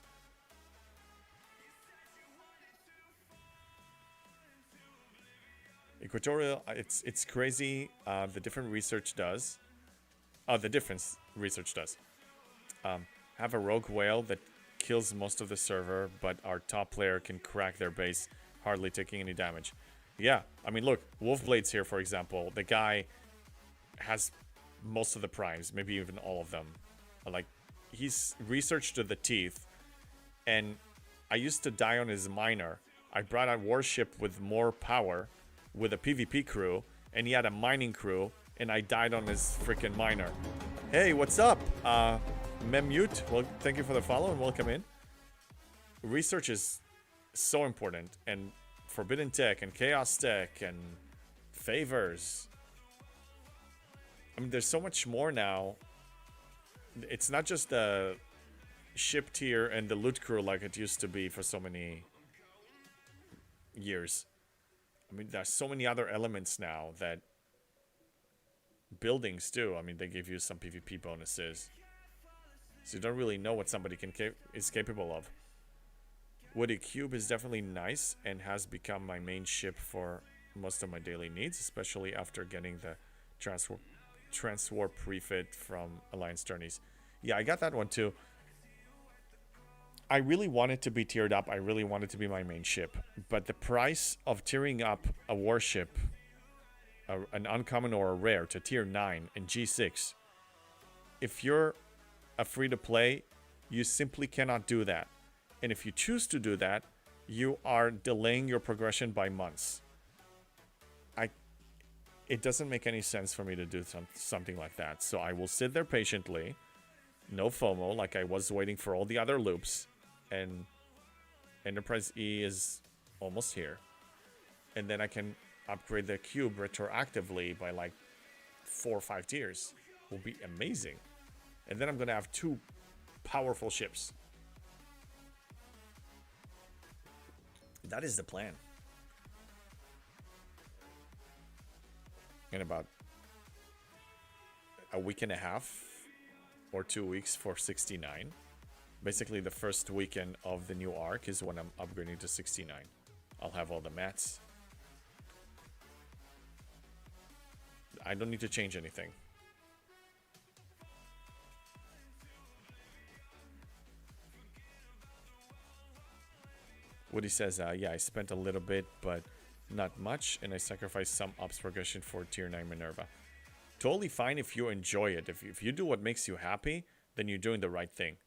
Equatorial, it's crazy the different research does. The difference research does. have a rogue whale that kills most of the server, but our top player can crack their base, hardly taking any damage. Yeah, I mean, look, Wolfblade's here, for example. The guy has most of the primes, maybe even all of them. Like, he's researched to the teeth, and I used to die on his miner. I brought a warship with more power, with a PvP crew, and he had a mining crew, and I died on his freaking miner. Hey, what's up? Memute, well, thank you for the follow and welcome in. Research is so important, and Forbidden Tech and Chaos Tech and Favors. I mean, there's so much more now. It's not just the ship tier and the loot crew like it used to be for so many years. I mean, there's so many other elements now that buildings too. I mean, they give you some PvP bonuses, so you don't really know what somebody is capable of. Woody Cube is definitely nice and has become my main ship for most of my daily needs, especially after getting the Transwarp refit from Alliance Journeys. Yeah, I got that one too. I really want it to be tiered up. I really want it to be my main ship. But the price of tiering up a warship, an uncommon or a rare, to tier 9 and G6, if you're a free-to-play, you simply cannot do that. And if you choose to do that, you are delaying your progression by months. It doesn't make any sense for me to do something like that. So I will sit there patiently, no FOMO, like I was waiting for all the other loops. And Enterprise E is almost here. And then I can upgrade the cube retroactively by like 4 or 5 tiers. Will be amazing. And then I'm going to have 2 powerful ships. That is the plan. In about a week and a half or 2 weeks for 69. Basically, the first weekend of the new arc is when I'm upgrading to 69. I'll have all the mats. I don't need to change anything. Woody says, yeah, I spent a little bit, but not much, and I sacrificed some ops progression for tier 9 Minerva. Totally fine if you enjoy it. If you do what makes you happy, then you're doing the right thing.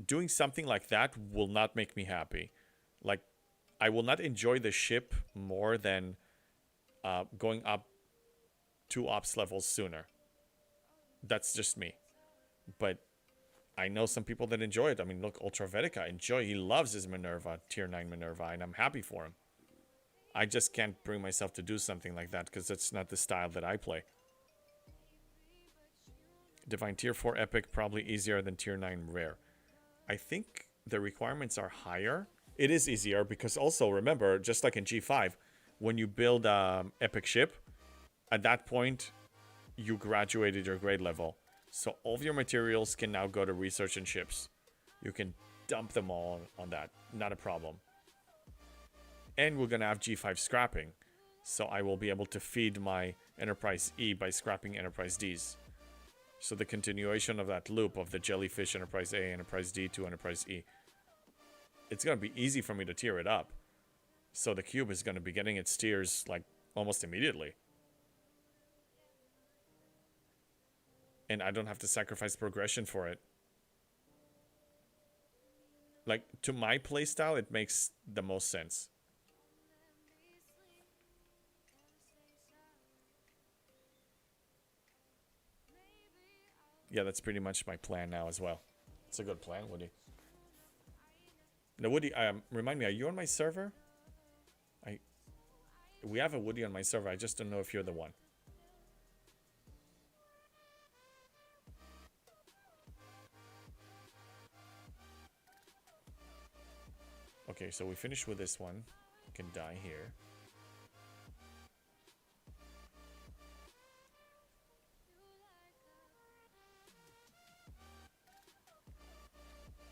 Doing something like that will not make me happy. Like, I will not enjoy the ship more than going up 2 ops levels sooner. That's just me. But I know some people that enjoy it. I mean, look, Ultravetica, he loves his Minerva, tier 9 Minerva, and I'm happy for him. I just can't bring myself to do something like that because that's not the style that I play. Divine tier 4 epic, probably easier than tier 9 rare. I think the requirements are higher. It is easier because also, remember, just like in G5, when you build epic ship, at that point, you graduated your grade level. So all of your materials can now go to research and ships. You can dump them all on that. Not a problem. And we're going to have G5 scrapping. So I will be able to feed my Enterprise E by scrapping Enterprise Ds. So the continuation of that loop of the Jellyfish Enterprise A, Enterprise D to Enterprise E. It's going to be easy for me to tier it up. So the cube is going to be getting its tiers like almost immediately. And I don't have to sacrifice progression for it. Like, to my playstyle, it makes the most sense. Yeah, that's pretty much my plan now as well. It's a good plan, Woody. Now, Woody, remind me, are you on my server? We have a Woody on my server. I just don't know if you're the one. Okay, so we finished with this one. We can die here.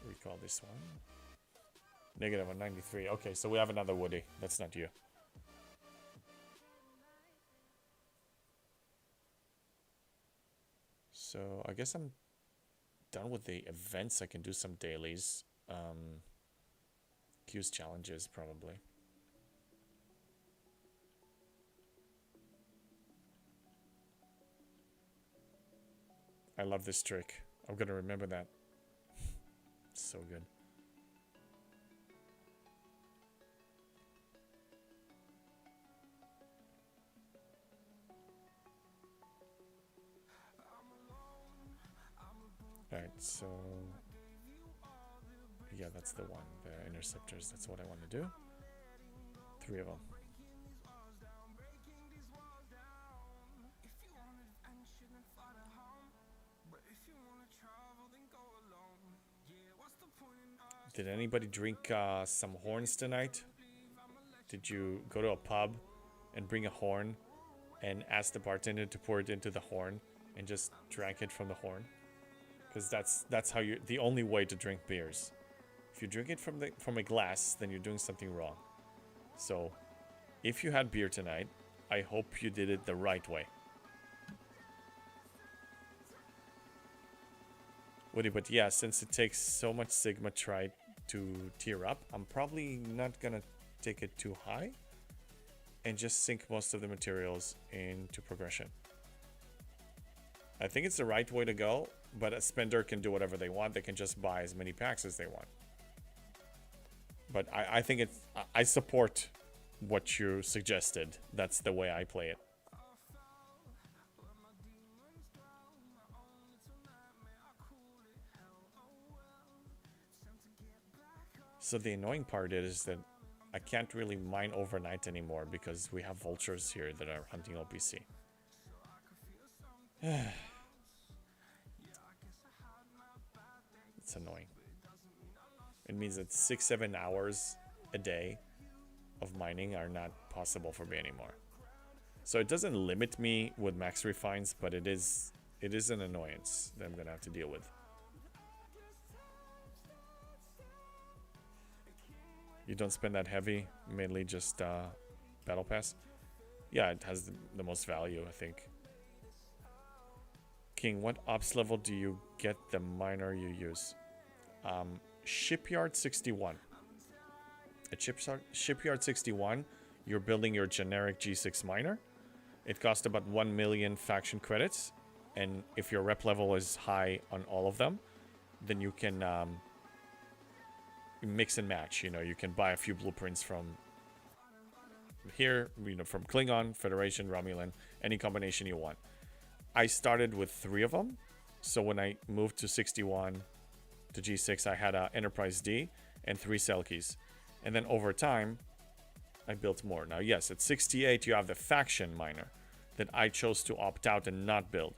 Recall this one. Negative 193. Okay, so we have another Woody. That's not you. So I guess I'm done with the events, I can do some dailies. Q's challenges, probably. I love this trick. I'm gonna remember that. So good. Alright, so yeah, that's the one. The interceptors, that's what I want to do. 3 of them. Did anybody drink some horns tonight? Did you go to a pub and bring a horn and ask the bartender to pour it into the horn and just drank it from the horn? Because that's how you, the only way to drink beers. If you drink it from a glass, then you're doing something wrong. So, if you had beer tonight, I hope you did it the right way. Woody, but yeah, since it takes so much Sigma Trite to tier up, I'm probably not gonna take it too high and just sink most of the materials into progression. I think it's the right way to go, but a spender can do whatever they want. They can just buy as many packs as they want. But I think it's, I support what you suggested. That's the way I play it. So the annoying part is that I can't really mine overnight anymore because we have vultures here that are hunting OPC. It's annoying. It means that 6-7 hours a day of mining are not possible for me anymore. So it doesn't limit me with max refines, but it is an annoyance that I'm gonna have to deal with. You don't spend that heavy, mainly just battle pass. Yeah, it has the most value, I think. King, what ops level do you get the miner you use? Shipyard 61. At Shipyard 61, you're building your generic G6 miner. It costs about 1 million faction credits, and if your rep level is high on all of them, then you can mix and match. You know, you can buy a few blueprints from here, you know, from Klingon, Federation, Romulan, any combination you want. I started with 3 of them, so when I moved to 61 to G6, I had a Enterprise D and 3 Selkies, and then over time I built more. Now yes, at 68 you have the faction miner that I chose to opt out and not build.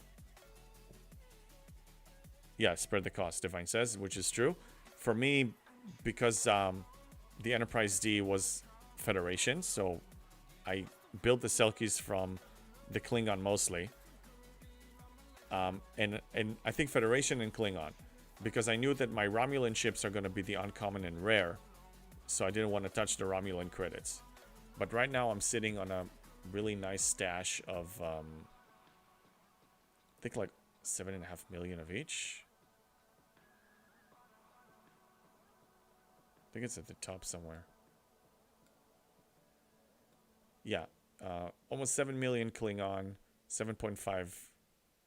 Yeah, spread the cost, Divine says, which is true. For me, because the Enterprise D was Federation, so I built the Selkies from the Klingon mostly. And I think Federation and Klingon, because I knew that my Romulan ships are going to be the uncommon and rare, so I didn't want to touch the Romulan credits. But right now I'm sitting on a really nice stash of, I think like 7.5 million of each. I think it's at the top somewhere. Yeah, almost 7 million Klingon, 7.5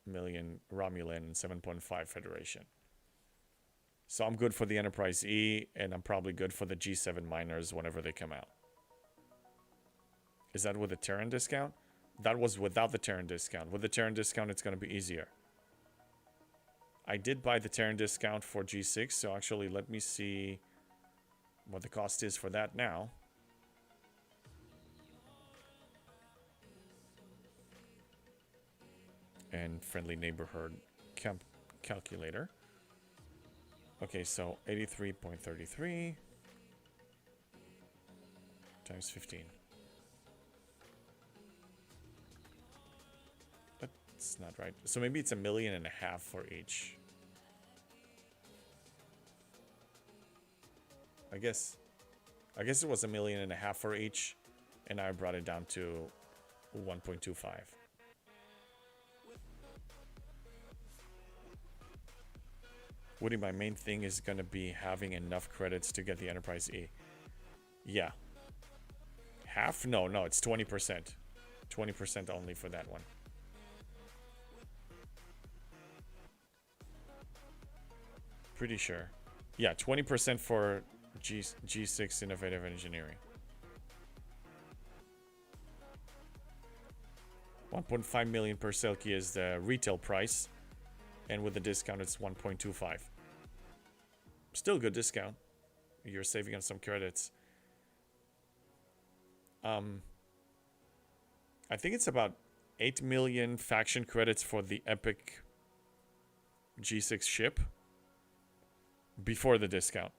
million Romulan, and 7.5 Federation. So I'm good for the Enterprise E, and I'm probably good for the G7 miners whenever they come out. Is that with the Terran discount? That was without the Terran discount. With the Terran discount, it's going to be easier. I did buy the Terran discount for G6, so actually let me see what the cost is for that now. And friendly neighborhood calculator. Okay, so 83.33 times 15. That's not right. So maybe it's 1.5 million for each. I guess it was 1.5 million for each, and I brought it down to 1.25. Woody, my main thing is going to be having enough credits to get the Enterprise E. Yeah. Half? No, it's 20%. 20% only for that one. Pretty sure. Yeah, 20% for G6 Innovative Engineering. 1.5 million per Selkie is the retail price. And with the discount, it's 1.25. Still good discount. You're saving on some credits. I think it's about 8 million faction credits for the Epic G6 ship before the discount.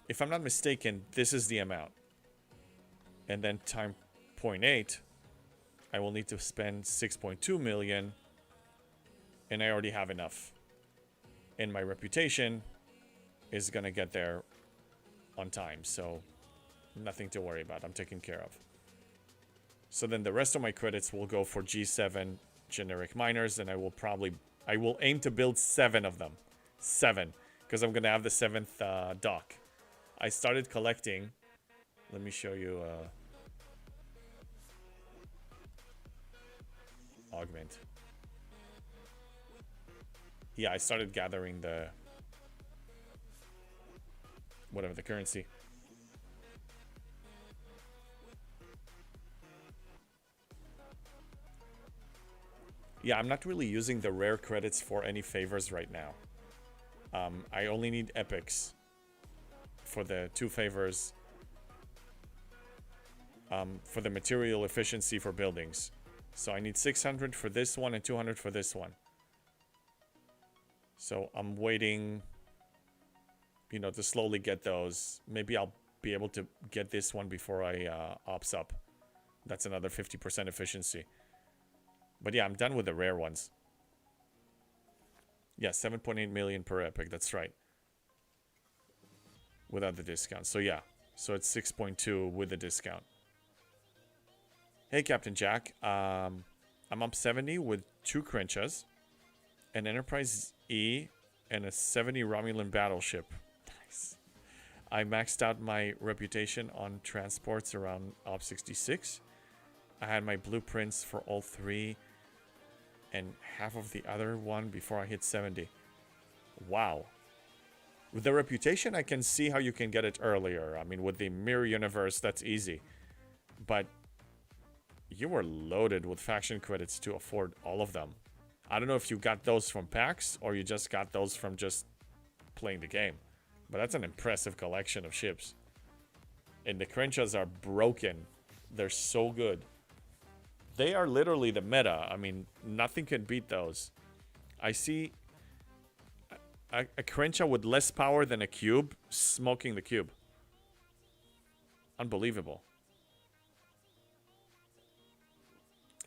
If I'm not mistaken, this is the amount. And then time 0.8, I will need to spend 6.2 million, and I already have enough. And my reputation is gonna get there on time, so nothing to worry about. I'm taken care of. So then the rest of my credits will go for G7 generic miners, and I will aim to build 7 of them. 7, because I'm gonna have the 7th dock. I started collecting. Let me show you. Augment. Yeah, I started gathering the whatever the currency. Yeah, I'm not really using the rare credits for any favors right now. I only need epics for the 2 favors, for the material efficiency for buildings. So I need 600 for this one and 200 for this one. So I'm waiting, you know, to slowly get those. Maybe I'll be able to get this one before I ops up. That's another 50% efficiency. But yeah, I'm done with the rare ones. Yeah, 7.8 million per epic. That's right. Without the discount. So yeah. So it's 6.2 with the discount. Hey, Captain Jack. I'm up 70 with 2 Crenchas, an Enterprise E, and a 70 Romulan battleship. Nice. I maxed out my reputation on transports around Op 66. I had my blueprints for all 3 and half of the other one before I hit 70. Wow. With the reputation, I can see how you can get it earlier. I mean, with the mirror universe, that's easy. But you were loaded with faction credits to afford all of them. I don't know if you got those from packs or you just got those from just playing the game. But that's an impressive collection of ships. And the Crenchas are broken. They're so good. They are literally the meta. I mean, nothing can beat those. I see a Crencha with less power than a cube smoking the cube. Unbelievable.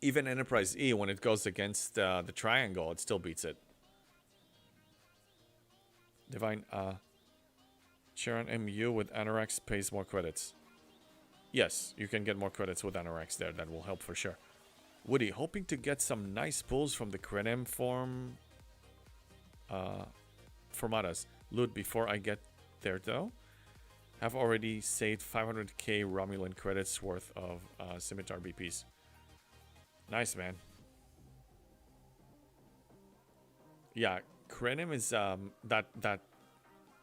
Even Enterprise E, when it goes against the triangle, it still beats it. Divine, Sharon MU with Anorax pays more credits. Yes, you can get more credits with Anorax there. That will help for sure. Woody, hoping to get some nice pulls from the Krenem formatas. Loot before I get there, though. Have already saved 500k Romulan credits worth of Scimitar BPs. Nice, man. Yeah, Krenim is that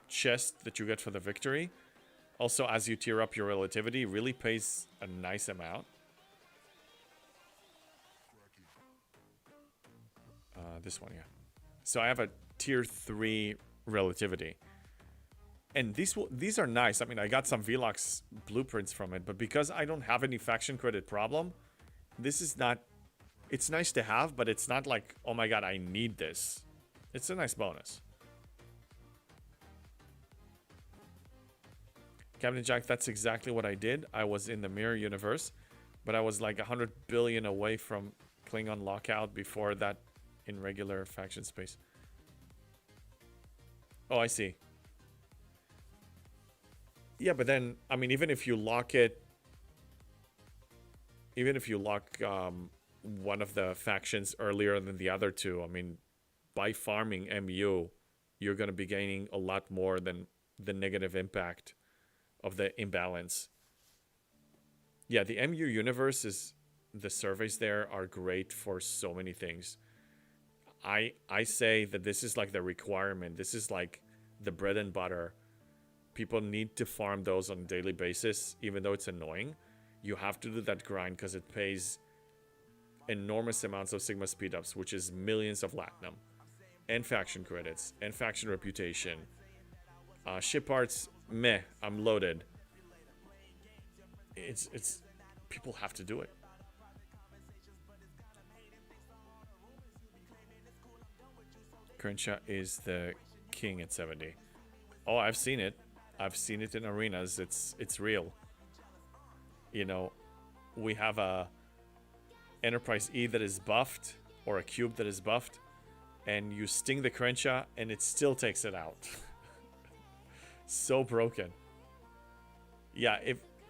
chest that you get for the victory. Also, as you tier up your relativity, really pays a nice amount. This one, yeah. So I have a tier 3 relativity. And these are nice. I mean, I got some Velox blueprints from it, but because I don't have any faction credit problem, this is not... It's nice to have, but it's not like, oh my god, I need this. It's a nice bonus. Captain Jack, that's exactly what I did. I was in the mirror universe, but I was like 100 billion away from Klingon lockout before that in regular faction space. Oh, I see. Yeah, but then, I mean, even if you lock it, even if you lock one of the factions earlier than the other two, I mean, by farming MU, you're going to be gaining a lot more than the negative impact of the imbalance. Yeah, the MU universe is, the surveys there are great for so many things. I say that this is like the requirement. This is like the bread and butter. People need to farm those on a daily basis, even though it's annoying. You have to do that grind because it pays enormous amounts of Sigma speedups, which is millions of Latinum, and faction credits, and faction reputation. Ship parts, meh, I'm loaded. It's people have to do it. Crenshaw is the king at 70. Oh, I've seen it. I've seen it in arenas. It's real. You know, we have a Enterprise E that is buffed, or a cube that is buffed, and you sting the Crenshaw and it still takes it out. So broken. Yeah,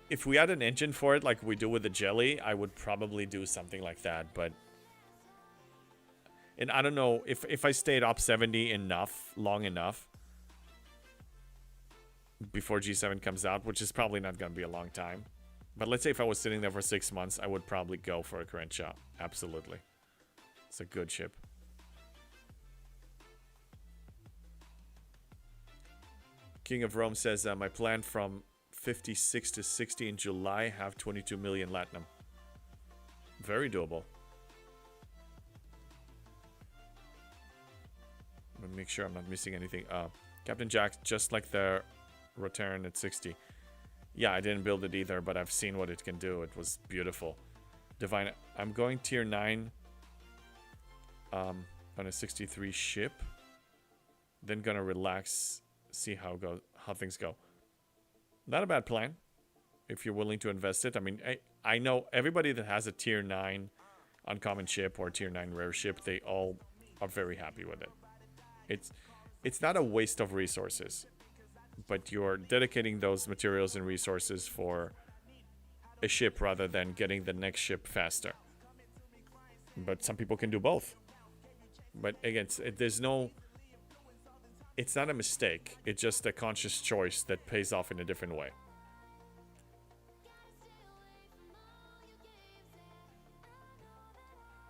if we had an engine for it like we do with the jelly, I would probably do something like that, but and I don't know if I stayed up 70 long enough before G7 comes out, which is probably not going to be a long time. But let's say if I was sitting there for 6 months, I would probably go for a Crenshaw. Absolutely. It's a good ship. King of Rome says, my plan from 56 to 60 in July, have 22 million Latinum. Very doable. Let me make sure I'm not missing anything. Captain Jack, just like the return at 60. Yeah, I didn't build it either, but I've seen what it can do. It was beautiful. Divine, I'm going tier 9 on a 63 ship. Then gonna relax, see how things go. Not a bad plan if you're willing to invest it. I mean, I know everybody that has a tier 9 uncommon ship or tier 9 rare ship, they all are very happy with it. It's not a waste of resources, but you're dedicating those materials and resources for a ship rather than getting the next ship faster. But some people can do both. But again, it's not a mistake. It's just a conscious choice that pays off in a different way.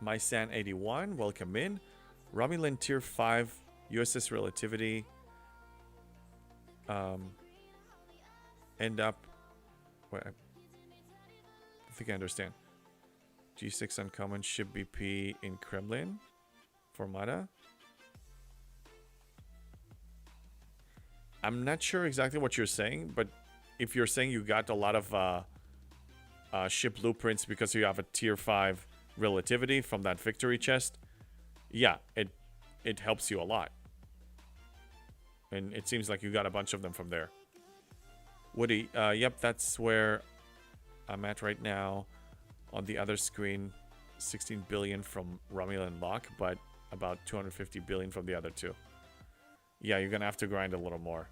MySan81, welcome in. Romulan tier 5 USS Relativity. End up. Wait, I think I understand. G6 uncommon ship BP in Kremlin. Formata. I'm not sure exactly what you're saying, but if you're saying you got a lot of ship blueprints because you have a tier 5 relativity from that victory chest, yeah, it helps you a lot. And it seems like you got a bunch of them from there. Woody, yep, that's where I'm at right now. On the other screen, 16 billion from Romulan Lock, but about 250 billion from the other two. Yeah, you're gonna have to grind a little more.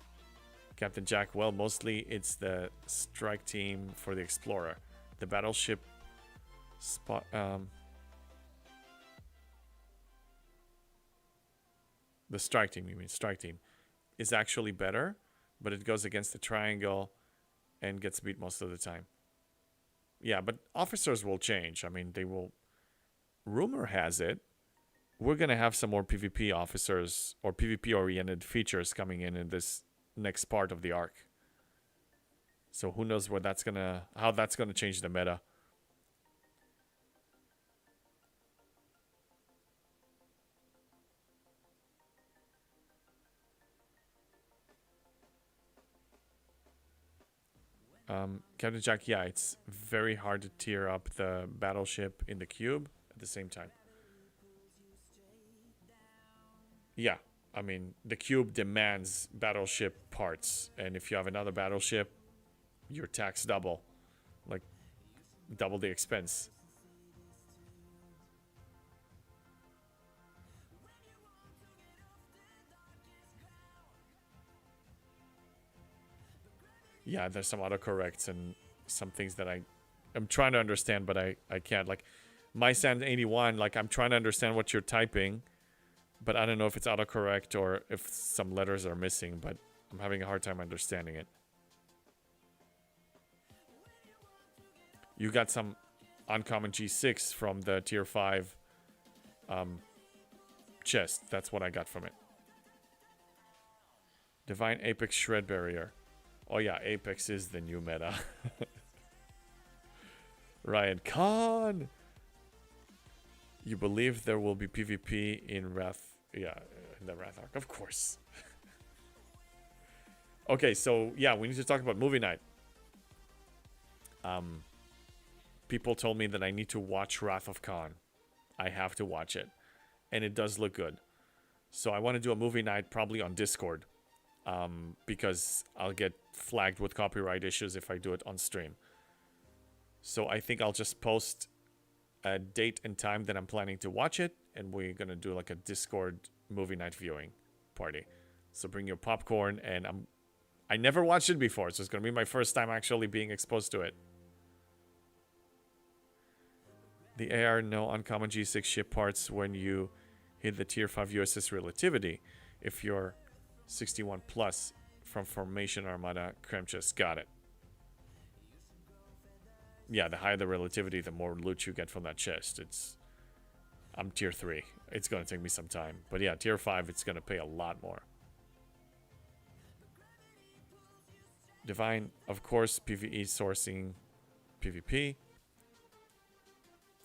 Captain Jack, well, mostly it's the strike team for the Explorer. The battleship spot, the strike team, you mean strike team, is actually better, but it goes against the triangle and gets beat most of the time. Yeah, but officers will change. I mean, they will. Rumor has it we're going to have some more PvP officers or PvP oriented features coming in this next part of the arc. So who knows how that's going to change the meta. Captain Jack, yeah, it's very hard to tier up the battleship in the cube at the same time. Yeah, I mean, the cube demands battleship parts, and if you have another battleship, you're taxed double. Like, double the expense. Yeah, there's some autocorrects and some things that I'm trying to understand, but I can't. Like, MySand81, like, I'm trying to understand what you're typing, but I don't know if it's autocorrect or if some letters are missing, but I'm having a hard time understanding it. You got some uncommon G6 from the tier 5 chest. That's what I got from it. Divine Apex Shred Barrier. Oh yeah, Apex is the new meta. Ryan Khan! You believe there will be PvP in Wrath... Yeah, in the Wrath Arc. Of course. Okay, so yeah, we need to talk about movie night. People told me that I need to watch Wrath of Khan. I have to watch it. And it does look good. So I want to do a movie night probably on Discord. Because I'll get flagged with copyright issues if I do it on stream. So I think I'll just post a date and time that I'm planning to watch it. And we're going to do like a Discord movie night viewing party. So bring your popcorn. And I never watched it before. So it's going to be my first time actually being exposed to it. The AR no uncommon G6 ship parts when you hit the tier 5 USS relativity. If you're 61 plus from Formation Armada Cram Chest. Got it. Yeah, the higher the relativity, the more loot you get from that chest. I'm tier 3. It's going to take me some time. But yeah, tier 5, it's going to pay a lot more. Divine, of course, PvE sourcing PvP.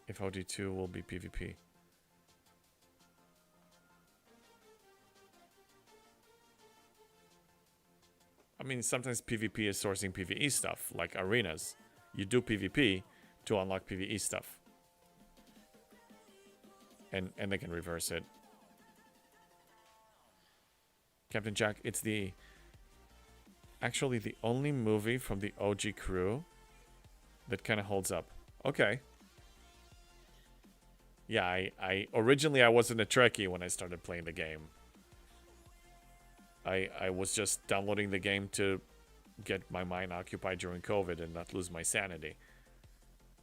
If OD2 will be PvP. I mean, sometimes PvP is sourcing PvE stuff, like arenas. You do PvP to unlock PvE stuff. And they can reverse it. Captain Jack, it's actually the only movie from the OG crew that kind of holds up. Okay. Yeah, I originally I wasn't a Trekkie when I started playing the game. I was just downloading the game to get my mind occupied during COVID and not lose my sanity.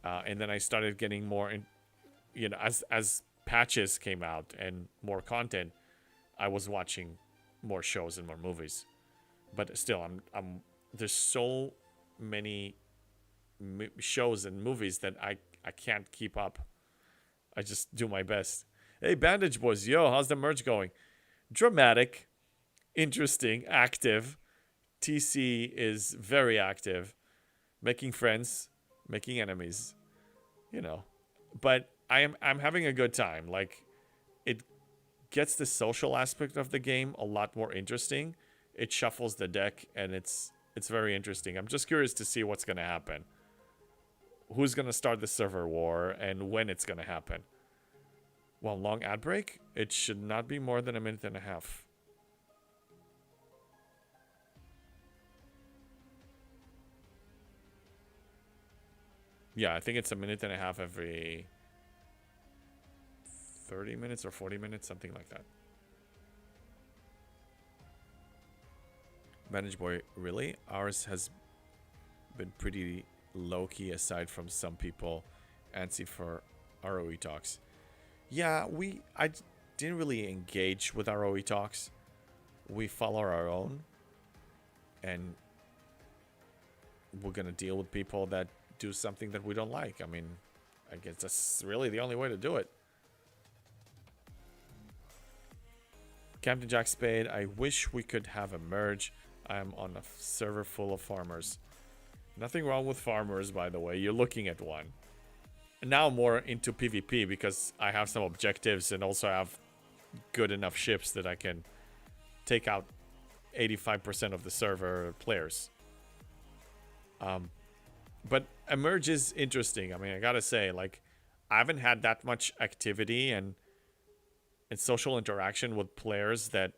And then I started getting more, as patches came out and more content, I was watching more shows and more movies. But still, there's so many shows and movies that I can't keep up. I just do my best. Hey, Bandage Boys, yo, how's the merch going? Dramatic, interesting, active. TC is very active. Making friends, making enemies, But I'm having a good time. Like, it gets the social aspect of the game a lot more interesting. It shuffles the deck, and it's very interesting. I'm just curious to see what's going to happen. Who's going to start the server war and when it's going to happen. Well, long ad break? It should not be more than a minute and a half. Yeah, I think it's a minute and a half every 30 minutes or 40 minutes, something like that. Manage Boy, really? Ours has been pretty low-key aside from some people antsy for ROE talks. Yeah, I didn't really engage with ROE talks. We follow our own. And we're going to deal with people that do something that we don't like. I mean, I guess that's really the only way to do it. Captain Jack Spade, I wish we could have a merge. I'm on a server full of farmers. Nothing wrong with farmers, by the way. You're looking at one. Now more into PvP because I have some objectives and also have good enough ships that I can take out 85% of the server players. But a merge is interesting. I mean, I gotta say, like, I haven't had that much activity and social interaction with players that,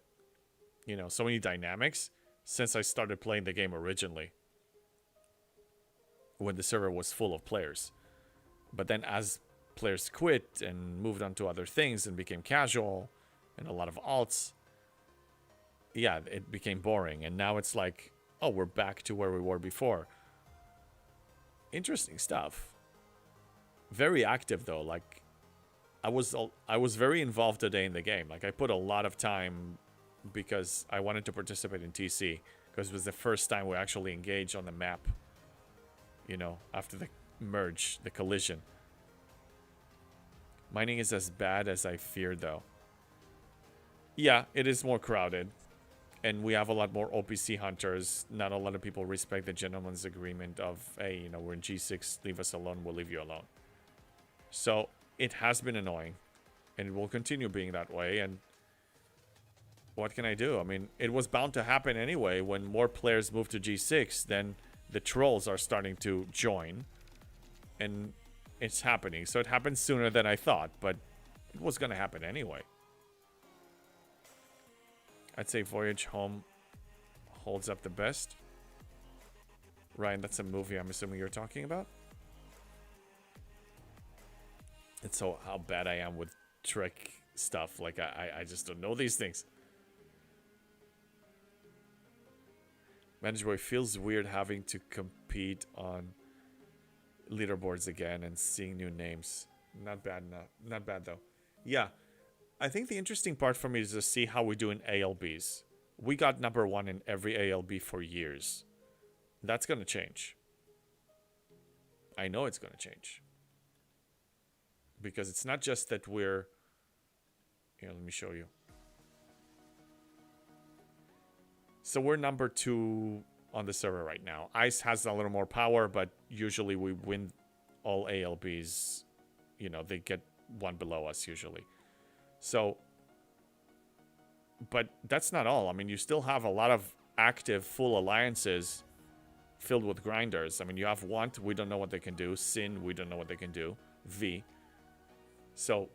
so many dynamics since I started playing the game originally. When the server was full of players. But then as players quit and moved on to other things and became casual and a lot of alts, yeah, it became boring. And now it's like, oh, we're back to where we were before. Interesting stuff. Very active, though. Like, I was very involved today in the game. Like I put a lot of time because I wanted to participate in TC because it was the first time we actually engaged on the map. You know, after the merge, the collision. Mining is as bad as I feared, though. Yeah, it is more crowded. And we have a lot more OPC hunters. Not a lot of people respect the gentleman's agreement of, hey, you know, we're in G6, leave us alone, we'll leave you alone. So, it has been annoying. And it will continue being that way. And what can I do? I mean, it was bound to happen anyway. When more players move to G6, then the trolls are starting to join. And it's happening. So it happened sooner than I thought, but it was going to happen anyway. I'd say Voyage Home holds up the best. Ryan, that's a movie I'm assuming you're talking about. And so how bad I am with Trek stuff. Like, I just don't know these things. Manage Boy feels weird having to compete on leaderboards again and seeing new names. Not bad, not bad though. Yeah, I think the interesting part for me is to see how we do in ALBs. We got number 1 in every ALB for years. That's gonna change. I know it's gonna change. Because it's not just that we're... Here, let me show you. So we're number 2 on the server right now. Ice has a little more power, but usually we win all ALBs. You know, they get one below us usually. So, but that's not all. I mean, you still have a lot of active full alliances filled with grinders. I mean, you have Want, we don't know what they can do. Sin, we don't know what they can do. V. So,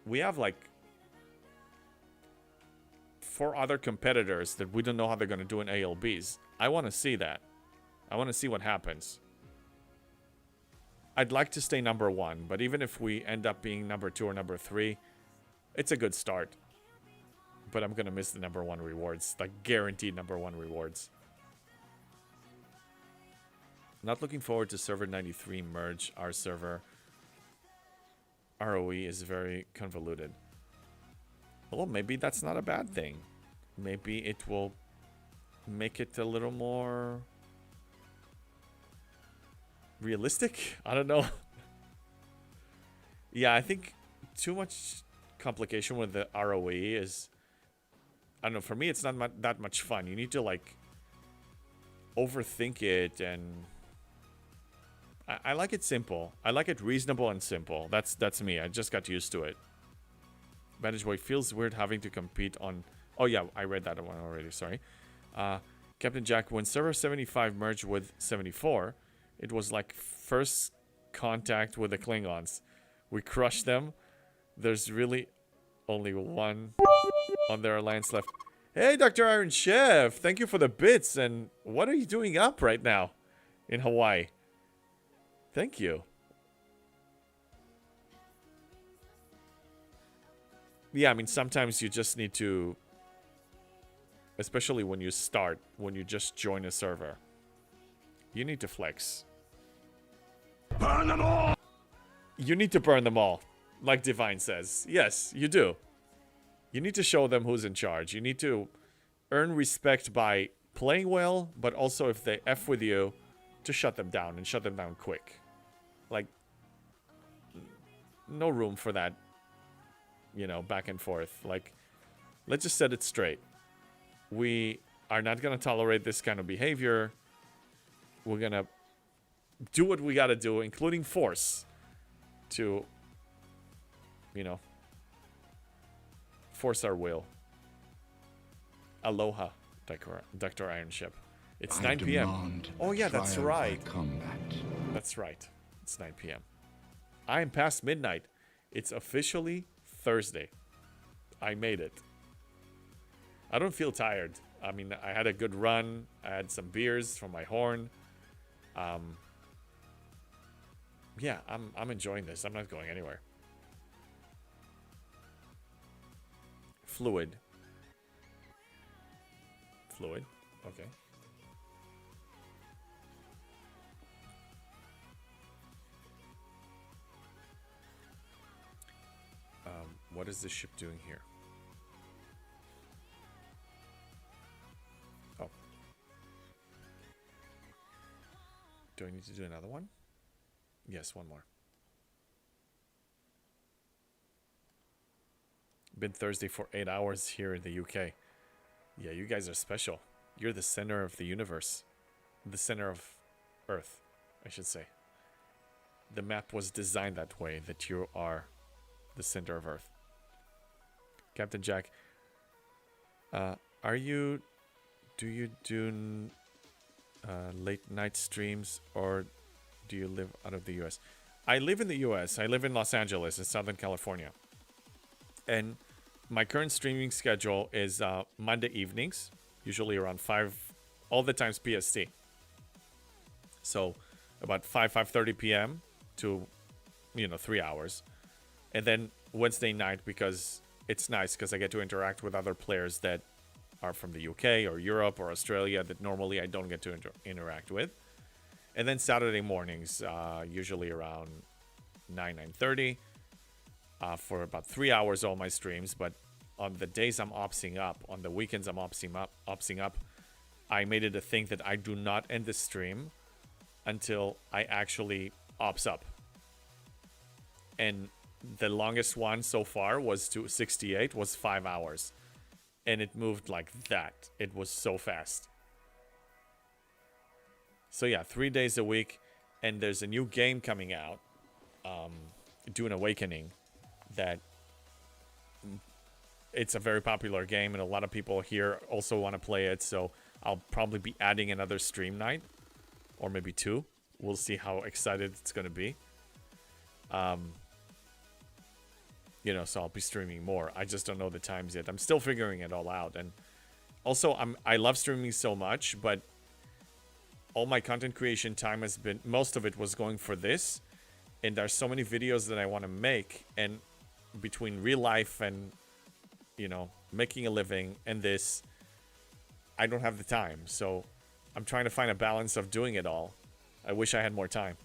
we have like 4 other competitors that we don't know how they're going to do in ALBs. I want to see that. I want to see what happens. I'd like to stay number 1, but even if we end up being number 2 or number 3, it's a good start. But I'm going to miss the number 1 rewards. Like, guaranteed number 1 rewards. Not looking forward to server 93 merge. Our server ROE is very convoluted. Well, maybe that's not a bad thing. Maybe it will make it a little more realistic? I don't know. Yeah, I think too much complication with the ROE is... I don't know, for me it's not that much fun. You need to, like, overthink it, and... I like it simple. I like it reasonable and simple. That's me. I just got used to it. Vantage Boy feels weird having to compete on... Oh yeah, I read that one already, sorry. Captain Jack, when server 75 merged with 74, it was like first contact with the Klingons. We crushed them. There's really only one on their alliance left. Hey, Dr. Iron Chef, thank you for the bits. And what are you doing up right now in Hawaii? Thank you. Yeah, I mean, sometimes you just need to, especially when you start, when you just join a server, you need to flex. Burn them all! You need to burn them all, like Divine says. Yes, you do. You need to show them who's in charge. You need to earn respect by playing well, but also if they F with you, to shut them down and shut them down quick. Like, no room for that, you know, back and forth. Like, let's just set it straight. We are not going to tolerate this kind of behavior. We're going to do what we got to do, including force, to, you know, force our will. Aloha, Dr. Ironship. It's 9 p.m. Oh, yeah, that's right. That's right. It's 9 p.m. I am past midnight. It's officially Thursday. I made it. I don't feel tired. I mean, I had a good run. I had some beers from my horn. Yeah, I'm enjoying this. I'm not going anywhere. Fluid. Okay. what is this ship doing here? Oh. Do I need to do another one? Yes, one more. Been Thursday for 8 hours here in the UK. Yeah, you guys are special. You're the center of the universe. The center of Earth, I should say. The map was designed that way, that you are the center of Earth. Captain Jack, do you do late night streams, or do you live out of the US? I live in the US. I live in Los Angeles in Southern California. And my current streaming schedule is Monday evenings, usually around 5, all the times PST. So about 5:30 p.m. to, 3 hours. And then Wednesday night, because it's nice because I get to interact with other players that are from the UK or Europe or Australia that normally I don't get to interact with. And then Saturday mornings, usually around 9:30. For about 3 hours all my streams, but on the days I'm opsing up, on the weekends I'm opsing up, I made it a thing that I do not end the stream until I actually ops up. And the longest one so far was 268, was 5 hours. And it moved like that. It was so fast. So yeah, 3 days a week, and there's a new game coming out, Dune Awakening, that it's a very popular game and a lot of people here also want to play it, so I'll probably be adding another stream night or maybe 2. We'll see how excited it's going to be. So I'll be streaming more. I just don't know the times yet. I'm still figuring it all out. And also I love streaming so much, but all my content creation time has been, most of it was going for this, and there's so many videos that I want to make, and between real life and making a living and this, I don't have the time. So I'm trying to find a balance of doing it all. I wish I had more time.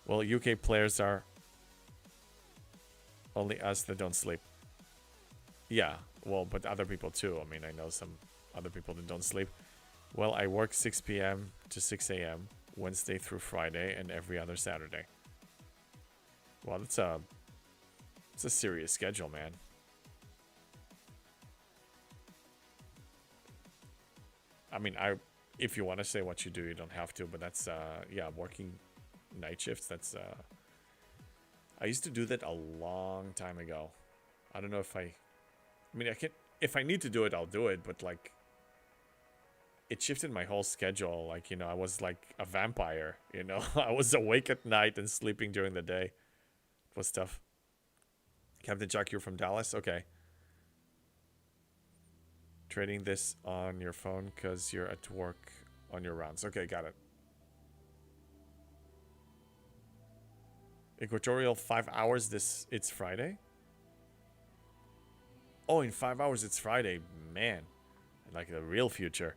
Well, UK players are only us that don't sleep. Yeah, well, but other people too. I mean, I know some other people that don't sleep. Well, I work 6 p.m. to 6 a.m. Wednesday through Friday and every other Saturday. Well, it's a serious schedule, man. I mean, if you want to say what you do, you don't have to, but that's working night shifts. That's I used to do that a long time ago. I don't know if I can, if I need to do it, I'll do it, but like it shifted my whole schedule. Like, I was like a vampire, I was awake at night and sleeping during the day. It was tough. Captain Jack, you're from Dallas? Okay. Trading this on your phone because you're at work on your rounds. Okay, got it. Equatorial 5 hours it's Friday? Oh, in 5 hours it's Friday. Man, like the real future.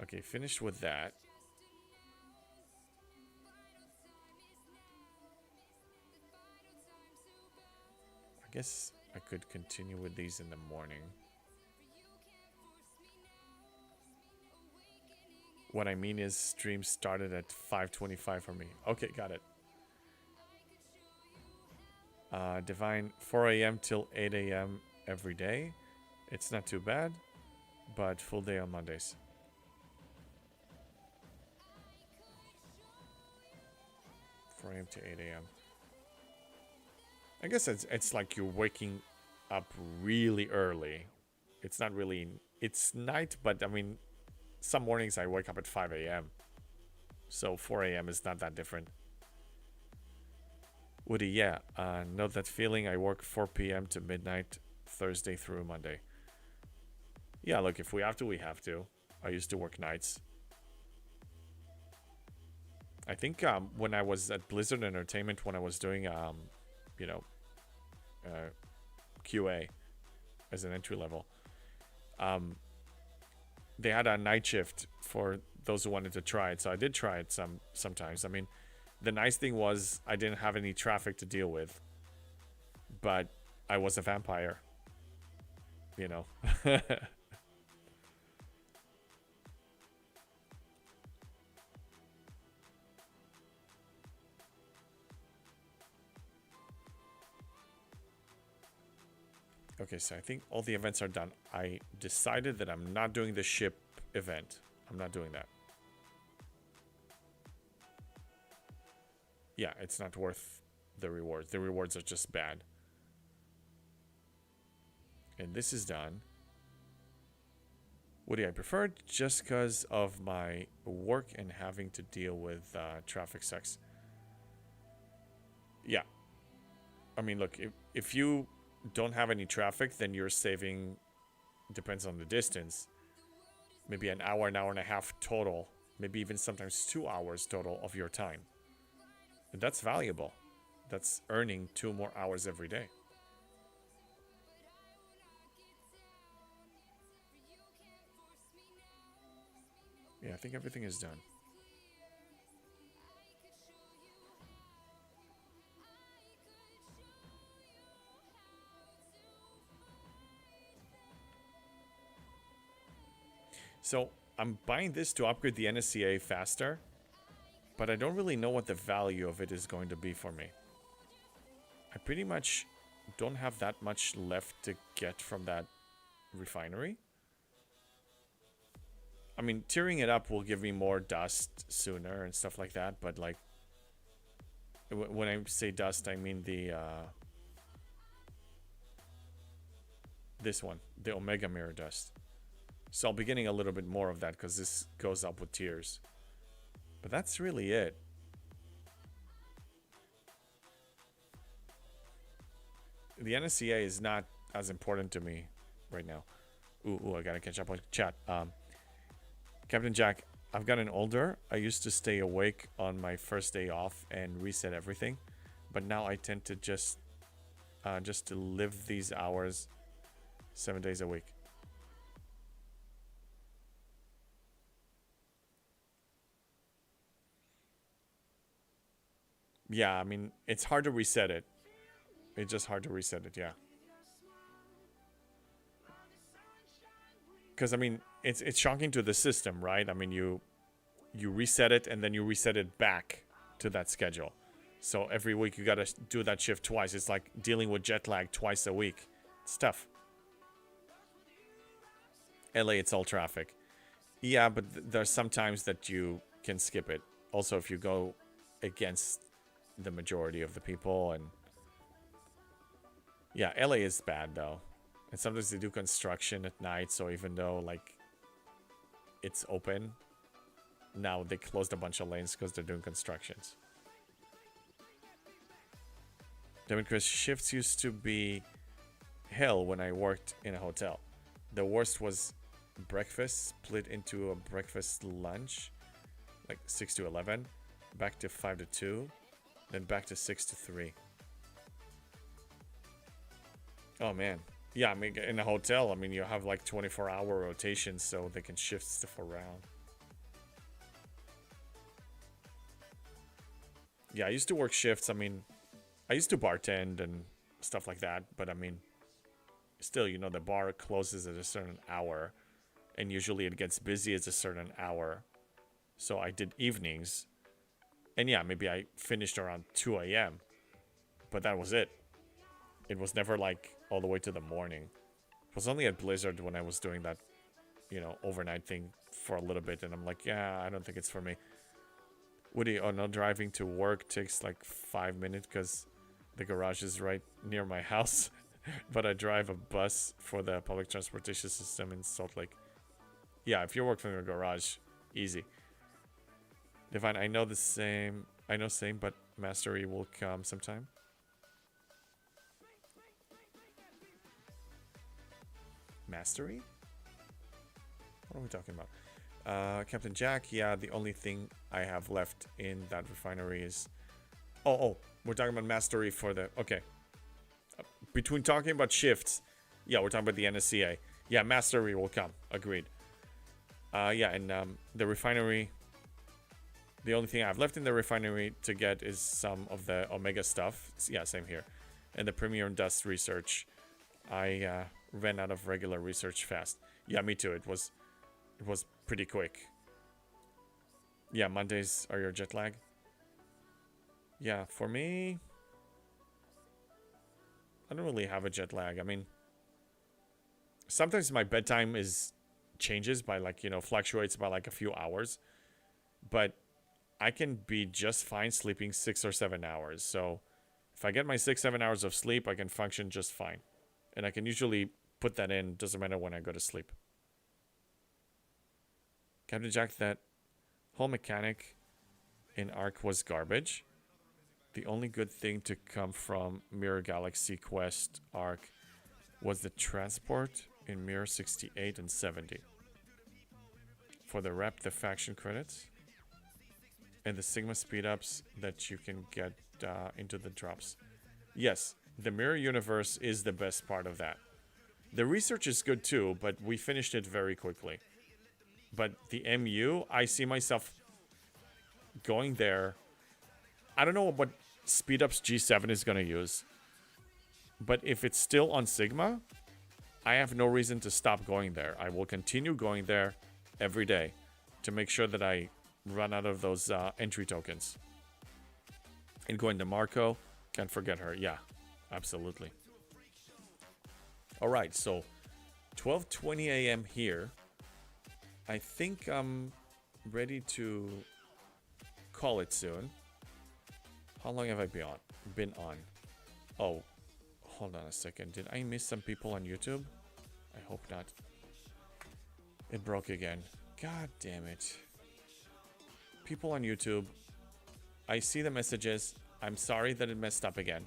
Okay, finished with that. I guess I could continue with these in the morning. What I mean is stream started at 5:25 for me. Okay, got it. Divine 4 a.m. till 8 a.m. every day. It's not too bad, but full day on Mondays. Four a.m. to 8 a.m. I guess it's like you're waking up really early. It's not really, it's night, but I mean, some mornings I wake up at 5 a.m. So 4 a.m. is not that different. Woody, yeah, know that feeling. I work 4 p.m. to midnight, Thursday through Monday. Yeah, look, if we have to, we have to. I used to work nights. I think when I was at Blizzard Entertainment, when I was doing, QA as an entry level, they had a night shift for those who wanted to try it. So I did try it sometimes. I mean, The nice thing was I didn't have any traffic to deal with, but I was a vampire, you know. Okay, so I think all the events are done. I decided that I'm not doing the ship event. I'm not doing that. Yeah, it's not worth the rewards. The rewards are just bad. And this is done. Woody, I prefer it just because of my work and having to deal with traffic sucks. Yeah. I mean, look, if you don't have any traffic, then you're saving, depends on the distance, maybe an hour and a half total, maybe even sometimes 2 hours total of your time. And that's valuable. That's earning 2 more hours every day. Yeah, I think everything is done. So I'm buying this to upgrade the NSCA faster, but I don't really know what the value of it is going to be for me. I pretty much don't have that much left to get from that refinery. I mean, tearing it up will give me more dust sooner and stuff like that, but like, when I say dust, I mean the, this one, the Omega Mirror dust. So I'll be getting a little bit more of that because this goes up with tiers. But that's really it. The NSCA is not as important to me right now. Ooh, I gotta catch up on chat. Captain Jack, I've gotten older. I used to stay awake on my first day off and reset everything. But now I tend to just to live these hours 7 days a week. Yeah, I mean, it's hard to reset it. It's just hard to reset it, yeah. Because, I mean, it's shocking to the system, right? I mean, you reset it and then you reset it back to that schedule. So every week you got to do that shift twice. It's like dealing with jet lag twice a week. It's tough. LA, it's all traffic. Yeah, but there's some times that you can skip it. Also, if you go against the majority of the people, and yeah, LA is bad though. And sometimes they do construction at night, so even though like it's open, now they closed a bunch of lanes because they're doing constructions. Damn it, Chris, shifts used to be hell when I worked in a hotel. The worst was breakfast split into a breakfast lunch, like 6 to 11, back to 5 to 2, then back to 6 to 3. Oh man. Yeah, I mean, in a hotel, I mean, you have like 24-hour rotations, so they can shift stuff around. Yeah, I used to work shifts. I mean, I used to bartend and stuff like that, but I mean, still, you know, the bar closes at a certain hour, and usually it gets busy at a certain hour. So I did evenings, and yeah, maybe I finished around 2 a.m., but that was it. It was never like all the way to the morning. It was only at Blizzard when I was doing that, you know, overnight thing for a little bit, and I'm like, yeah, I don't think it's for me. Woody, oh no, driving to work takes like 5 minutes because the garage is right near my house. But I drive a bus for the public transportation system in Salt Lake. Yeah, if you work from your garage, easy. Divine, I know same, but mastery will come sometime. Mastery? What are we talking about? Captain Jack, yeah, the only thing I have left in that refinery is... Oh, we're talking about mastery for the... Okay. Between talking about shifts, yeah, we're talking about the NSCA. Yeah, mastery will come. Agreed. Yeah, and the refinery... The only thing I have left in the refinery to get is some of the Omega stuff. Yeah, same here. And the Premium Dust research. I ran out of regular research fast. Yeah, me too. It was pretty quick. Yeah, Mondays are your jet lag. Yeah, for me, I don't really have a jet lag. I mean, sometimes my bedtime changes by like, you know, fluctuates by like a few hours, but I can be just fine sleeping 6 or 7 hours. So if I get my 6-7 hours of sleep, I can function just fine. And I can usually put that in, doesn't matter when I go to sleep. Captain Jack, that whole mechanic in Ark was garbage. The only good thing to come from Mirror Galaxy Quest Arc was the transport in Mirror 68 and 70. For the rep, the faction credits, and the Sigma speed-ups that you can get into the drops. Yes, the Mirror Universe is the best part of that. The research is good too, but we finished it very quickly. But the MU, I see myself going there. I don't know what speed-ups G7 is going to use. But if it's still on Sigma, I have no reason to stop going there. I will continue going there every day to make sure that I run out of those entry tokens. And going to Marco, can't forget her. Yeah, absolutely. All right, so 12:20 a.m. here. I think I'm ready to call it soon. How long have I been on? Oh, hold on a second. Did I miss some people on YouTube? I hope not. It broke again. God damn it. People on YouTube. I see the messages. I'm sorry that it messed up again.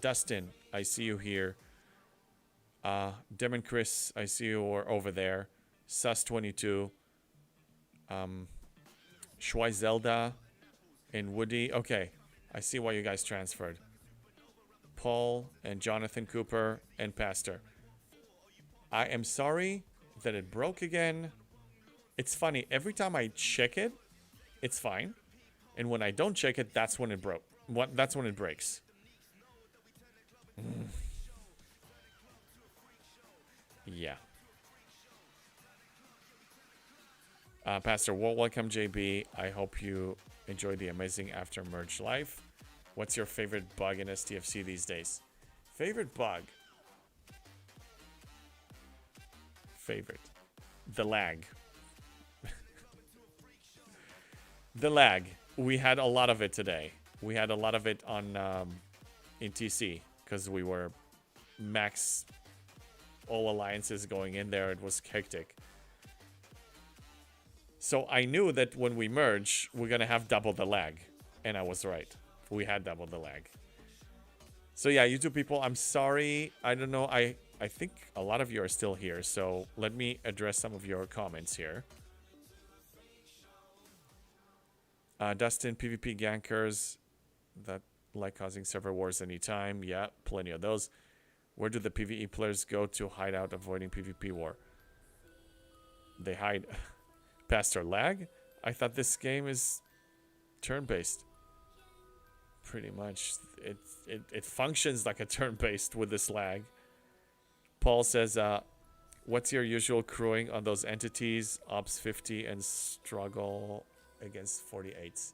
Dustin, I see you here. Demon Chris, I see you over there. Sus22. Schweizelda and Woody. Okay, I see why you guys transferred. Paul and Jonathan Cooper and Pastor. I am sorry that it broke again. It's funny. Every time I check it, it's fine. And when I don't check it, that's when it broke. That's when it breaks. Yeah. Pastor, welcome JB. I hope you enjoy the amazing after merge life. What's your favorite bug in STFC these days? Favorite bug? Favorite. The lag. The lag. We had a lot of it today. We had a lot of it on in TC because we were max all alliances going in there. It was hectic. So I knew that when we merge, we're going to have double the lag. And I was right. We had double the lag. So yeah, YouTube people, I'm sorry. I don't know. I think a lot of you are still here. So let me address some of your comments here. Dustin, PvP gankers that like causing server wars anytime. Yeah, plenty of those. Where do the PvE players go to hide out avoiding PvP war? They hide... Pastor lag? I thought this game is turn-based. Pretty much. It functions like a turn-based with this lag. Paul says, what's your usual crewing on those entities? Ops 50 and struggle against 48s.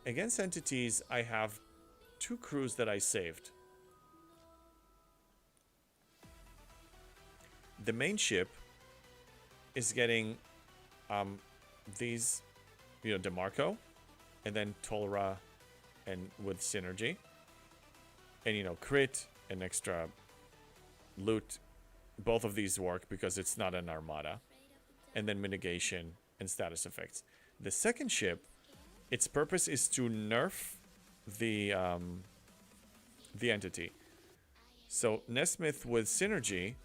Against entities, I have 2 crews that I saved. The main ship is getting these, you know, DeMarco, and then Tolra, and with synergy, and you know, crit and extra loot. Both of these work because it's not an armada, and then mitigation and status effects. The second ship, its purpose is to nerf the entity. So Nesmith with synergy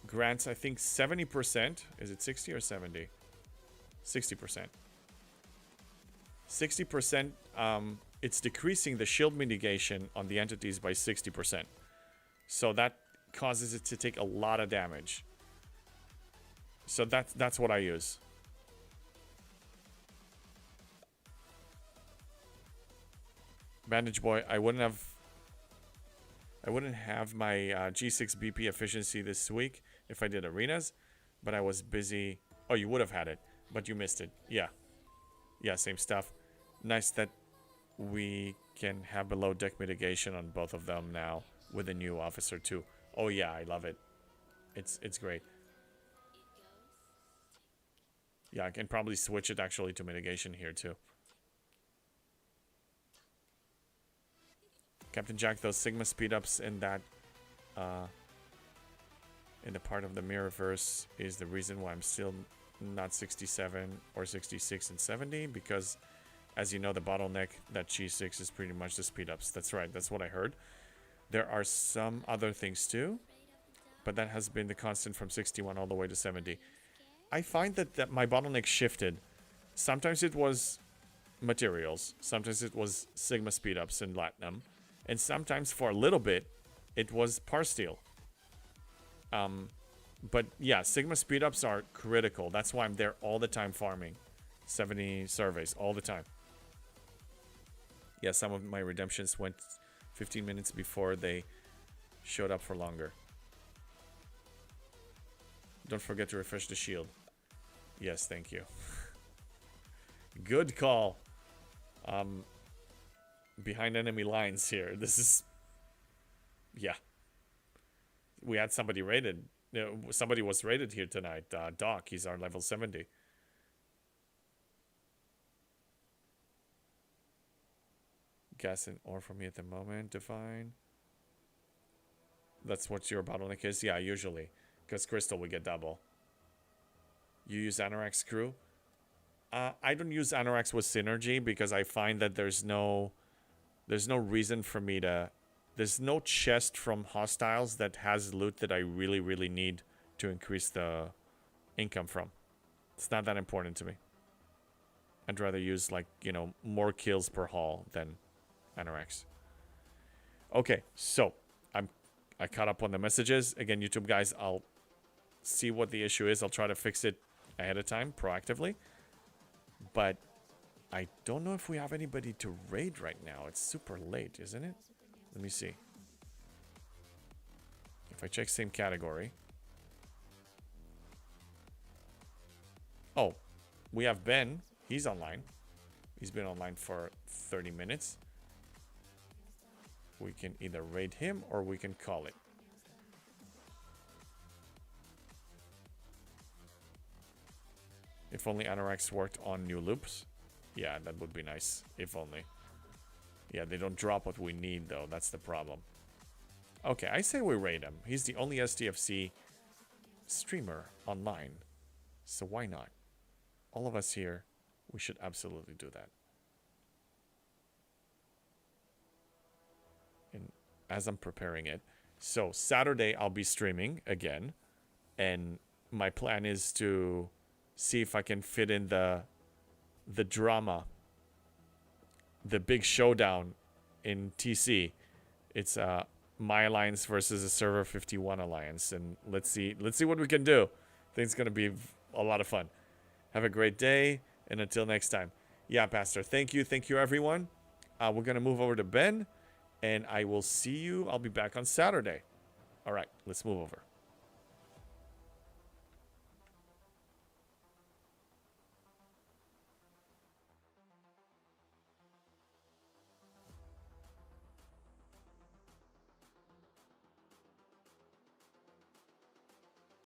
grants, I think, 70%. Is it 60 or 70? 60%. 60%. It's decreasing the shield mitigation on the entities by 60%. So that causes it to take a lot of damage. So that's what I use. Bandage Boy, I wouldn't have my G6 BP efficiency this week if I did arenas, but I was busy. Oh, you would have had it, but you missed it. Yeah. Yeah, same stuff. Nice that we can have below deck mitigation on both of them now with a new officer too. Oh yeah, I love it. It's great. Yeah, I can probably switch it actually to mitigation here too. Captain Jack, those Sigma speed ups in that in the part of the Mirrorverse is the reason why I'm still not 67 or 66 and 70, because as you know, the bottleneck that G6 is pretty much the speed ups. That's right, that's what I heard. There are some other things too, but that has been the constant from 61 all the way to 70. I find that my bottleneck shifted. Sometimes it was materials, sometimes it was Sigma speed ups in Latinum, and sometimes for a little bit it was par steel. But yeah, Sigma speed ups are critical. That's why I'm there all the time farming 70 surveys all the time. Yeah, some of my redemptions went 15 minutes before they showed up for longer. Don't forget to refresh the shield. Yes, thank you. Good call. Behind enemy lines here. This is... Yeah. We had somebody rated. Somebody was rated here tonight. Doc, he's our level 70. Gas and ore for me at the moment, Divine. That's what your bottleneck is? Yeah, usually. Because crystal we get double. You use Anorak's crew? I don't use Anorak's with synergy because I find that there's no reason for me to... There's no chest from hostiles that has loot that I really, really need to increase the income from. It's not that important to me. I'd rather use, like, you know, more kills per haul than Anorak's. Okay, so I caught up on the messages. Again, YouTube guys, I'll see what the issue is. I'll try to fix it ahead of time, proactively. But I don't know if we have anybody to raid right now. It's super late, isn't it? Let me see. If I check same category. Oh, we have Ben. He's online. He's been online for 30 minutes. We can either raid him or we can call it. If only Anorak's worked on new loops. Yeah, that would be nice. If only. Yeah, they don't drop what we need, though. That's the problem. Okay, I say we raid him. He's the only STFC streamer online. So why not? All of us here, we should absolutely do that. And as I'm preparing it. So, Saturday, I'll be streaming again. And my plan is to see if I can fit in the drama, the big showdown in TC. It's my alliance versus a server 51 alliance, and let's see what we can do. I think it's gonna be a lot of fun. Have a great day, and until next time. Yeah, Pastor, thank you everyone. We're gonna move over to Ben, and I will see you. I'll be back on Saturday. All right, let's move over.